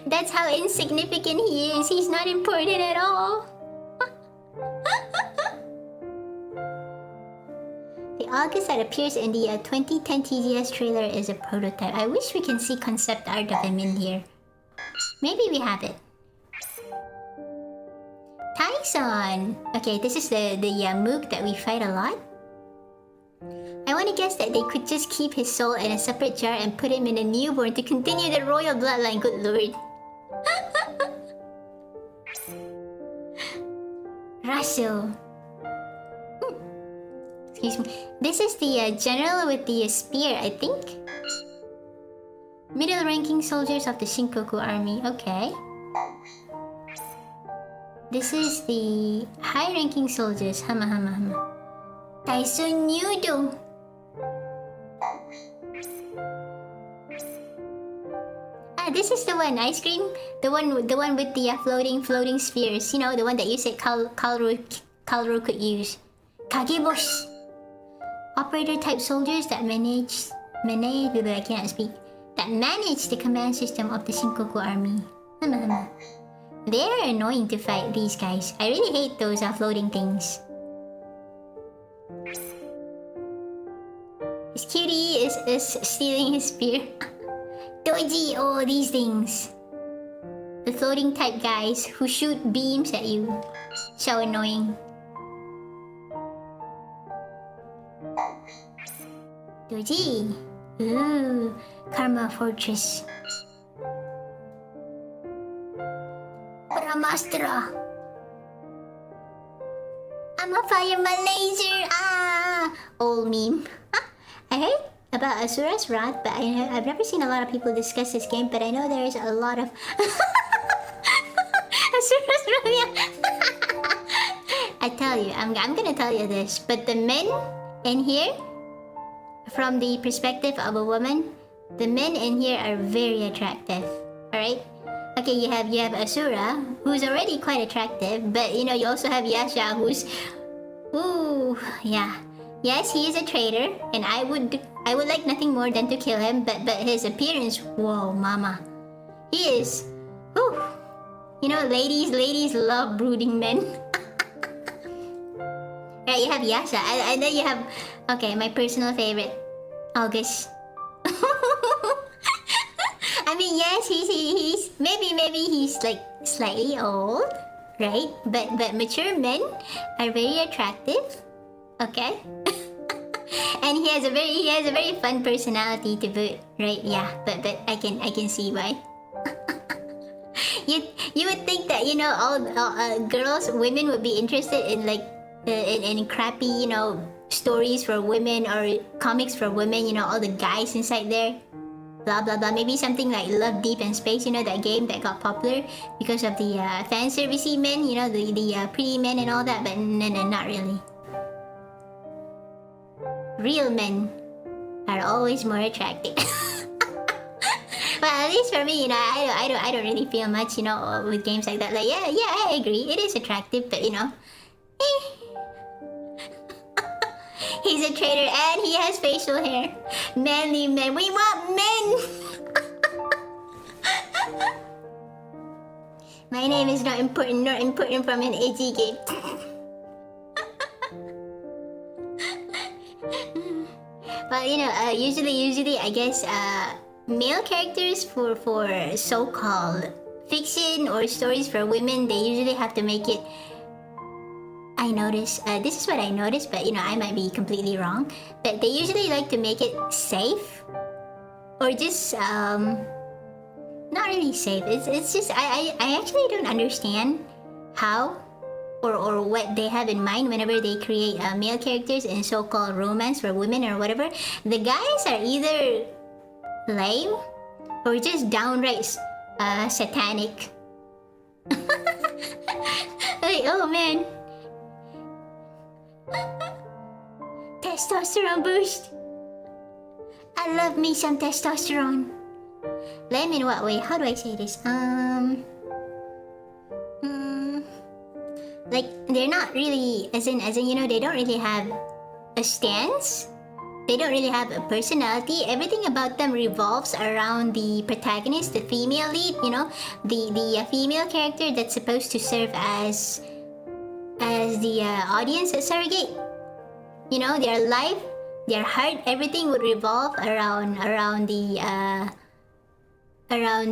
That's how insignificant he is. He's not important at all. The August that appears in the 2010 TGS trailer is a prototype. I wish we can see concept art of him in here. Maybe we have it. Tyson! Okay, this is the Mook that we fight a lot. I want to guess that they could just keep his soul in a separate jar and put him in a newborn to continue the royal bloodline. Good lord. Russell. Excuse me. This is the general with the spear, I think. Middle-ranking soldiers of the Shinkoku army. Okay. This is the high-ranking soldiers. Hama. Tyson Nudo. This is the one, ice cream. The one with the floating spheres. You know, the one that you said Kalro could use. Kageboshi. Operator type soldiers that manage I cannot speak. That manage the command system of the Shinkoku army. They're annoying to fight, these guys. I really hate those floating things. His cutie is stealing his spear. Doji, oh, these things. The floating type guys who shoot beams at you. So annoying. Doji. Ooh, Karma Fortress. Brahmastra. I'm a fireman laser. Ah, old meme. I heard about Asura's Wrath, but I've never seen a lot of people discuss this game. But I know there is a lot of Asura's Wrath. Yeah. I tell you, I'm gonna tell you this. But the men in here, from the perspective of a woman, the men in here are very attractive. All right. Okay, you have Asura, who's already quite attractive, but you know you also have Yasha, who's, ooh, yeah. Yes, he is a traitor, and I would like nothing more than to kill him. But his appearance, whoa, mama, he is, ooh. You know, ladies love brooding men. Right, you have Yasha, and then you have, okay, my personal favorite, August. I mean, yes, he's maybe he's like slightly old, right? But mature men are very attractive. Okay. And he has a very fun personality to boot, right? Yeah, but I can see why. you would think that, you know, all women would be interested in like in crappy, you know, stories for women or comics for women, you know, all the guys inside there, blah blah blah. Maybe something like Love Deep in Space, you know, that game that got popular because of the fan servicey men, you know, the pretty men and all that. But no, not really. Real men are always more attractive. Well, at least for me, you know, I don't really feel much, you know, with games like that. Like, yeah, I agree, it is attractive, but you know, he's a traitor and he has facial hair. Manly men, we want men. My name is not important, nor important from an edgy game. Well, you know, usually I guess male characters for so-called fiction or stories for women, they usually have to make it, I notice, this is what I noticed, but you know, I might be completely wrong, but they usually like to make it safe or just not really safe. It's just I actually don't understand how or what they have in mind whenever they create male characters in so-called romance for women or whatever. The guys are either lame or just downright satanic. Like, oh man. Testosterone boost. I love me some testosterone. Lame in what way? How do I say this? Like they're not really, as in you know, they don't really have a stance. They don't really have a personality. Everything about them revolves around the protagonist, the female lead. You know, the female character that's supposed to serve as the audience surrogate. You know, their life, their heart, everything would revolve around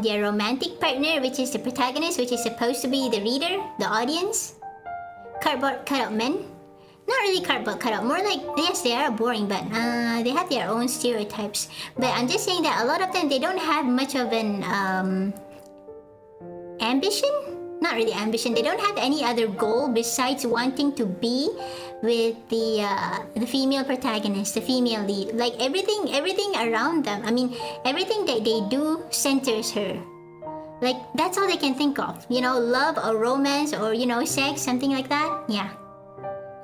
their romantic partner, which is the protagonist, which is supposed to be the reader, the audience. Cardboard cutout men. Not really cardboard cutout, more like, yes, they are boring, but they have their own stereotypes. But I'm just saying that a lot of them, they don't have much of an ambition? Not really ambition. They don't have any other goal besides wanting to be with the female protagonist, the female lead. Like everything around them. I mean, everything that they do centers her. Like that's all they can think of. You know, love or romance or you know, sex, something like that. Yeah.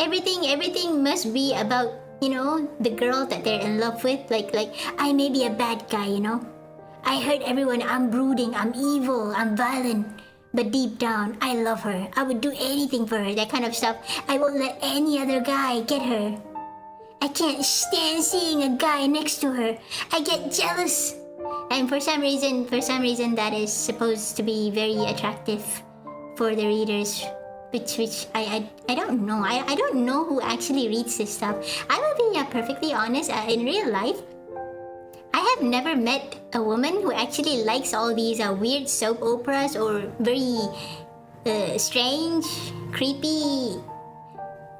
Everything must be about, you know, the girl that they're in love with. Like I may be a bad guy, you know. I hurt everyone. I'm brooding. I'm evil. I'm violent. But deep down, I love her. I would do anything for her, that kind of stuff. I won't let any other guy get her. I can't stand seeing a guy next to her. I get jealous. And for some reason that is supposed to be very attractive for the readers. Which I don't know. I don't know who actually reads this stuff. I will be perfectly honest, in real life, I have never met a woman who actually likes all these weird soap operas or very strange, creepy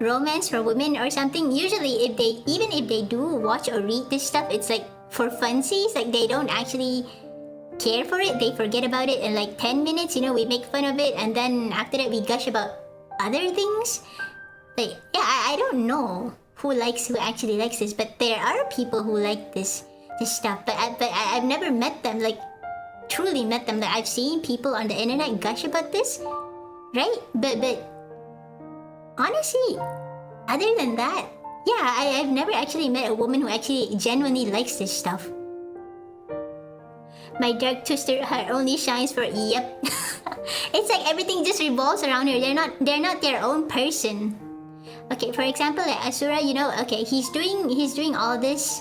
romance for women or something. Usually, even if they do watch or read this stuff, it's like for funsies. Like they don't actually care for it. They forget about it in like 10 minutes. You know, we make fun of it, and then after that, we gush about other things. Like yeah, I don't know who actually likes this, but there are people who like this stuff, but I've never met them, like truly met them. Like I've seen people on the internet gush about this, right? But honestly, other than that, yeah, I've never actually met a woman who actually genuinely likes this stuff. My dark twisted heart only shines for yep. It's like everything just revolves around her. They're not their own person. Okay, for example, like Asura, you know, okay, he's doing all this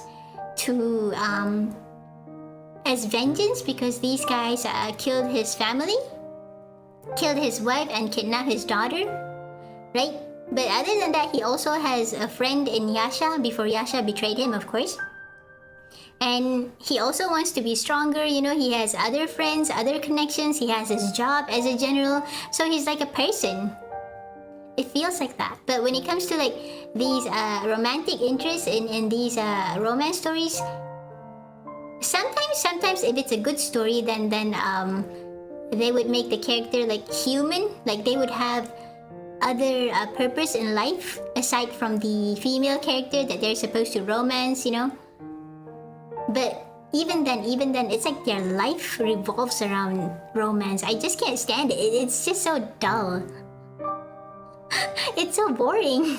to as vengeance because these guys killed his family, killed his wife, and kidnapped his daughter, right? But other than that, he also has a friend in Yasha before Yasha betrayed him, of course. And he also wants to be stronger, you know, he has other friends, other connections, he has his job as a general, so he's like a person. It feels like that. But when it comes to like these romantic interests in these romance stories, sometimes if it's a good story, then they would make the character like human, like they would have other purpose in life aside from the female character that they're supposed to romance, you know. But even then, it's like their life revolves around romance. I just can't stand it. It's just so dull. It's so boring.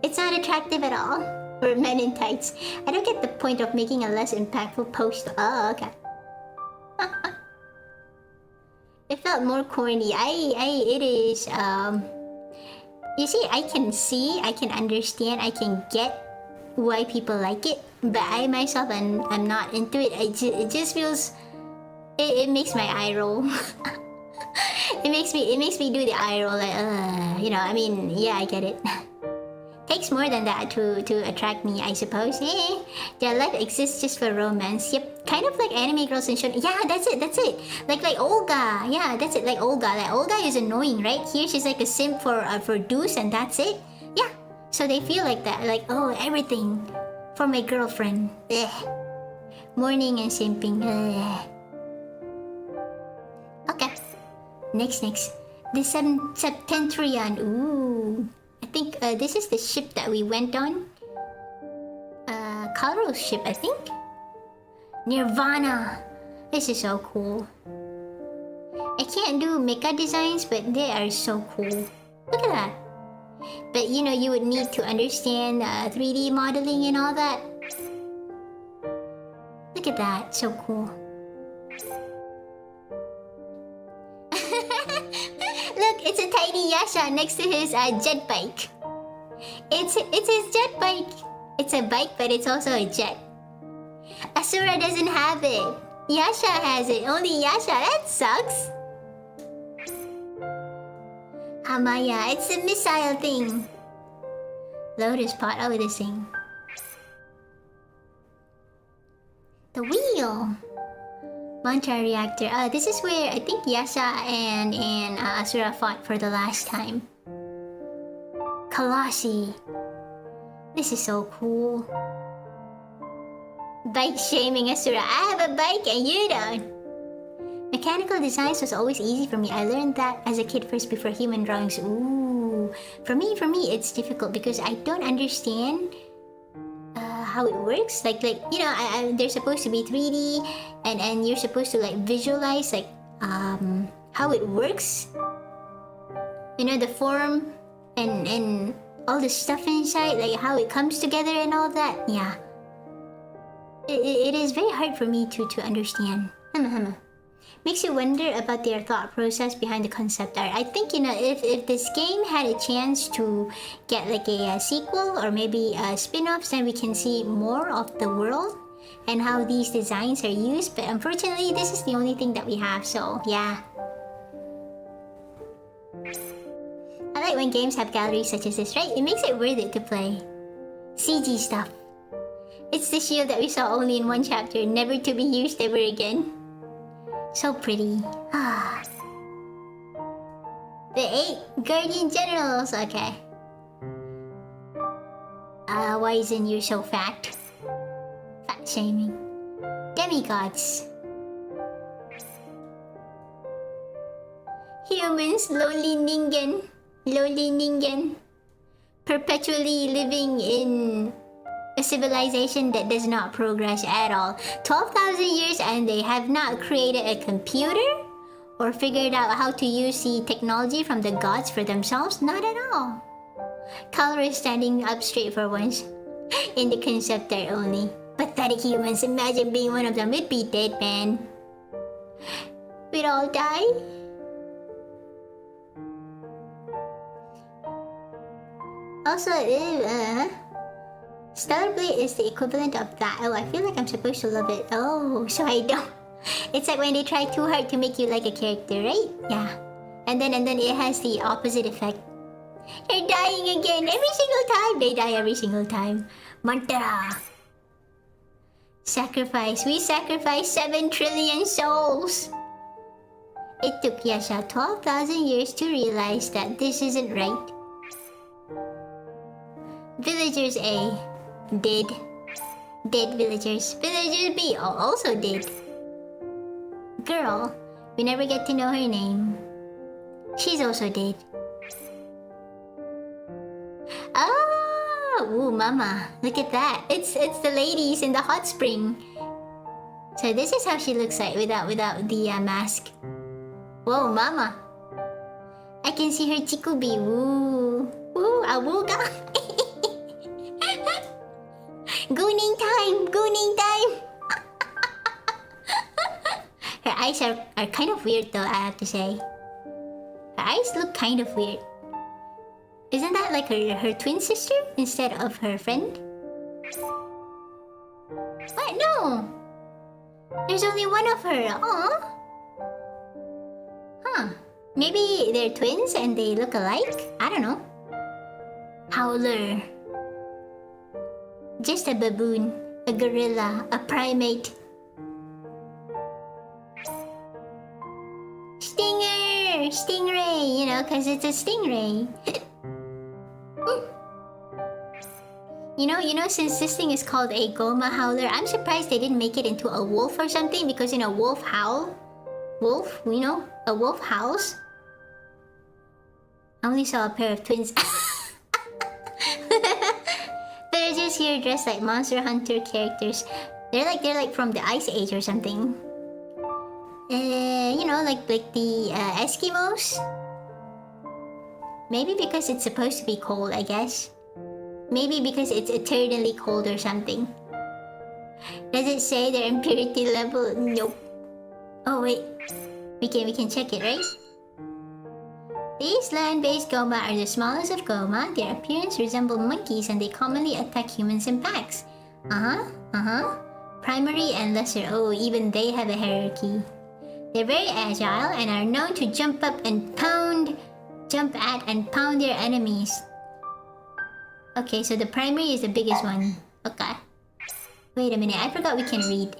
It's not attractive at all. For men in tights. I don't get the point of making a less impactful post. Oh, okay. It felt more corny. It is, you see, I can understand, I can get why people like it, but I myself, I'm not into it. It just feels, it makes my eye roll. It makes me do the eye roll, like, you know, I mean, yeah, I get it. Takes more than that to attract me, I suppose. Their life exists just for romance. Yep, kind of like anime girls in show. Yeah, that's it. Like Olga. Yeah, that's it. Like Olga. Like Olga is annoying, right? Here she's like a simp for Deuce, and that's it. Yeah. So they feel like that. Like, oh, everything for my girlfriend. Ugh. Mourning and simping. Ugh. Okay. Next. The Septentrion. Ooh. I think this is the ship that we went on. Karo's ship, I think. Nirvana. This is so cool. I can't do mecha designs, but they are so cool. Look at that. But you know, you would need to understand 3D modeling and all that. Look at that, so cool. It's a tiny Yasha next to his jet bike. It's his jet bike. It's a bike, but it's also a jet. Asura doesn't have it. Yasha has it. Only Yasha. That sucks. Hamaya. It's the missile thing. Lotus pot. Oh, this thing. The wheel. Mantra reactor. This is where I think Yasha and Asura fought for the last time. Colossi. This is so cool. Bike shaming Asura. I have a bike and you don't. Mechanical designs was always easy for me. I learned that as a kid first before human drawings. Ooh. For me, it's difficult because I don't understand how it works. Like you know, they're supposed to be 3D, and you're supposed to like visualize like how it works. You know, the form and all the stuff inside, like how it comes together and all that. Yeah. It is very hard for me to understand. Makes you wonder about their thought process behind the concept art. I think, you know, if this game had a chance to get like a sequel or maybe spin-offs, then we can see more of the world and how these designs are used. But unfortunately, this is the only thing that we have, so yeah. I like when games have galleries such as this, right? It makes it worth it to play. CG stuff. It's the shield that we saw only in one chapter, never to be used ever again. So pretty. Ah. The 8 Guardian Generals, okay. Why isn't you so fat? Fat shaming. Demigods. Humans, lonely ningen. Lonely ningen. Perpetually living in a civilization that does not progress at all. 12,000 years and they have not created a computer or figured out how to use the technology from the gods for themselves? Not at all. Color is standing up straight for once. In the concept art only. Pathetic humans, imagine being one of them. We'd be dead, man. We'd all die. Also, Stellar Blade is the equivalent of that. Oh, I feel like I'm supposed to love it. Oh, so I don't. It's like when they try too hard to make you like a character, right? Yeah. And then it has the opposite effect. They're dying again every single time. They die every single time. Mantra. Sacrifice. We sacrificed 7 trillion souls. It took Yasha 12,000 years to realize that this isn't right. Villagers A. Dead. Dead villagers. Villagers B. Also dead. Girl. We never get to know her name. She's also dead. Oh! Ooh, mama. Look at that. It's the ladies in the hot spring. So this is how she looks like without the mask. Whoa, mama. I can see her chikubi. Woo. Woo, awooga. Gooning time! Gooning time! Her eyes are kind of weird though, I have to say. Her eyes look kind of weird. Isn't that like her twin sister instead of her friend? What? No! There's only one of her. Aww. Huh. Maybe they're twins and they look alike? I don't know. Howler. Just a baboon, a gorilla, a primate. Stinger! Stingray, you know, because it's a stingray. You know, since this thing is called a Goma Howler, I'm surprised they didn't make it into a wolf or something because, you know, wolf howl. Wolf, you know, a wolf howls. I only saw a pair of twins. Villagers here dressed like Monster Hunter characters. They're like from the Ice Age or something. You know, like the Eskimos. Maybe because it's supposed to be cold, I guess. Maybe because it's eternally cold or something. Does it say their impurity level? Nope. Oh wait, we can check it, right? These land-based Goma are the smallest of Goma. Their appearance resemble monkeys and they commonly attack humans in packs. Primary and lesser. Oh, even they have a hierarchy. They're very agile and are known to jump at and pound their enemies. Okay, so the primary is the biggest one. Okay. Wait a minute, I forgot we can read.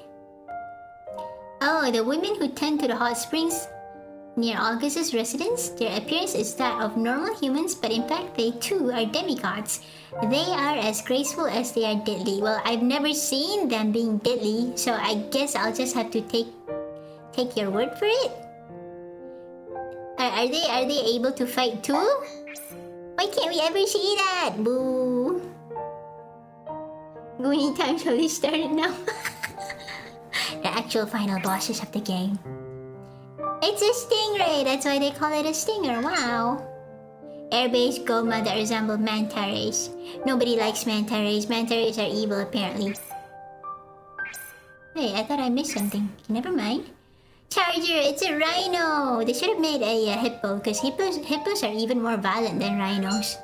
Oh, the women who tend to the hot springs near August's residence, their appearance is that of normal humans, but in fact they too are demigods. They are as graceful as they are deadly. Well, I've never seen them being deadly, so I guess I'll just have to take your word for it. Are they able to fight too? Why can't we ever see that? Boo. Goonie time slowly started now. The actual final bosses of the game. It's a stingray, that's why they call it a stinger, wow. Air-based Goma that resemble manta rays. Nobody likes manta rays. Manta rays are evil apparently. Wait, I thought I missed something. Never mind. Charger, it's a rhino! They should have made a hippo, because hippos are even more violent than rhinos.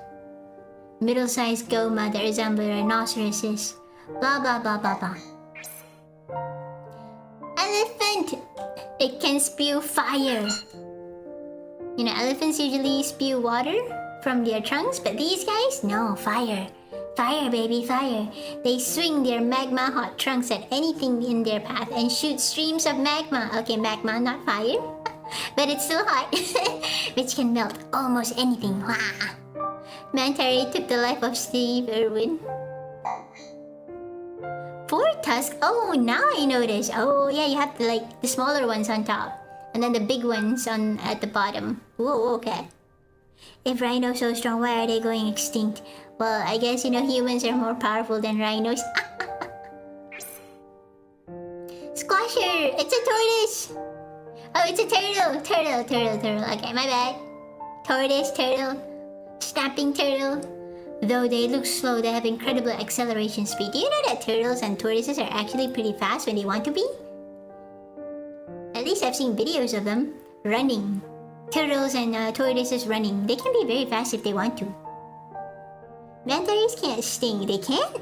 Middle-sized Goma that resemble rhinoceroses. Blah blah blah blah blah. Elephant! It can spew fire. You know, elephants usually spew water from their trunks, but these guys, no, fire. Fire, baby, fire. They swing their magma hot trunks at anything in their path and shoot streams of magma. Okay, magma, not fire. But it's still hot. Which can melt almost anything. Wow. Manta Ray took the life of Steve Irwin. Four tusk? Oh, now I notice. Oh, yeah, you have the smaller ones on top. And then the big ones at the bottom. Whoa, okay. If rhinos so strong, why are they going extinct? Well, I guess, humans are more powerful than rhinos. Squasher! It's a tortoise! Oh, it's a turtle! Turtle. Okay, my bad. Tortoise, turtle. Snapping turtle. Though they look slow, they have incredible acceleration speed. Do you know that turtles and tortoises are actually pretty fast when they want to be? At least I've seen videos of them running. Turtles and tortoises running. They can be very fast if they want to. Manta rays can't sting. They can't?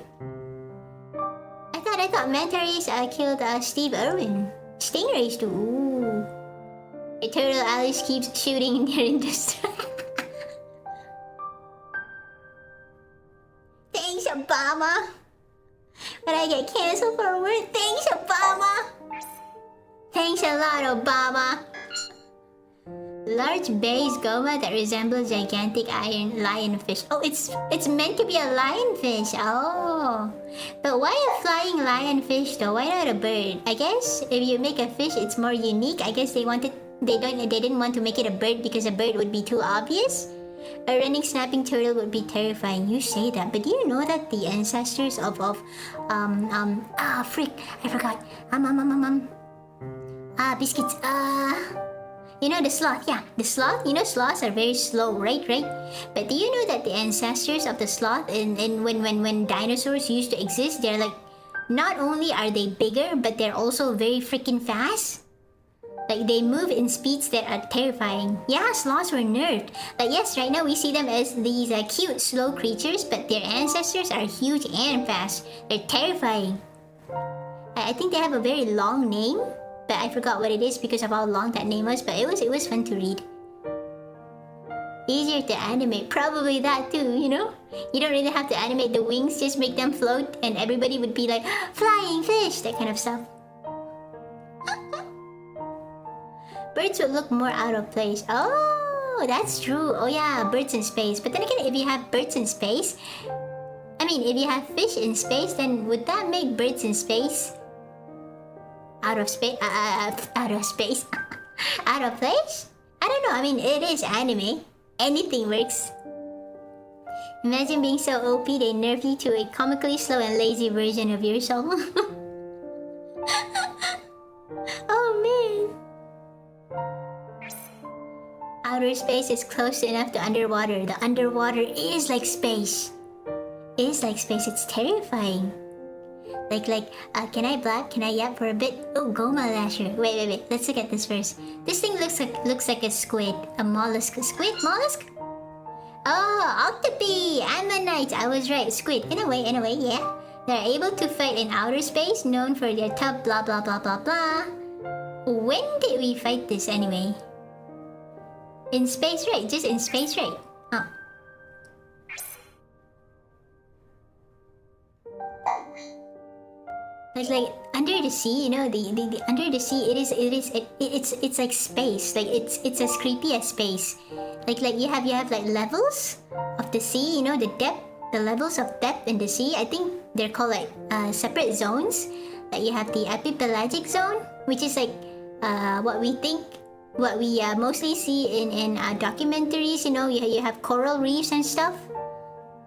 I thought manta rays killed Steve Irwin. Stingrays do. Ooh. A turtle Alice keeps shooting in their industry. Thanks, Obama. But I get canceled for a word. Thanks, Obama. Thanks a lot, Obama. Large base Goma that resembles gigantic iron lionfish. Oh, it's meant to be a lionfish. Oh, but why a flying lionfish though? Why not a bird? I guess if you make a fish, it's more unique. I guess they didn't want to make it a bird because a bird would be too obvious. A running snapping turtle would be terrifying. You say that, but do you know that the ancestors of frick, I forgot. Biscuits. You know the sloth, yeah. The sloth, sloths are very slow, right? But do you know that the ancestors of the sloth and when dinosaurs used to exist, they're like, not only are they bigger, but they're also very freaking fast. Like they move in speeds that are terrifying. Yeah, sloths were nerfed. Like yes, right now we see them as these cute, slow creatures, but their ancestors are huge and fast. They're terrifying. I think they have a very long name. But I forgot what it is because of how long that name was, but it was fun to read. Easier to animate, probably that too, You don't really have to animate the wings, just make them float and everybody would be like, flying fish, that kind of stuff. Birds would look more out of place. Oh, that's true. Oh yeah, birds in space. But then again, if you have birds in space, if you have fish in space, then would that make birds in space out of space? Out of space? Out of place? I don't know. It is anime. Anything works. Imagine being so OP they nerf you to a comically slow and lazy version of yourself. Oh man. Outer space is close enough to underwater. The underwater is like space. It's terrifying. Can I blab? Can I yap for a bit? Oh, Goma Lasher. Wait. Let's look at this first. This thing looks like a squid. A mollusk. Squid? Mollusk? Oh, octopi! Ammonite! I was right. Squid. In a way, yeah. They're able to fight in outer space, known for their tough blah blah blah blah blah. When did we fight this anyway? In space, right? Just in space, right? Oh. Like under the sea, you know, the under the sea, it's like space. Like it's as creepy as space. Like you have like levels of the sea, you know, the depth, the levels of depth in the sea. I think they're called like separate zones. Like you have the epipelagic zone, which is like what we mostly see in documentaries. You know, you have coral reefs and stuff.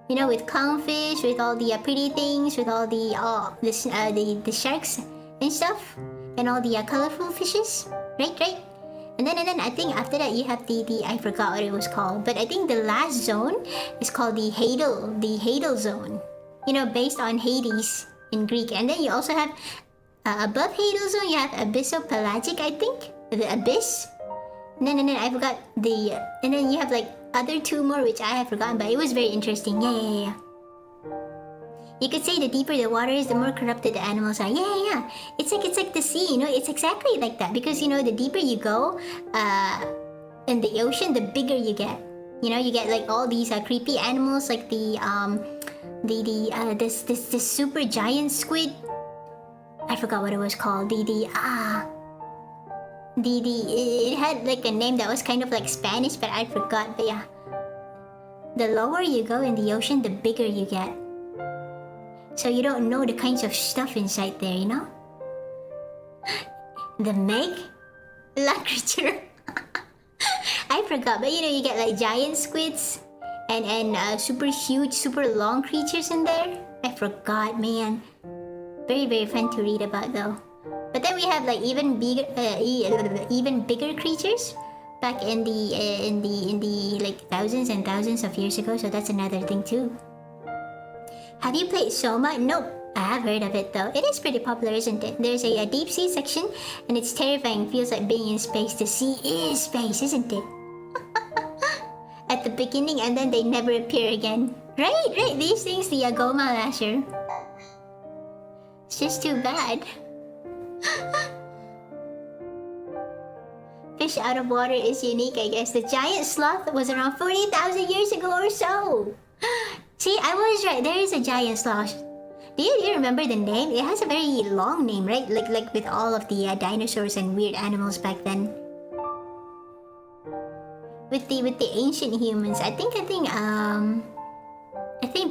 You know, with clownfish, with all the pretty things, with all the sharks and stuff, and all the colorful fishes, right? And then I think after that you have the I forgot what it was called, but I think the last zone is called the Hadal zone. You know, based on Hades in Greek. And then you also have above Hadal zone you have abyssopelagic, I think, the abyss. And then I forgot and then you have like other two more which I have forgotten, but it was very interesting. Yeah. You could say the deeper the water is, the more corrupted the animals are. Yeah. It's like the sea, you know. It's exactly like that because you know the deeper you go in the ocean, the bigger you get. You know, you get like all these creepy animals like this super giant squid. I forgot what it was called. It had like a name that was kind of like Spanish, but I forgot. But yeah, the lower you go in the ocean, the bigger you get. So you don't know the kinds of stuff inside there, you know? The Meg? Land creature. I forgot, but you know, you get like giant squids and super huge, super long creatures in there. I forgot, man. Very, very fun to read about though. But then we have like even bigger creatures back in the like thousands and thousands of years ago. So that's another thing too. Have you played Soma? Nope. I have heard of it though. It is pretty popular, isn't it? There's a deep sea section and it's terrifying. Feels like being in space. The sea is space, isn't it? At the beginning and then they never appear again. Right. These things, the Agoma Lasher. It's just too bad. Fish out of water is unique, I guess. The giant sloth was around 40,000 years ago or so. See, I was right. There is a giant sloth. Do you remember the name? It has a very long name, right? Like with all of the dinosaurs and weird animals back then. With the ancient humans, I think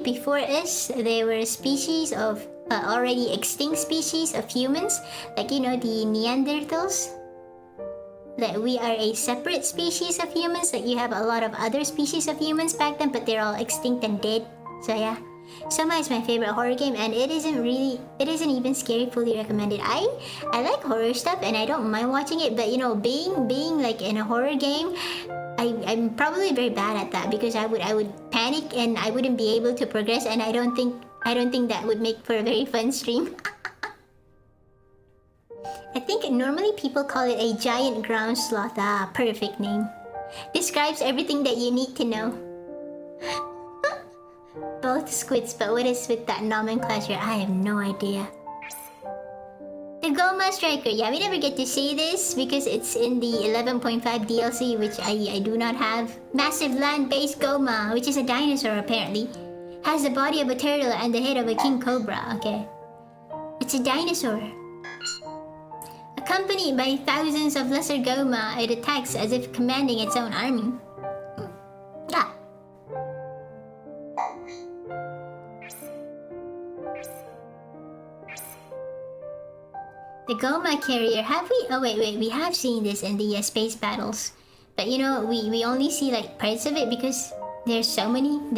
before us there were species of already extinct species of humans, like you know the Neanderthals. That we are a separate species of humans. Like you have a lot of other species of humans back then, but they're all extinct and dead. So yeah, Soma is my favorite horror game, and it isn't even scary. Fully recommended. I like horror stuff, and I don't mind watching it. But you know, being like in a horror game, I'm probably very bad at that because I would panic and I wouldn't be able to progress, and I don't think that would make for a very fun stream. I think normally people call it a giant ground sloth. Ah, perfect name. Describes everything that you need to know. Both squids, but what is with that nomenclature? I have no idea. The Goma Striker. Yeah, we never get to see this because it's in the 11.5 DLC, which I do not have. Massive land-based Goma, which is a dinosaur apparently. Has the body of a turtle and the head of a king cobra. Okay. It's a dinosaur. Accompanied by thousands of lesser Goma, it attacks as if commanding its own army. Ah. The Goma carrier. Have we? Oh wait. We have seen this in the space battles, but you know we only see like parts of it because there's so many of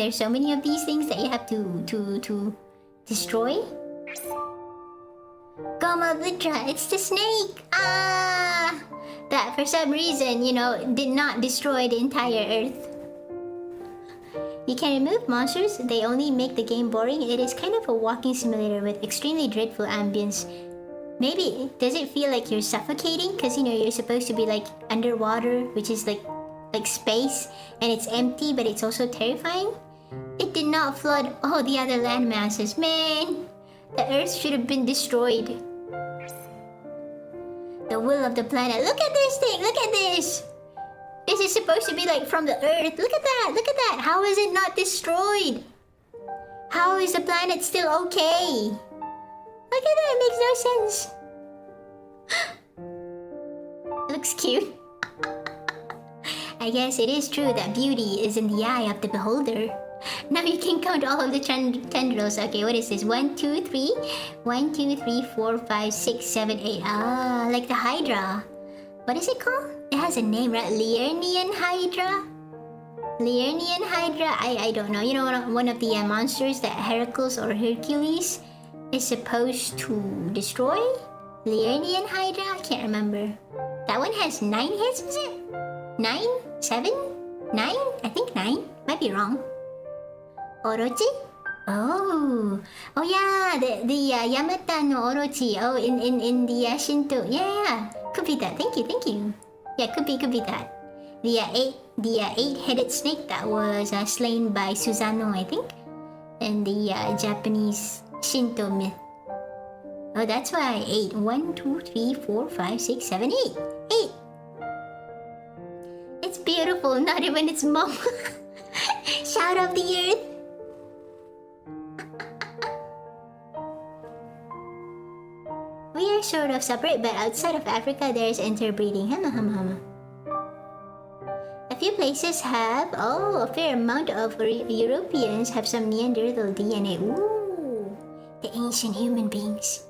these things that you have to destroy. Goma Blitra, it's the snake! Ah! That for some reason, you know, did not destroy the entire Earth. You can remove monsters, they only make the game boring. It is kind of a walking simulator with extremely dreadful ambience. Maybe, does it feel like you're suffocating? Because, you know, you're supposed to be like underwater, which is like space, and it's empty, but it's also terrifying. It did not flood all the other land masses. Man, the Earth should have been destroyed. The will of the planet. Look at this thing, look at this! This is supposed to be like from the Earth. Look at that, look at that! How is it not destroyed? How is the planet still okay? Look at that, it makes no sense. Looks cute. I guess it is true that beauty is in the eye of the beholder. Now you can count all of the tendrils. Okay, what is this? 1, 2, 3. 1, 2, 3, 4, 5, 6, 7, 8. Ah, like the Hydra. What is it called? It has a name, right? Liurnian Hydra? Liurnian Hydra? I don't know. You know, one of the monsters that Heracles or Hercules is supposed to destroy? Liurnian Hydra? I can't remember. That one has 9 heads, is it? 9? 7? 9? I think 9. Might be wrong. Orochi? Oh. Oh yeah, the Yamata no Orochi. Oh, in the Shinto. Yeah. Could be that. Thank you. Yeah, could be that. The 8-headed snake that was slain by Susanoo, I think. And the Japanese Shinto myth. Oh, that's why 8. 1, 2, 3, 4, 5, 6, 7, 8. 8. It's beautiful, not even its mom. Shout of the earth. We are sort of separate, but outside of Africa, there's interbreeding. A few places have, a fair amount of Europeans have some Neanderthal DNA. Ooh, the ancient human beings.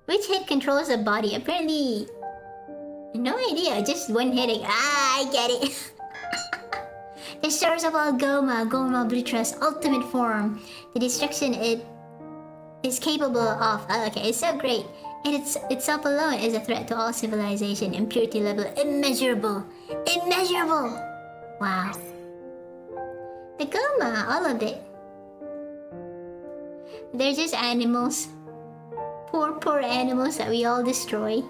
Which head controls the body? Apparently, no idea. Just one head. I get it. The source of all Goma Blitra's ultimate form. The destruction it is capable of. Okay, it's so great. Itself alone is a threat to all civilization. Impurity level immeasurable. Wow. The Goma, all of it. They're just animals. Poor animals that we all destroy.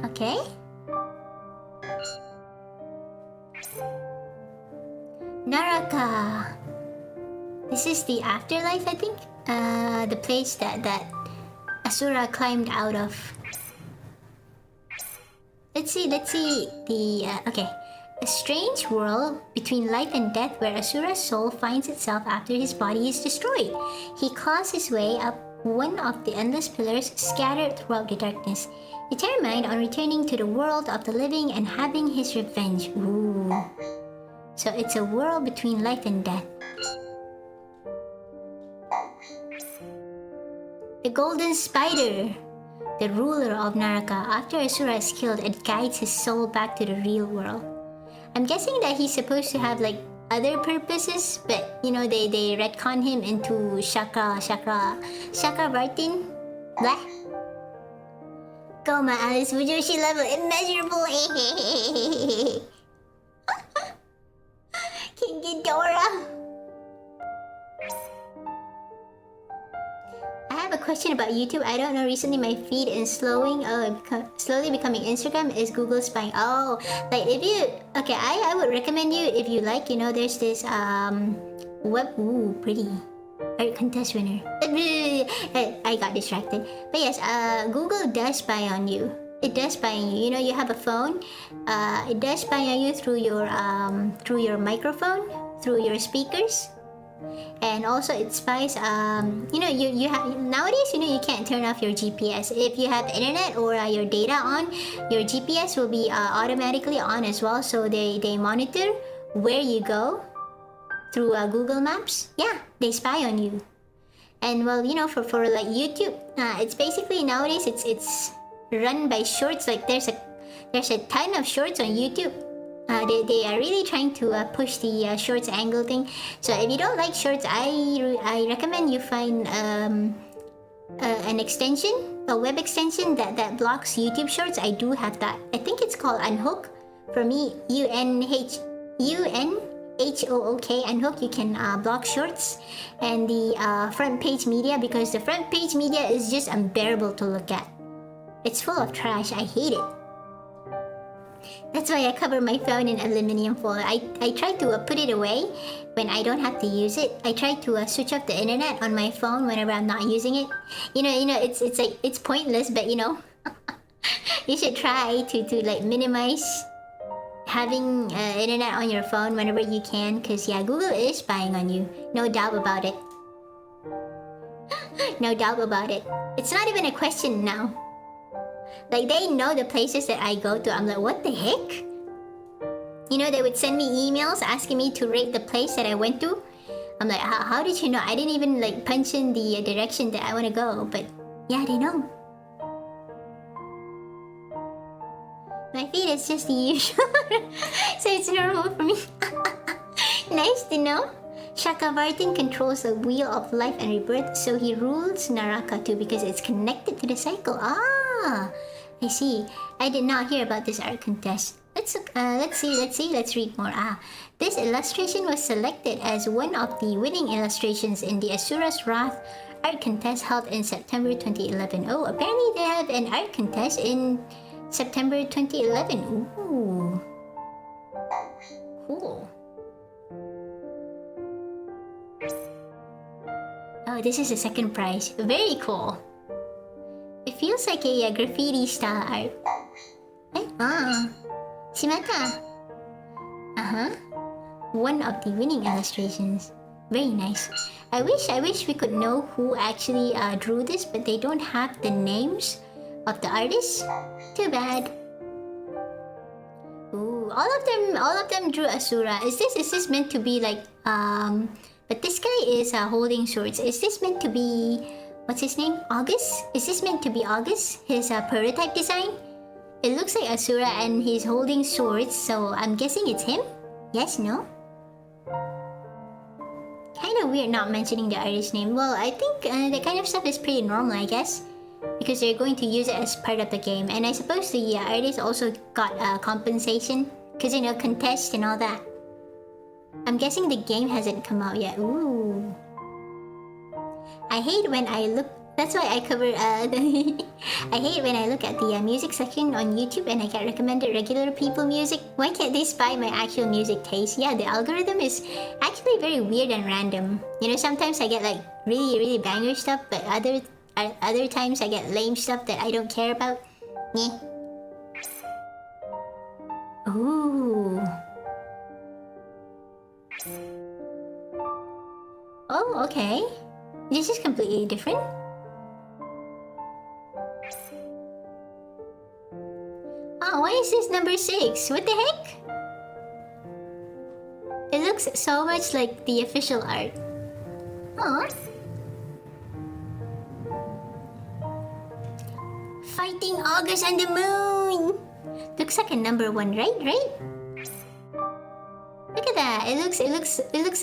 Okay. Naraka. This is the afterlife, I think. The place that Asura climbed out of. Let's see the okay. A strange world between life and death where Asura's soul finds itself after his body is destroyed. He claws his way up one of the endless pillars scattered throughout the darkness, determined on returning to the world of the living and having his revenge. Ooh. So it's a world between life and death. The Golden Spider. The ruler of Naraka. After Asura is killed, it guides his soul back to the real world. I'm guessing that he's supposed to have like other purposes, but you know they retcon him into Chakra Bartin. Blah. Goma Alice Fujoshi level immeasurable. King Ghidorah. I have a question about YouTube. I don't know. Recently, my feed is slowly becoming Instagram. Is Google spying? Oh, like if you I would recommend you if you like. You know, there's this web. Ooh, pretty. Art contest winner. I got distracted. But yes, Google does spy on you. It does spy on you. You know, you have a phone. It does spy on you through your microphone, through your speakers. And also it spies you know you have nowadays, you know, you can't turn off your GPS. If you have internet or your data on, your GPS will be automatically on as well, so they monitor where you go through Google Maps. Yeah, they spy on you. And well, you know, for like YouTube, it's basically nowadays it's run by shorts. Like there's a ton of shorts on YouTube. They are really trying to push the shorts angle thing. So if you don't like shorts, I recommend you find an extension, a web extension that blocks YouTube Shorts. I do have that. I think it's called Unhook. For me, UNHOOK, Unhook. You can block Shorts and the front page media, because the front page media is just unbearable to look at. It's full of trash. I hate it. That's why I cover my phone in aluminum foil. I try to put it away when I don't have to use it. I try to switch off the internet on my phone whenever I'm not using it. You know, it's like it's pointless, but you know, you should try to like minimize having internet on your phone whenever you can, because yeah, Google is spying on you. No doubt about it. No doubt about it. It's not even a question now. Like, they know the places that I go to. I'm like, what the heck? You know, they would send me emails asking me to rate the place that I went to. I'm like, how did you know? I didn't even like punch in the direction that I want to go, but yeah, they know. My feed is just the usual, so it's normal for me. Nice to know. Shakavartin controls the wheel of life and rebirth, so he rules Naraka too because it's connected to the cycle. Ah, I see. I did not hear about this art contest. Let's see. Let's read more. Ah, this illustration was selected as one of the winning illustrations in the Asura's Wrath art contest held in September 2011. Oh, apparently they have an art contest in September 2011. Ooh, cool. Oh, this is the second prize. Very cool. It feels like a graffiti style art. Shimata. One of the winning illustrations. Very nice. I wish we could know who actually drew this, but they don't have the names of the artists. Too bad. Ooh, all of them drew Asura. Is this meant to be like but this guy is holding swords. Is this meant to be, what's his name? August? Is this meant to be August? His prototype design? It looks like Asura and he's holding swords, so I'm guessing it's him? Yes, no? Kinda weird not mentioning the artist's name. Well, I think that kind of stuff is pretty normal, I guess. Because they're going to use it as part of the game. And I suppose the artist also got compensation. Because, you know, contest and all that. I'm guessing the game hasn't come out yet. Ooh. I hate when I look... That's why I cover I hate when I look at the music section on YouTube and I get recommended regular people music. Why can't they spy my actual music taste? Yeah, the algorithm is actually very weird and random. You know, sometimes I get like really banger stuff, but other times I get lame stuff that I don't care about. Meh. Ooh. Oh, okay. This is completely different. Oh, why is this number 6? What the heck? It looks so much like the official art. Oh. Fighting August on the moon! Looks like a number 1, right? Look at that. It looks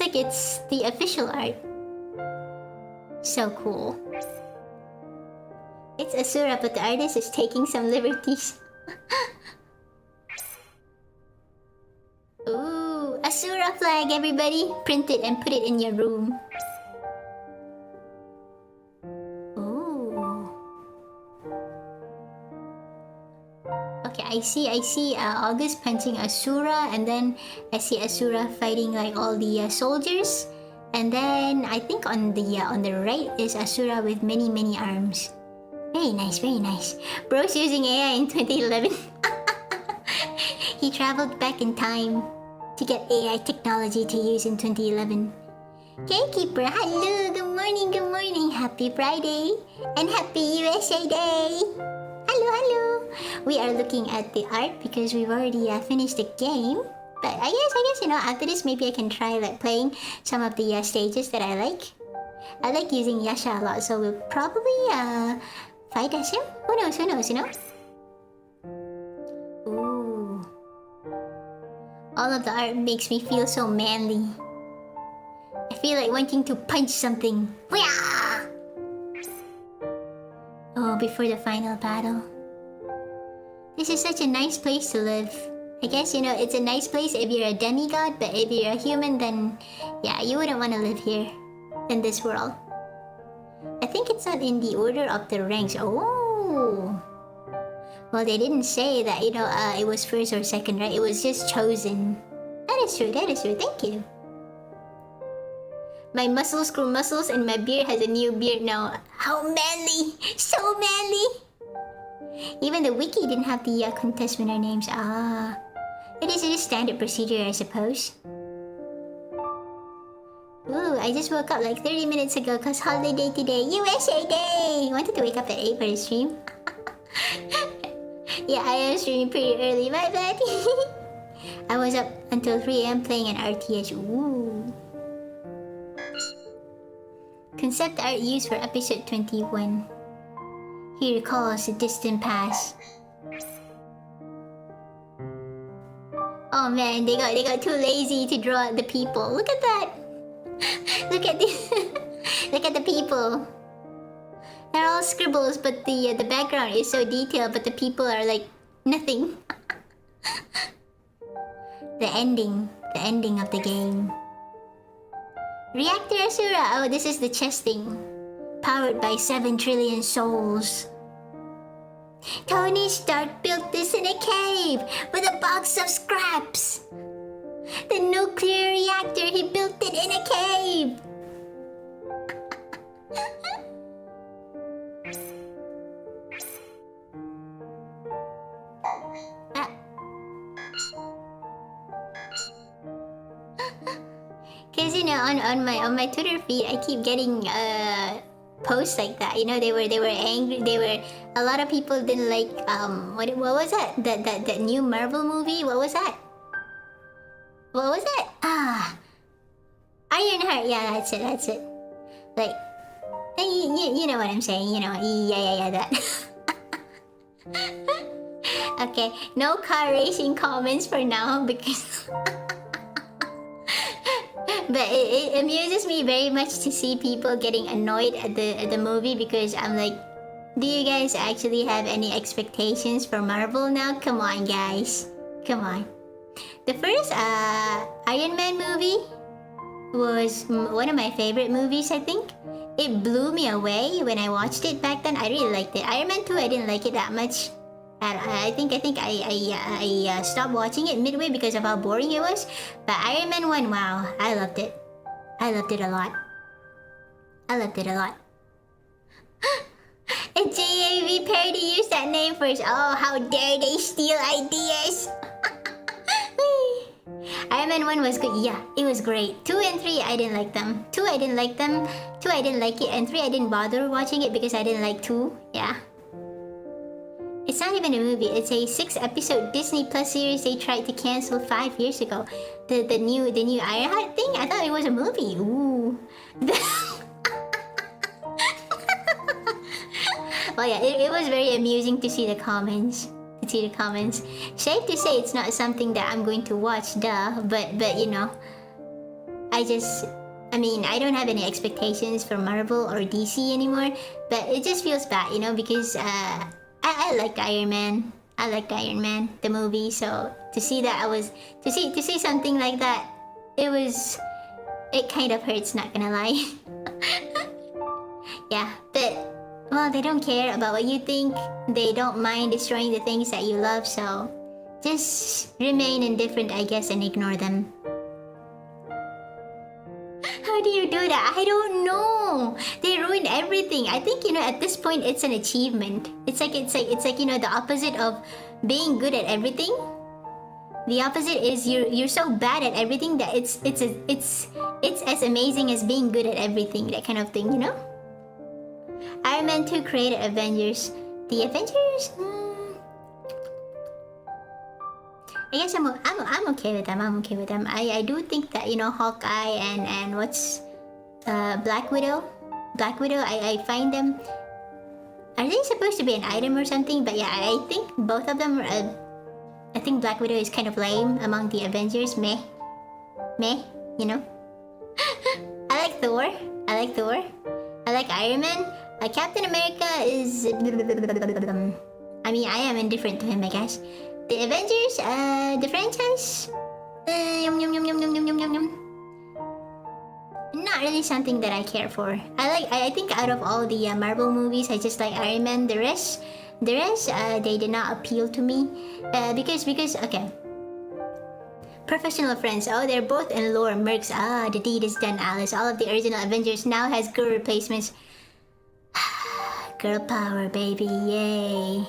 like it's the official art. So cool. It's Asura, but the artist is taking some liberties. Ooh, Asura flag, everybody! Print it and put it in your room. Ooh. Okay, I see August punching Asura, and then I see Asura fighting like all the soldiers. And then I think on the right is Asura with many arms. Very nice, very nice. Bro's using AI in 2011. He traveled back in time to get AI technology to use in 2011. Gatekeeper, hello, good morning. Happy Friday and happy USA Day. Hello. We are looking at the art because we've already finished the game. But I guess, you know, after this maybe I can try like playing some of the stages that I like. I like using Yasha a lot, so we'll probably fight as him? Who knows, you know? Ooh. All of the art makes me feel so manly. I feel like wanting to punch something. before the final battle. This is such a nice place to live. I guess, you know, it's a nice place if you're a demigod, but if you're a human, then yeah, you wouldn't want to live here in this world. I think it's not in the order of the ranks. Oh! Well, they didn't say that, you know, it was first or second, right? It was just chosen. That is true, thank you. My muscles grew muscles and my beard has a new beard now. How manly! So manly! Even the wiki didn't have the contest winner names. Ah. It is just standard procedure, I suppose. Ooh, I just woke up like 30 minutes ago cause holiday today. USA Day! Wanted to wake up at 8 for the stream. Yeah, I am streaming pretty early, my bad. I was up until 3 AM playing an RTS. Ooh. Concept art used for episode 21. He recalls the distant past. Oh man, they got too lazy to draw the people. Look at that. Look at this. Look at the people. They're all scribbles, but the background is so detailed, but the people are like nothing. The ending of the game. Reactor Asura. Oh, this is the chess thing. Powered by 7 trillion souls. Tony Stark built this in a cave with a box of scraps. The nuclear reactor, he built it in a cave. Cause you know, on my Twitter feed, I keep getting posts like that. You know, they were angry. A lot of people didn't like what was that? That new Marvel movie? What was that? What was that? Ironheart. Yeah, that's it. Like, you know what I'm saying? You know, yeah, that. Okay, no car racing comments for now because. But it amuses me very much to see people getting annoyed at the movie because I'm like, do you guys actually have any expectations for Marvel now? Come on, guys. Come on. The first Iron Man movie was one of my favorite movies, I think. It blew me away when I watched it back then. I really liked it. Iron Man 2, I didn't like it that much. I think I stopped watching it midway because of how boring it was. But Iron Man 1, wow, I loved it. I loved it a lot. A JAV parody used that name first. Oh, how dare they steal ideas! Iron Man 1 was good. Yeah, it was great. 2 and 3, I didn't like them. 2, I didn't like them. 2, I didn't like it. And 3, I didn't bother watching it because I didn't like 2. Yeah. It's not even a movie. It's a 6-episode Disney Plus series they tried to cancel 5 years ago. The new Ironheart thing? I thought it was a movie. Ooh. Well, yeah, it was very amusing to see the comments. Safe to say it's not something that I'm going to watch, duh. But you know, I mean, I don't have any expectations for Marvel or DC anymore. But it just feels bad, you know, because I like Iron Man. I like Iron Man, the movie. So to see that to see something like that, it kind of hurts, not gonna lie. Yeah, but well, they don't care about what you think. They don't mind destroying the things that you love. So just remain indifferent, I guess, and ignore them. How do you do that? I don't know. They ruined everything. I think, you know, at this point it's an achievement. It's like you know, the opposite of being good at everything. The opposite is you're so bad at everything that it's as amazing as being good at everything, that kind of thing, you know? Iron Man 2 created Avengers. The Avengers? I guess I'm okay with them. I do think that, you know, Hawkeye and what's Black Widow, I find them, are they supposed to be an item or something? But yeah, I think both of them are, I think Black Widow is kind of lame among the Avengers. Meh, you know. I like Thor. I like Iron Man. Captain America is... I mean, I am indifferent to him, I guess. The Avengers, the franchise... Yum, yum, yum, yum, yum, yum, yum, yum. Not really something that I care for. I think out of all the Marvel movies, I just like Iron Man. The rest, they did not appeal to me. Because, okay. Professional friends. Oh, they're both in lore. Mercs. Ah, the deed is done, Alice. All of the original Avengers now has girl replacements. Girl power, baby. Yay.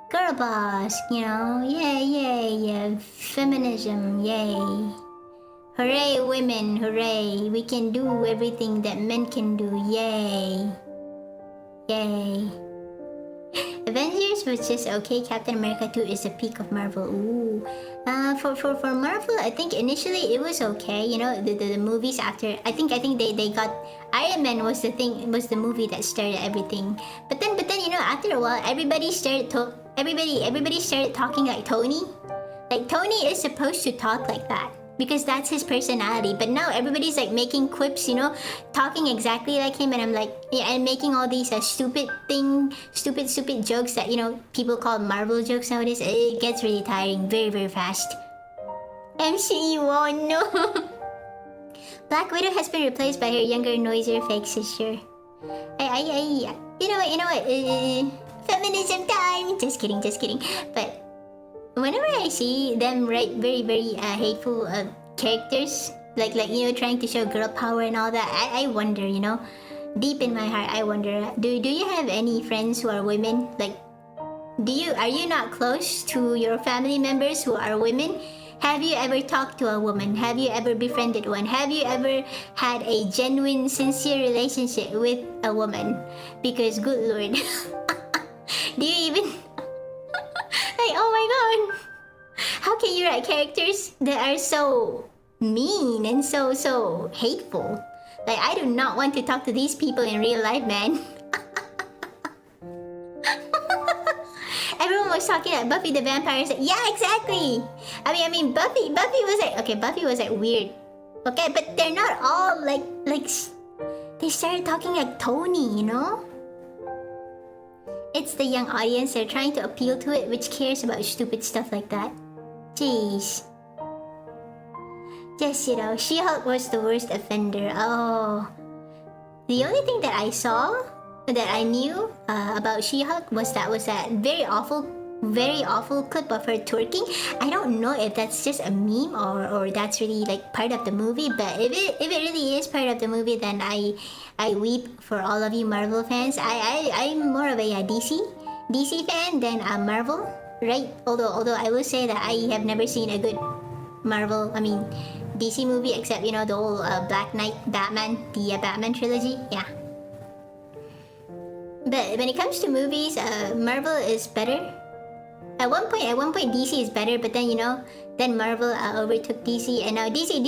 Girl boss, you know. Yay. Feminism. Yay. Hooray, women. Hooray. We can do everything that men can do. Yay. Avengers was just okay. Captain America 2 is the peak of Marvel. Ooh. For Marvel, I think initially it was okay. You know, the movies after. I think they got Iron Man was the movie that started everything. But then you know, after a while, everybody started talking like Tony. Like Tony is supposed to talk like that, because that's his personality. But now everybody's like making quips, you know, talking exactly like him, and I'm like, yeah, and making all these stupid jokes that, you know, people call Marvel jokes nowadays. It gets really tiring very fast. MCU, oh no. Black Widow has been replaced by her younger, noisier fake sister. You know what? Feminism time. Just kidding. But whenever I see them write very hateful characters, like you know, trying to show girl power and all that, I wonder, you know, deep in my heart, I wonder, do you have any friends who are women? Like, are you not close to your family members who are women? Have you ever talked to a woman? Have you ever befriended one? Have you ever had a genuine, sincere relationship with a woman? Because good lord, do you even like, oh my god, how can you write characters that are so mean and so hateful? Like, I do not want to talk to these people in real life, man. Everyone was talking about Buffy the Vampire Slayer. Yeah, exactly. I mean, Buffy was like, okay, Buffy was like weird. Okay, but they're not all like they started talking like Tony, you know? It's the young audience, they're trying to appeal to it, which cares about stupid stuff like that. Jeez. Just, you know, She-Hulk was the worst offender. Oh. The only thing that I saw, that I knew about She-Hulk was that very awful clip of her twerking. I don't know if that's just a meme or that's really like part of the movie, but if it really is part of the movie, then I weep for all of you Marvel fans. I'm more of a DC fan than a Marvel, right? Although I will say that I have never seen a good DC movie except, you know, the whole Black Knight Batman, the Batman trilogy. Yeah. But when it comes to movies, Marvel is better. At one point DC is better, but then, you know, then Marvel overtook DC, and now DC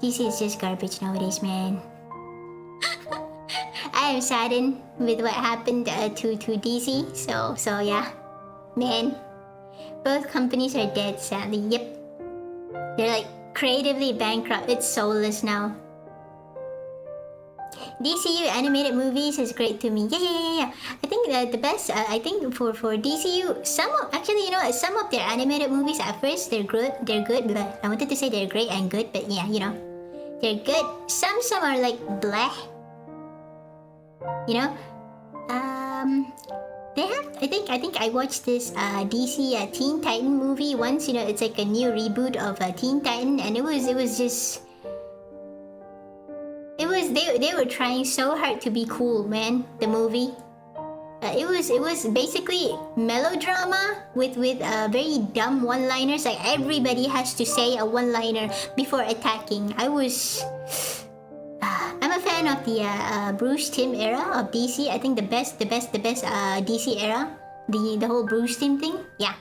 is just garbage nowadays, man. I am saddened with what happened to DC. So yeah, man. Both companies are dead, sadly. Yep. They're like creatively bankrupt. It's soulless now. DCU animated movies is great to me. Yeah. I think the best. I think for DCU, some of their animated movies at first they're good. But I wanted to say they're great and good, but yeah, you know, they're good. Some are like bleh. You know, they have. I think I watched this DC Teen Titan movie once. You know, it's like a new reboot of Teen Titan, and it was just. They were trying so hard to be cool, man. The movie, it was basically melodrama with very dumb one-liners. Like everybody has to say a one-liner before attacking. I'm a fan of the Bruce Timm era of DC. I think the best DC era, the whole Bruce Timm thing. Yeah.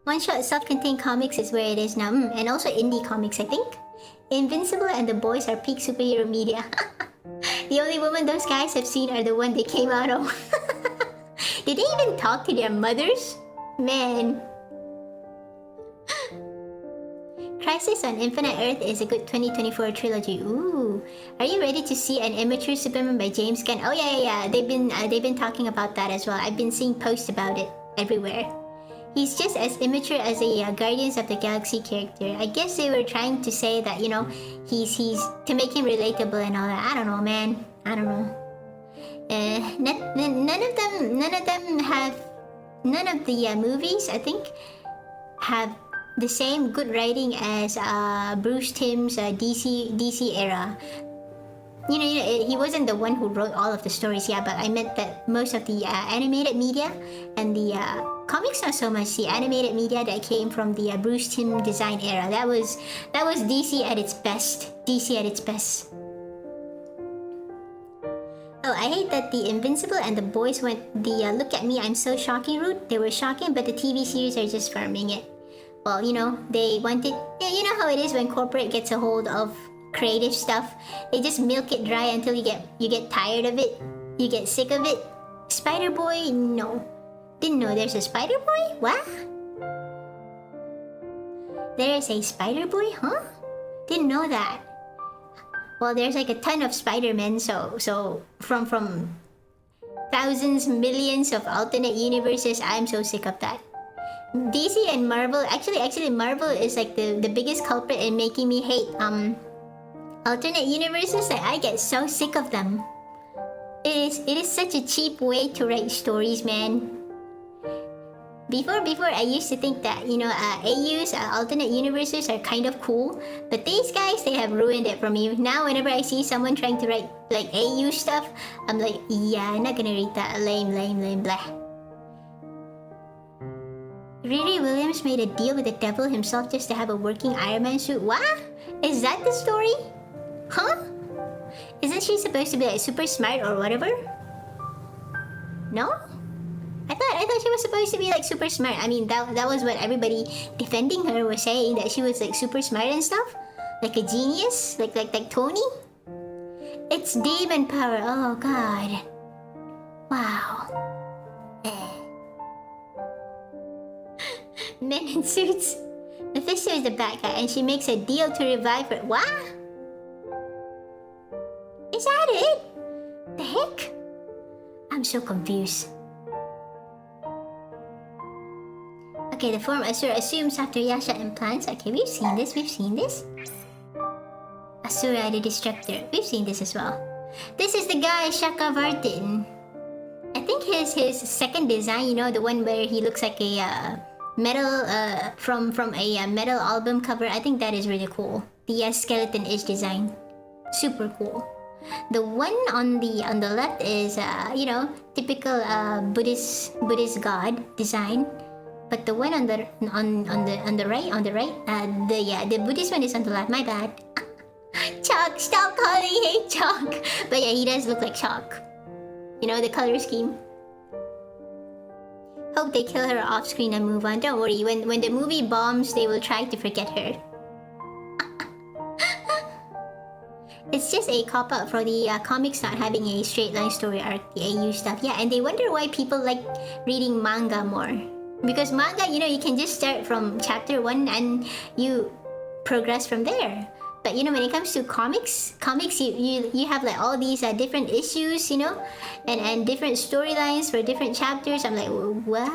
One-shot self-contained comics is where it is now, and also indie comics, I think. Invincible and The Boys are peak superhero media. The only woman those guys have seen are the one they came out of. Did they even talk to their mothers? Man. Crisis on Infinite Earth is a good 2024 trilogy. Ooh, are you ready to see an immature Superman by James Gunn? Oh yeah. They've been talking about that as well. I've been seeing posts about it everywhere. He's just as immature as a Guardians of the Galaxy character. I guess they were trying to say that, you know, he's to make him relatable and all that. I don't know, man. I don't know. None of the movies, I think, have the same good writing as Bruce Timm's DC era. You know, he wasn't the one who wrote all of the stories, yeah, but I meant that most of the animated media and the comics, not so much. The animated media that came from the Bruce Timm design era, that was DC at its best. DC at its best. Oh, I hate that the Invincible and the Boys went the look at me, I'm so shocking route. They were shocking, but the TV series are just farming it. Well, you know, they wanted... Yeah, you know how it is when corporate gets a hold of creative stuff. They just milk it dry until you get tired of it. You get sick of it. Spider Boy? No. Didn't know there's a Spider Boy? What? There's a Spider Boy? Huh? Didn't know that. Well, there's like a ton of Spider-Men, so from thousands, millions of alternate universes, I'm so sick of that. DC and Marvel, actually Marvel is like the biggest culprit in making me hate alternate universes. Like, I get so sick of them. It is such a cheap way to write stories, man. Before I used to think that, you know, AU's alternate universes are kind of cool, but these guys, they have ruined it for me. Now whenever I see someone trying to write like AU stuff, I'm like, yeah, I'm not gonna read that. Lame, blah. Riri Williams made a deal with the devil himself just to have a working Iron Man suit. What? Is that the story? Huh? Isn't she supposed to be like super smart or whatever? No? I thought she was supposed to be like super smart. I mean, that was what everybody defending her was saying, that she was like super smart and stuff, like a genius, like Tony. It's demon power. Oh god. Wow. Men in suits. Mephisto is the bad guy, and she makes a deal to revive her. What? Is that it? The heck? I'm so confused. Okay, the form Asura assumes after Yasha implants. Okay, we've seen this. Asura the Destructor. We've seen this as well. This is the guy, Shaka Vartin. I think his second design, you know, the one where he looks like a metal, from a metal album cover. I think that is really cool. The skeleton-ish design. Super cool. The one on the left is, you know, typical Buddhist god design. But the one on the right, the Buddhist one is on the left. My bad. Chalk, stop calling him Chalk. But yeah, he does look like Chalk. You know, the color scheme. Hope they kill her off screen and move on. Don't worry. When the movie bombs, they will try to forget her. It's just a cop-out for the comics not having a straight line story arc, the AU stuff. Yeah, and they wonder why people like reading manga more. Because manga, you know, you can just start from chapter 1 and you progress from there. But you know, when it comes to comics you have like all these different issues, you know, and different storylines for different chapters. I'm like, what?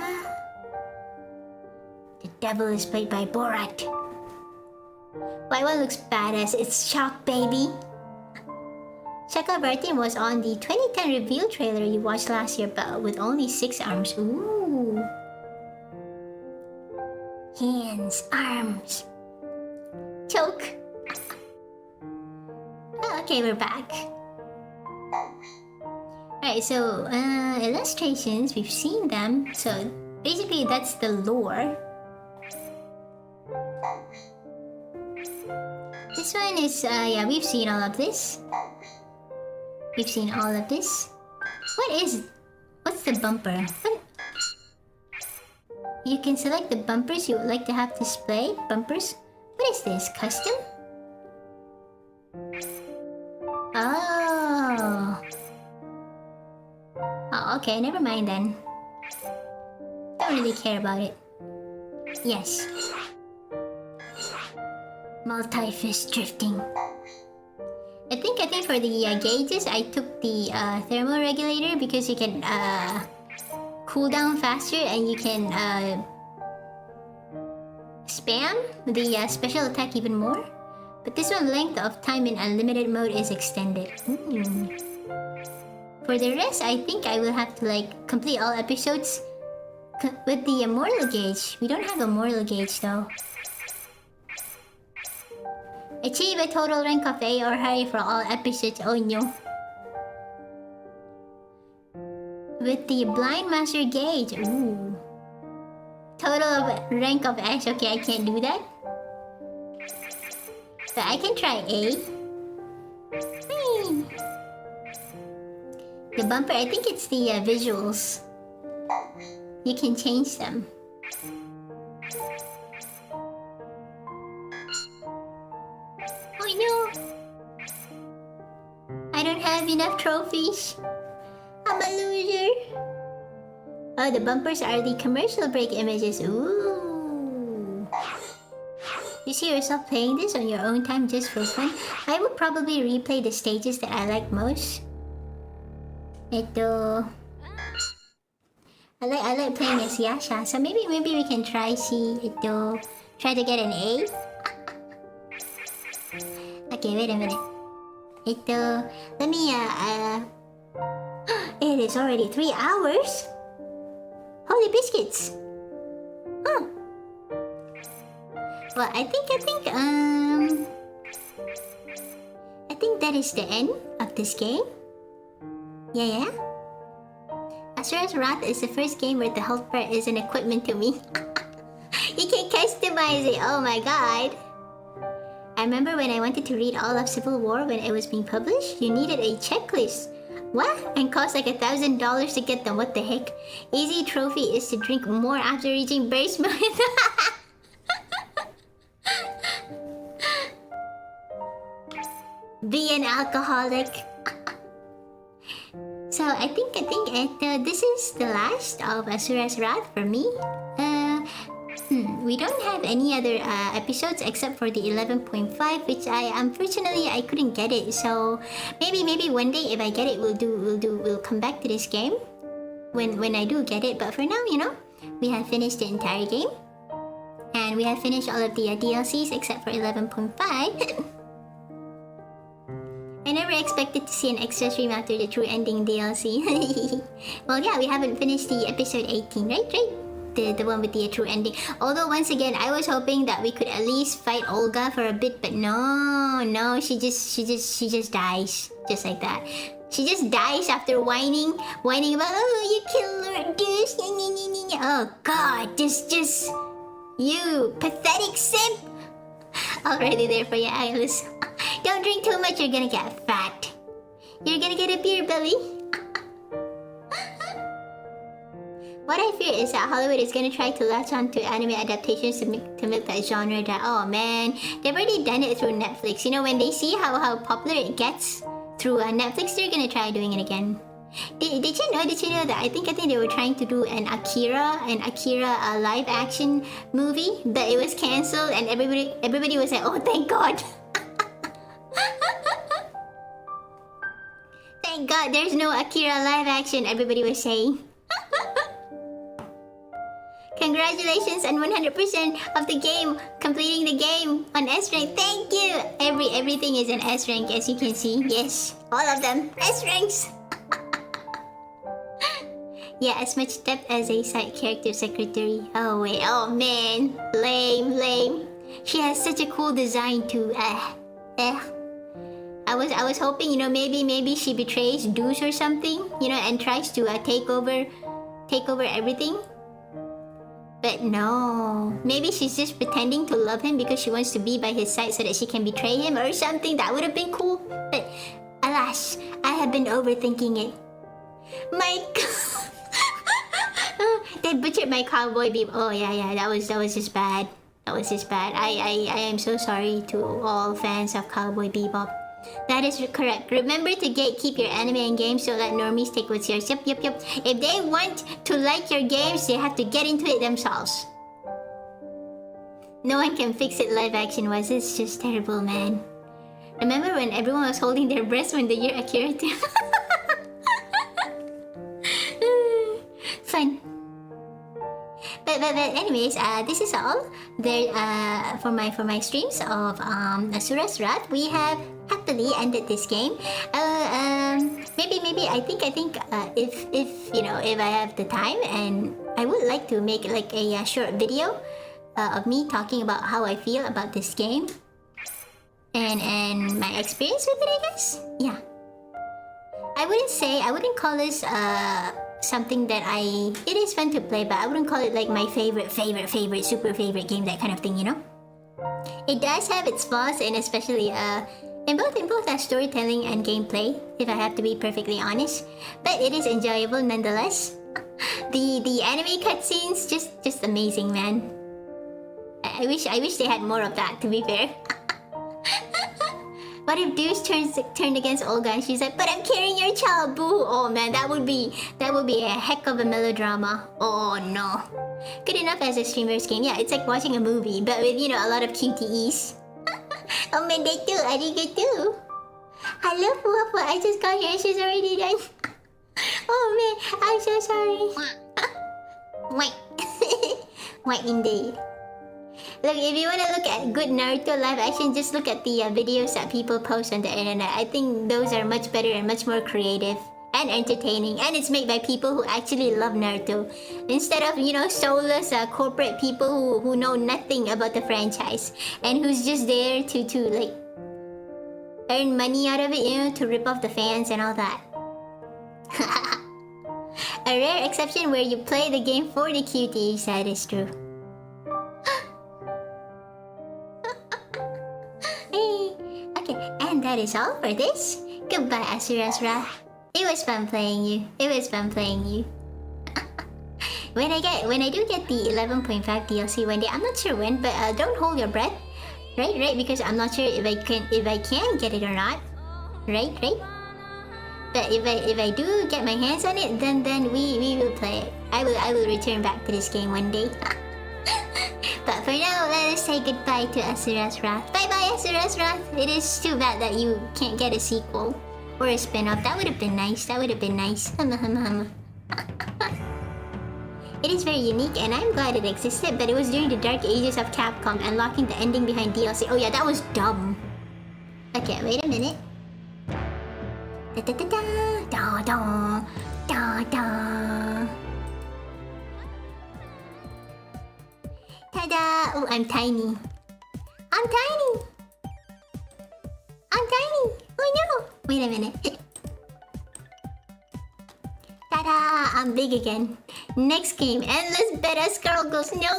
The devil is played by Borat. Why one looks badass? It's Shock, baby. Shaka Bartin was on the 2010 reveal trailer you watched last year, but with only 6 arms. Ooh. Hands, arms. Choke. Oh, okay, we're back. Alright, so illustrations, we've seen them. So basically that's the lore. This one is, yeah, we've seen all of this. What's the bumper? What? You can select the bumpers you would like to have display. Bumpers? What is this? Custom? Oh. Oh, okay, never mind then. Don't really care about it. Yes. Multi-fist drifting. I think for the gauges, I took the thermal regulator because you can cool down faster and you can spam the special attack even more. But this one, length of time in unlimited mode is extended. For the rest, I think I will have to like complete all episodes with the mortal gauge. We don't have a mortal gauge though. Achieve a total rank of A or higher for all episodes. Oh no. With the blind master gauge. Ooh. Total of rank of S. Okay, I can't do that. But I can try A. Whee! The bumper, I think it's the visuals. You can change them. Oh no! I don't have enough trophies. I'm a loser. Oh, the bumpers are the commercial break images. Ooh. You see yourself playing this on your own time just for fun? I would probably replay the stages that I like most. I like playing as Yasha, so maybe we can try try to get an A. Okay, wait a minute. Let me it is already 3 hours. Holy biscuits. Huh. Well, I think that is the end of this game. Yeah. Asura's Wrath is the first game where the health bar is an equipment to me. You can customize it. Oh my god. I remember when I wanted to read all of Civil War when it was being published, you needed a checklist. What? And cost like $1,000 to get them. What the heck? Easy trophy is to drink more after reaching burst mode. Be an alcoholic. So I think this is the last of Asura's Wrath for me. We don't have any other episodes except for the 11.5, which unfortunately I couldn't get it. So maybe one day if I get it, we'll come back to this game when I do get it. But for now, we have finished the entire game, and we have finished all of the DLCs except for 11.5. I never expected to see an extra stream after the true ending DLC. Well, yeah, we haven't finished the episode 18, right? The one with the true ending. Although once again, I was hoping that we could at least fight Olga for a bit, but no, she just dies just like that. She just dies after whining about, oh, you killed Lord Deuce. Oh God, just you pathetic simp. Already there for you, Alice. Don't drink too much, you're gonna get fat. You're gonna get a beer belly. What I fear is that Hollywood is gonna try to latch on to anime adaptations to milk that genre that, oh man, they've already done it through Netflix. When they see how popular it gets through Netflix, they're gonna try doing it again. Did you know that I think they were trying to do an Akira live action movie, but it was cancelled and everybody was like, oh thank God. Thank God there's no Akira live action, everybody was saying. Congratulations on 100% of the game, completing the game on S rank. Thank you. Everything is an S rank, as you can see. Yes, all of them S ranks. Yeah, as much depth as a side character secretary. Oh wait, oh man, lame. She has such a cool design too. I was hoping, maybe she betrays Deuce or something, and tries to take over everything. But no, maybe she's just pretending to love him because she wants to be by his side so that she can betray him or something. That would have been cool. But alas, I have been overthinking it. My God. They butchered my Cowboy Bebop. Oh yeah, that was just bad. I am so sorry to all fans of Cowboy Bebop. That is correct. Remember to gatekeep your anime and games, so let normies take what's yours. Yep. If they want to like your games, they have to get into it themselves. No one can fix it live action wise. It's just terrible, man. Remember when everyone was holding their breath when the year Akira Fun. But anyways, this is all there for my streams of Asura's Wrath. We have happily ended this game. Maybe I think if you know, if I have the time, and I would like to make like a short video of me talking about how I feel about this game and my experience with it, I guess. Yeah. I wouldn't call this something that it is fun to play, but I wouldn't call it like my favorite, super favorite game, that kind of thing, you know? It does have its flaws, and especially in both storytelling and gameplay, if I have to be perfectly honest. But it is enjoyable nonetheless. The anime cutscenes, just amazing, man. I wish they had more of that, to be fair. What if Deuce turned against Olga and she's like, "But I'm carrying your child, boo." Oh man, that would be a heck of a melodrama. Oh no. Good enough as a streamer's game. Yeah, it's like watching a movie, but with, you know, a lot of QTEs. Oh man, they do. Arigato. Hello, Fuwafu. I just got here and she's already done. Oh man, I'm so sorry. Wait. Wait, indeed. Look, if you want to look at good Naruto live action, just look at the videos that people post on the internet. I think those are much better and much more creative and entertaining. And it's made by people who actually love Naruto. Instead of, you know, soulless corporate people who know nothing about the franchise. And who's just there to like, earn money out of it, you know, to rip off the fans and all that. A rare exception where you play the game for the cuties, that is true. And that is all for this. Goodbye, Asura's Wrath. It was fun playing you. When I do get the 11.5 DLC one day, I'm not sure when, but don't hold your breath. Right? Because I'm not sure if I can get it or not. Right? But if I do get my hands on it, then we will play it. I will return back to this game one day. But for now, let us say goodbye to Asura's Wrath. Bye-bye, Asura's Wrath. It is too bad that you can't get a sequel or a spin-off. That would have been nice. It is very unique, and I'm glad it existed, but it was during the dark ages of Capcom, unlocking the ending behind DLC. Oh yeah, that was dumb. Okay, wait a minute. Ta-da! Oh, I'm tiny. Oh no! Wait a minute. Ta-da! I'm big again. Next game, Endless Beta Skull Ghost. No!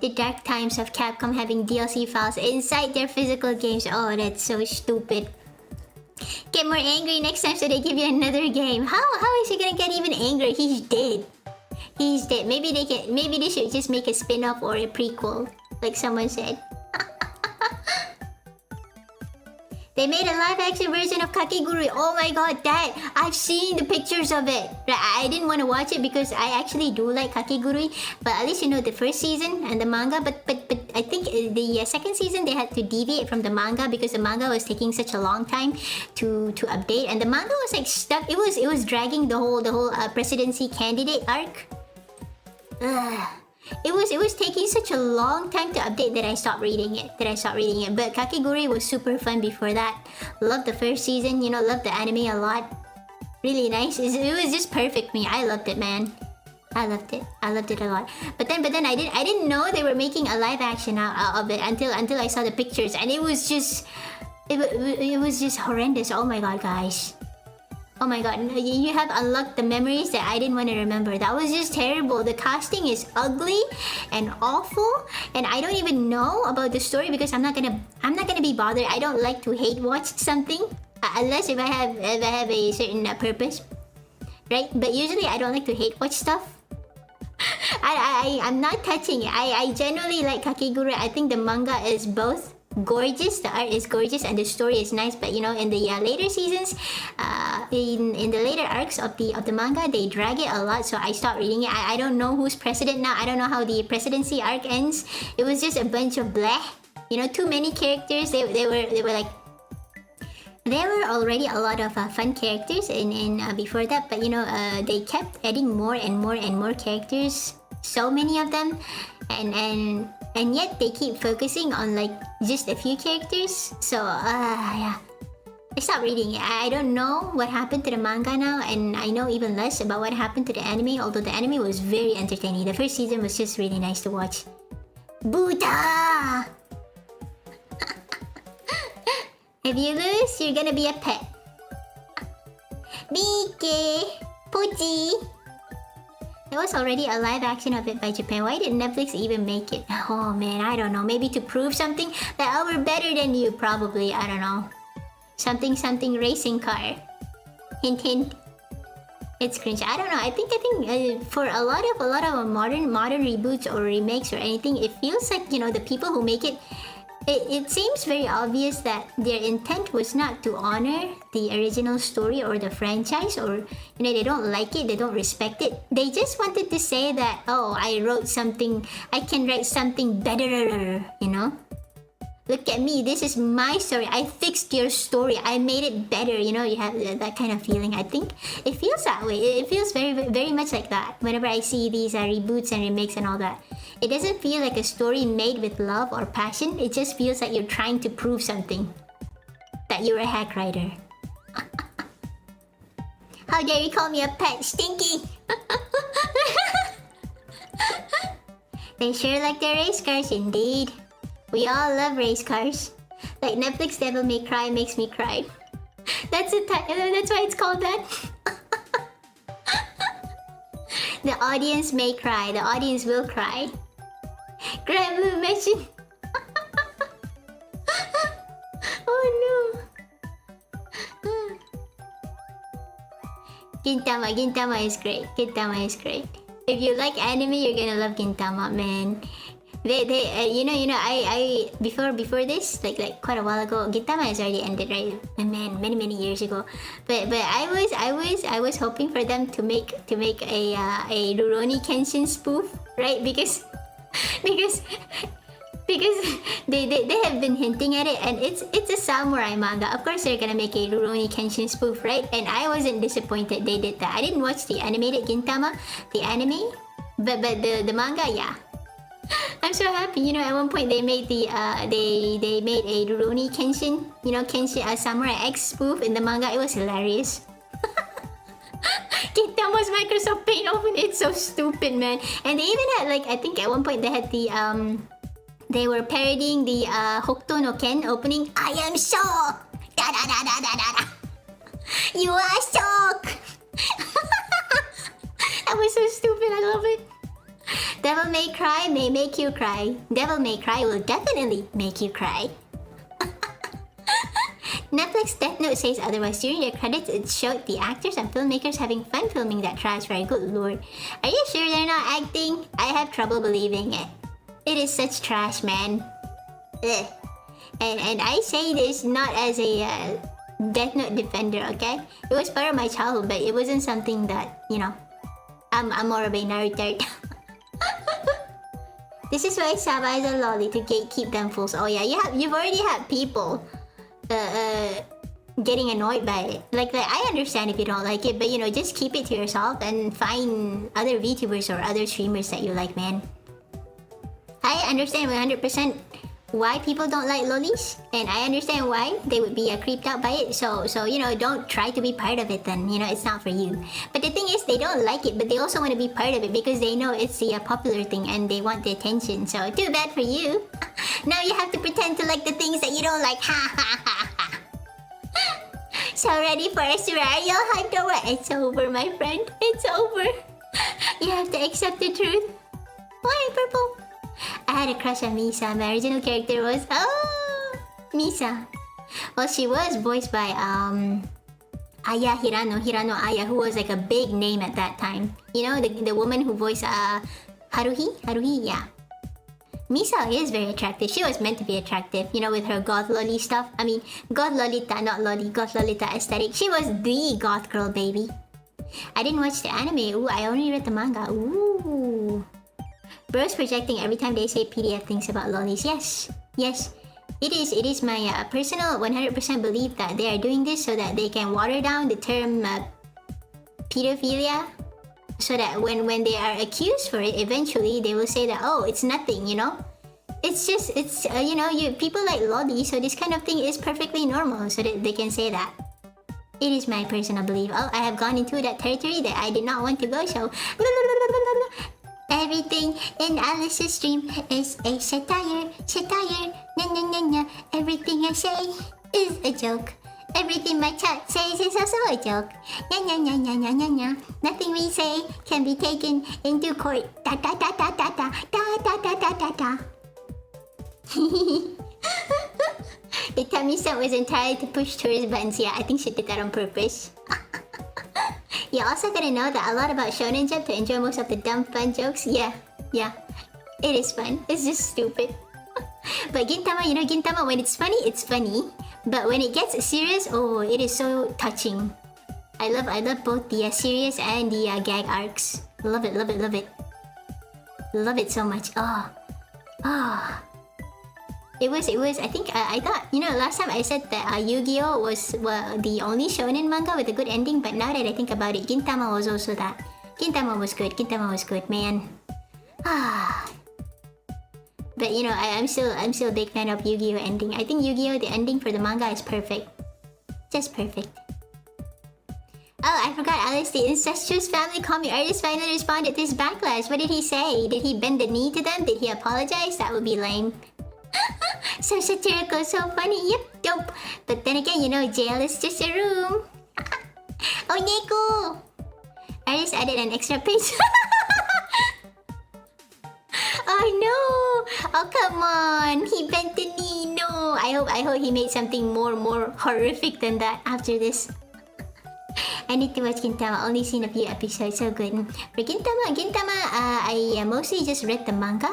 The dark times of Capcom having DLC files inside their physical games. Oh, that's so stupid. Get more angry next time so they give you another game. How is he gonna get even angry? He's dead. Maybe they should just make a spin-off or a prequel, like someone said. They made a live-action version of Kakegurui. Oh my god, that! I've seen the pictures of it. I didn't want to watch it because I actually do like Kakegurui, but at least you know the first season and the manga. But I think the second season they had to deviate from the manga because the manga was taking such a long time to update, and the manga was like stuck. It was dragging the whole presidency candidate arc. It was taking such a long time to update that I stopped reading it. But Kakegurui was super fun before that. Loved the first season, you know, loved the anime a lot. Really nice. It was just perfect for me. I loved it, man. I loved it a lot. But then I didn't know they were making a live action out of it until I saw the pictures, and it was just horrendous. Oh my god, guys. Oh my god, you have unlocked the memories that I didn't want to remember. That was just terrible. The casting is ugly and awful, and I don't even know about the story because I'm not gonna be bothered. I don't like to hate watch something unless if I have a certain purpose, right? But usually I don't like to hate watch stuff. I'm not touching it. I genuinely like Kakegurui. I think the manga is both gorgeous, the art is gorgeous, and the story is nice. But you know, in the later seasons, in the later arcs of the manga, they drag it a lot, so I stopped reading it. I don't know who's president now. I don't know how the presidency arc ends. It was just a bunch of bleh. You know, too many characters. They were like. There were already a lot of fun characters in before that, but you know, they kept adding more and more and more characters. So many of them, and yet they keep focusing on like just a few characters. So yeah. I stopped reading it. I don't know what happened to the manga now, and I know even less about what happened to the anime, although the anime was very entertaining. The first season was just really nice to watch. Buddha! If you lose, you're gonna be a pet. Mike! Puchi! There was already a live action of it by Japan. Why did Netflix even make it? Oh man, I don't know. Maybe to prove something? That we're better than you, probably. I don't know. Something racing car. Hint hint. It's cringe. I don't know. I think for a lot of modern reboots or remakes or anything, it feels like, you know, the people who make it seems very obvious that their intent was not to honor the original story or the franchise, or you know, they don't like it, they don't respect it. They just wanted to say that, oh, I wrote something, I can write something better, you know? Look at me, this is my story. I fixed your story. I made it better. You know, you have that kind of feeling. I think it feels that way. It feels very, very much like that. Whenever I see these reboots and remakes and all that, it doesn't feel like a story made with love or passion. It just feels like you're trying to prove something. That you're a hack writer. How dare you call me a pet? Stinky! They sure like their race cars, indeed. We all love race cars. Like Netflix Devil May Cry makes me cry. That's why it's called that. The audience may cry. The audience will cry. Grand Blue mention. Oh no. Gintama is great. Gintama is great. If you like anime, you're gonna love Gintama, man. They you know I before this like quite a while ago, Gintama has already ended, right? Man, many years ago. But I was hoping for them to make a Rurouni Kenshin spoof, right? Because they have been hinting at it, and it's a samurai manga. Of course they're gonna make a Rurouni Kenshin spoof, right? And I wasn't disappointed they did that. I didn't watch the animated Gintama, the anime, but the manga, yeah. I'm so happy. You know, at one point they made they made a Rurouni Kenshin, you know, Kenshin, a Samurai X spoof in the manga. It was hilarious. Gintama's Microsoft Paint open. It's so stupid, man. And they even had, like, I think at one point they had the they were parodying the Hokuto no Ken opening. I am shocked. Da da da da da da da. You are shocked. That was so stupid. I love it. Devil May Cry may make you cry. Devil May Cry will definitely make you cry. Netflix Death Note says otherwise. During the credits, it showed the actors and filmmakers having fun filming that trash. Very good lord. Are you sure they're not acting? I have trouble believing it. It is such trash, man. Ugh. And I say this not as a Death Note defender, okay? It was part of my childhood, but it wasn't something that, you know, I'm more of a Naruto. This is why Saba is a lolly, to gatekeep them fools. Oh yeah, you've already had people getting annoyed by it. Like I understand if you don't like it, but you know, just keep it to yourself and find other VTubers or other streamers that you like, man. I understand 100% why people don't like lollies, and I understand why they would be creeped out by it. So you know, don't try to be part of it then. You know, it's not for you. But the thing is, they don't like it, but they also want to be part of it because they know it's the popular thing and they want the attention. So too bad for you. Now you have to pretend to like the things that you don't like. Ha ha ha ha. So ready for Asura? Are you all hyped over? It's over, my friend. It's over. You have to accept the truth. Why purple? I had a crush on Misa. My original character was Misa. Well, she was voiced by Aya Hirano Aya, who was like a big name at that time. You know, the woman who voiced Haruhi, yeah. Misa is very attractive. She was meant to be attractive, you know, with her goth lolly stuff. I mean, goth lolita, not lolly, goth lolita aesthetic. She was the goth girl, baby. I didn't watch the anime. Ooh, I only read the manga. Ooh. Bros projecting every time they say PDF things about lollies. Yes, yes. It is my personal 100% belief that they are doing this so that they can water down the term pedophilia. So that when they are accused for it, eventually they will say that, oh, it's nothing, you know? It's just, you know, people like lolly, so this kind of thing is perfectly normal, so that they can say that. It is my personal belief. Oh, I have gone into that territory that I did not want to go, so... Everything in Alice's stream is a satire, Everything I say is a joke. Everything my chat says is also a joke. Nothing we say can be taken into court. The tummy stunt was entirely to push tourist buttons. Yeah, I think she did that on purpose. You also gotta know that a lot about Shonen Jump to enjoy most of the dumb fun jokes. Yeah. It is fun. It's just stupid. But Gintama, you know, Gintama, when it's funny. But when it gets serious, oh, it is so touching. I love both the serious and the gag arcs. Love it. Love it so much. It was. I think I thought, you know, last time I said that Yu-Gi-Oh was the only shonen manga with a good ending. But now that I think about it, Gintama was also that. Gintama was good, man. But you know, I'm still a big fan of Yu-Gi-Oh ending. I think Yu-Gi-Oh, the ending for the manga is perfect. Just perfect. Oh, I forgot, Alice, the incestuous family comic artist finally responded to his backlash. What did he say? Did he bend the knee to them? Did he apologize? That would be lame. So satirical, so funny. Yep, dope. But then again, you know, jail is just a room. Oh, Neko! Artist added an extra page. Oh no! Oh come on! He bent the knee. No! I hope he made something more horrific than that after this. I need to watch Gintama. Only seen a few episodes. So good. For Gintama, I mostly just read the manga.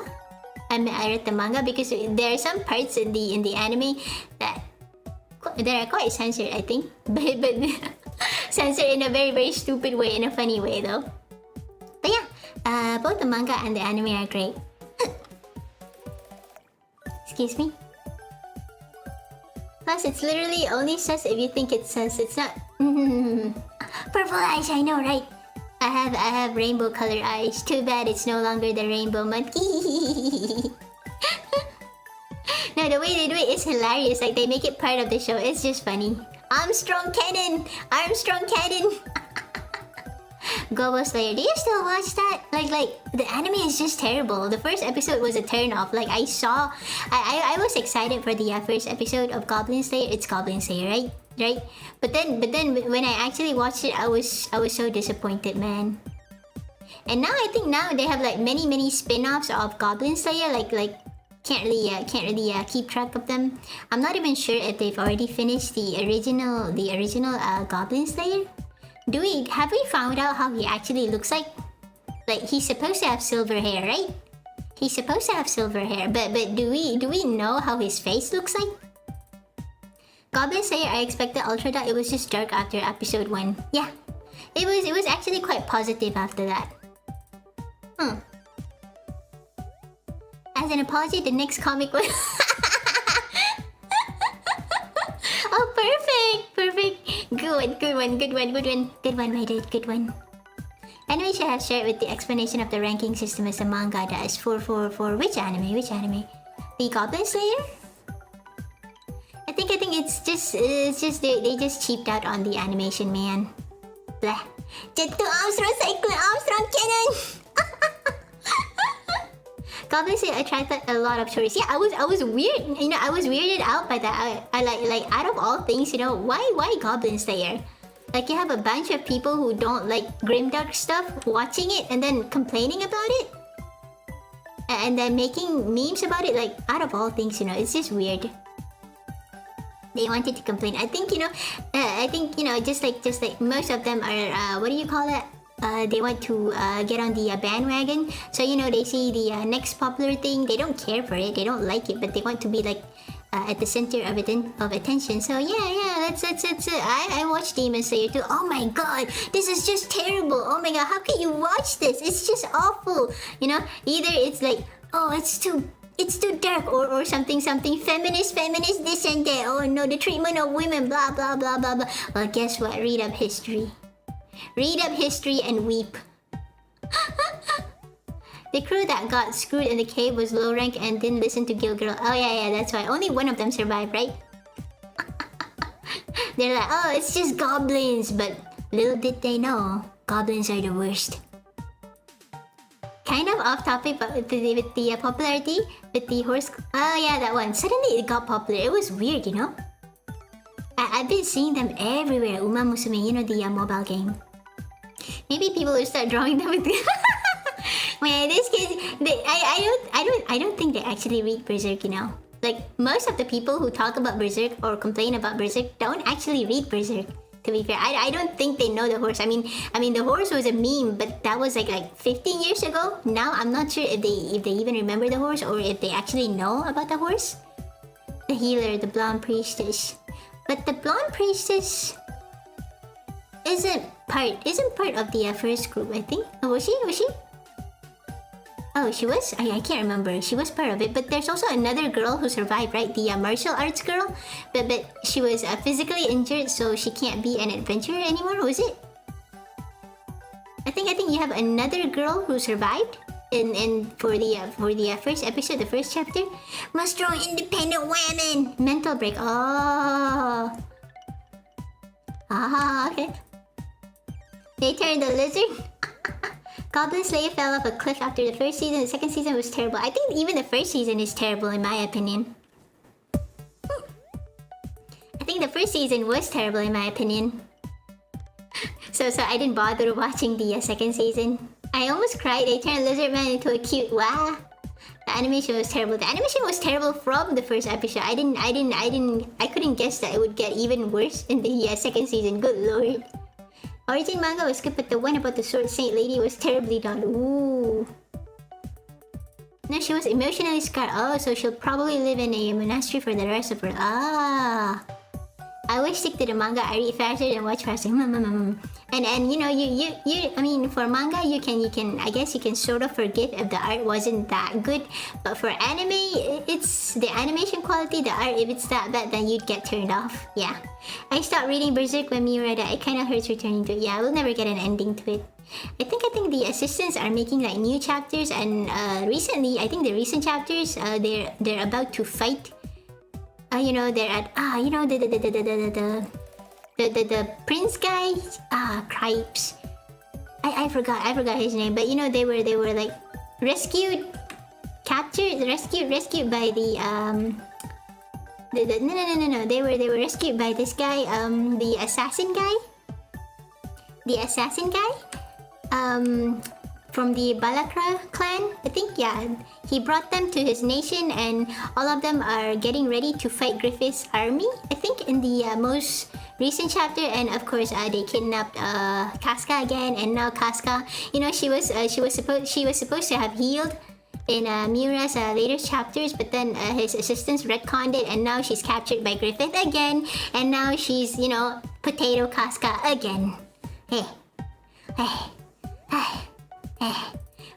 I read the manga because there are some parts in the anime that are quite censored, I think. But censored in a very stupid way, in a funny way though. But yeah, both the manga and the anime are great. Excuse me. Plus, it's literally only sus if you think it's sus. It's not. Purple eyes, I know, right? I have rainbow colored eyes. Too bad it's no longer the rainbow month. No, the way they do it is hilarious. Like they make it part of the show. It's just funny. Armstrong Cannon. Gobo Slayer. Do you still watch that? Like the anime is just terrible. The first episode was a turn off. Like I was excited for the first episode of Goblin Slayer. It's Goblin Slayer, right? But then when I actually watched it, I was so disappointed, man. And now I think they have like many spin-offs of Goblin Slayer. Like can't really keep track of them. I'm not even sure if they've already finished the original Goblin Slayer. Have we found out how he actually looks like? Like he's supposed to have silver hair, right? He's supposed to have silver hair, but do we know how his face looks like? Goblin Slayer, I expected Ultra Dark. It was just dark after episode 1. Yeah, it was actually quite positive after that. As an apology, the next comic was. Oh, perfect. Good one, Raided, good one. Anime should have shared with the explanation of the ranking system as a manga does. For which anime? The Goblin Slayer? I think it's just they just cheaped out on the animation, man. Blah. Jet to Armstrong Cyclone, Armstrong Cannon. Goblin Slayer attracted a lot of tourists. Yeah, I was weird. You know, I was weirded out by that. I like out of all things, you know, why Goblin Slayer? Like you have a bunch of people who don't like grimdark stuff watching it and then complaining about it, and then making memes about it. Like out of all things, you know, it's just weird. They wanted to complain. I think you know, just like most of them are what do you call it? they want to get on the bandwagon. So you know, they see the next popular thing, they don't care for it, they don't like it, but they want to be like at the center of attention. So yeah, that's it. I watched Demon Slayer too. Oh my god, this is just terrible. Oh my god, how can you watch this? It's just awful. You know, either it's like, oh, it's too dark, or something feminist this and that. Oh no, the treatment of women, blah blah blah blah blah. Well, guess what? Read up history and weep. The crew that got screwed in the cave was low rank and didn't listen to Guild Girl. Oh yeah, that's why. Only one of them survived, right? They're like, oh, it's just goblins, but little did they know, goblins are the worst. Kind of off topic, but with the popularity, with the horse... Oh yeah, that one. Suddenly it got popular. It was weird, you know? I've been seeing them everywhere. Uma Musume, you know, the mobile game. Maybe people will start drawing them with... Man, these kids... I don't think they actually read Berserk, you know? Like, most of the people who talk about Berserk or complain about Berserk don't actually read Berserk. To be fair, I don't think they know the horse. I mean, the horse was a meme, but that was like 15 years ago. Now I'm not sure if they even remember the horse or if they actually know about the horse. The healer, the blonde priestess, but the blonde priestess isn't part of the first group. I think. Oh, was she? Oh, she was? I can't remember. She was part of it. But there's also another girl who survived, right? The martial arts girl. But she was physically injured, so she can't be an adventurer anymore, was it? I think you have another girl who survived for the first episode, the first chapter. Must strong independent women. Mental break. Oh. Ah, okay. They turned the lizard. Goblin Slayer fell off a cliff after the first season. The second season was terrible. I think even the first season is terrible in my opinion. I think the first season was terrible in my opinion. So I didn't bother watching the second season. I almost cried. They turned Lizardman into a cute wah. The animation was terrible. The animation was terrible from the first episode. I couldn't guess that it would get even worse in the second season. Good lord. Origin manga was good, but the one about the Sword Saint lady was terribly done. Ooh. No, she was emotionally scarred. Oh, so she'll probably live in a monastery for the rest of her... Ah. I always stick to the manga. I read faster and watch faster. And you know, I mean, for manga, you can I guess you can sort of forgive if the art wasn't that good. But for anime, it's the animation quality, the art. If it's that bad, then you'd get turned off. Yeah. I stopped reading Berserk when Miura died. It kind of hurts returning to it. Yeah, we'll never get an ending to it. I think the assistants are making like new chapters, and recently, I think the recent chapters, they're about to fight. You know, they're at you know, the prince guy, Cripes. I forgot his name, but you know, they were like rescued by the no, they were rescued by this guy, the assassin guy from the Balakra clan, I think. Yeah, he brought them to his nation, and all of them are getting ready to fight Griffith's army, I think, in the most recent chapter. And of course, they kidnapped Casca again, and now Casca, you know, she was supposed to have healed in Miura's later chapters, but then his assistants retconned it, and now she's captured by Griffith again, and now she's, you know, Potato Casca again. Hey.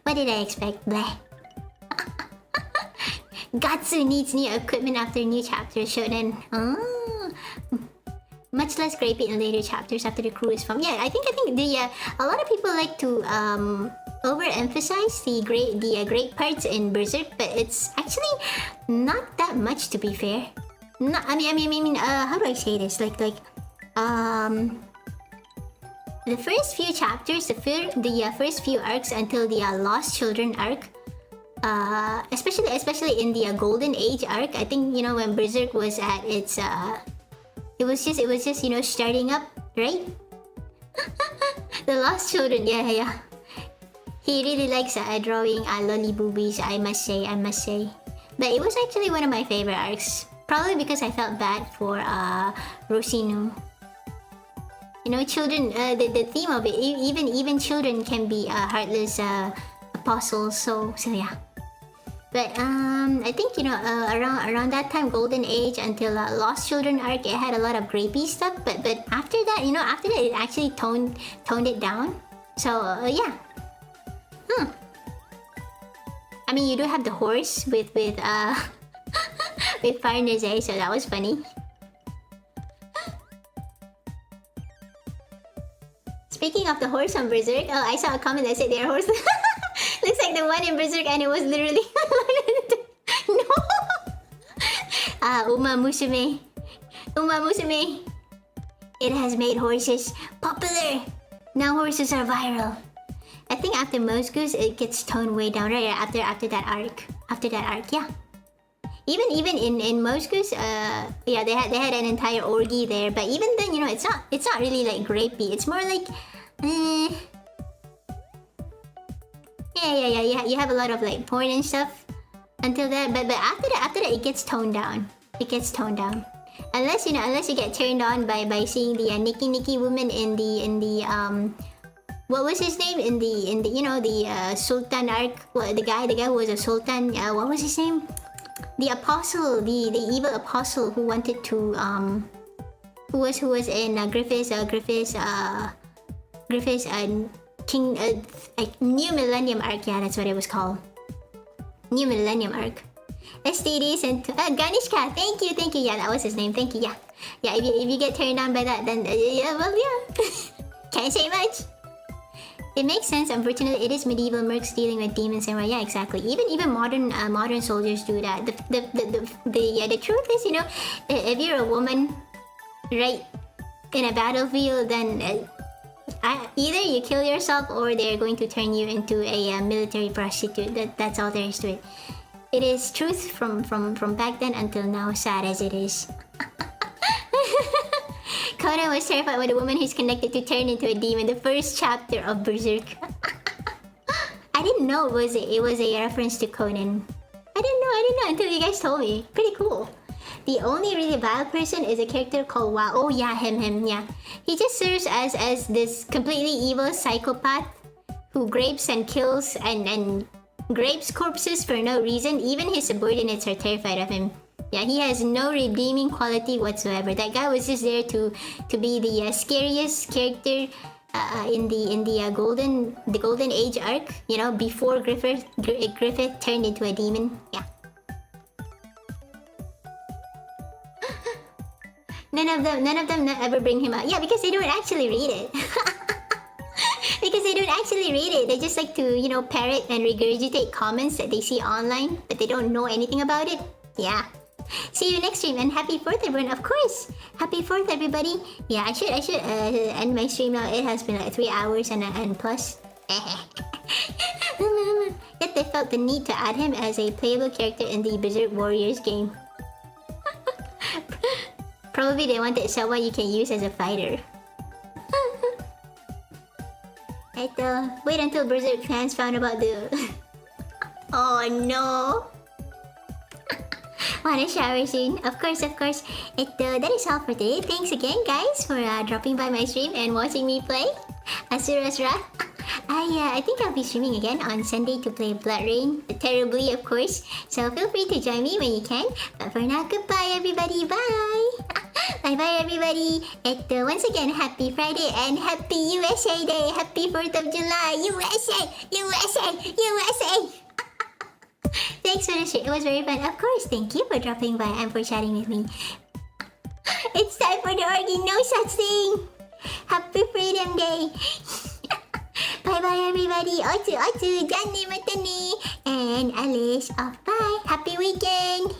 What did I expect? Bleh. Gatsu needs new equipment after new chapters shonen. Much less grapey in later chapters after the crew is formed. Yeah, I think the a lot of people like to overemphasize the great parts in Berserk, but it's actually not that much, to be fair. No, I mean, how do I say this? The first few chapters, the first few arcs until the Lost Children arc, especially in the Golden Age arc, I think, you know, when Berserk was at its it was just you know, starting up, right? The Lost Children, yeah. He really likes drawing lolly boobies, I must say. But it was actually one of my favorite arcs, probably because I felt bad for Rosinu. You know, children. The theme of it. Even children can be heartless apostles. So yeah. But I think around that time, Golden Age until Lost Children arc, it had a lot of grapey stuff. But after that, it actually toned it down. So yeah. I mean, you do have the horse with with Partners, so that was funny. Speaking of the horse on Berserk, oh, I saw a comment that said their horse looks like the one in Berserk, and it was literally no. Uma Musume. It has made horses popular. Now horses are viral. I think after Mosgoose, it gets toned way down, right? After that arc. Yeah. Even in Mosgoose, yeah, they had an entire orgy there. But even then, it's not really like grapey. It's more like, yeah. You have a lot of like porn and stuff until that. But after that, it gets toned down. Unless you get turned on by seeing the Nikki woman in the what was his name in the Sultan arc? Well, the guy who was a Sultan. What was his name? The apostle, the evil apostle who wanted to who was in Griffith's King New Millennium arc. Yeah, that's what it was called. New Millennium arc. STDs and Ganishka. Thank you. Yeah, that was his name. Thank you. Yeah. If you get turned on by that, then yeah. Can't say much. It makes sense. Unfortunately, it is medieval mercs dealing with demons and yeah, exactly. Even modern soldiers do that. The truth is, if you're a woman, right, in a battlefield, then either you kill yourself or they're going to turn you into a military prostitute. That's all there is to it. It is truth from back then until now, sad as it is. Conan was terrified when a woman who's connected to turn into a demon. The first chapter of Berserk. I didn't know it was a reference to Conan. I didn't know until you guys told me. Pretty cool. The only really vile person is a character called Wow. Oh yeah, him, yeah. He just serves as this completely evil psychopath who grapes and kills and grapes corpses for no reason. Even his subordinates are terrified of him. Yeah, he has no redeeming quality whatsoever. That guy was just there to be the scariest character in the Golden Age arc. Before Griffith turned into a demon. Yeah. None of them ever bring him out. Yeah, because they don't actually read it. They just like to parrot and regurgitate comments that they see online, but they don't know anything about it. Yeah. See you next stream and happy 4th everyone, of course. Happy 4th everybody. Yeah, I should end my stream now. It has been like 3 hours and plus. Yet they felt the need to add him as a playable character in the Berserk Warriors game. Probably they wanted someone you can use as a fighter. Wait until Berserk fans found about the... Oh no! Wanna shower soon? Of course. That is all for today. Thanks again, guys, for dropping by my stream and watching me play Asura's Wrath. I think I'll be streaming again on Sunday to play Blood Rain, terribly, of course. So feel free to join me when you can. But for now, goodbye, everybody. Bye. Bye, everybody. Once again, happy Friday and happy USA Day. Happy 4th of July, USA. Thanks for the share. It was very fun. Of course, thank you for dropping by and for chatting with me. It's time for the orgy. No such thing. Happy Freedom Day. Bye, everybody. Otsu, Johnny, Matani, and Alice. Off. Bye. Happy weekend.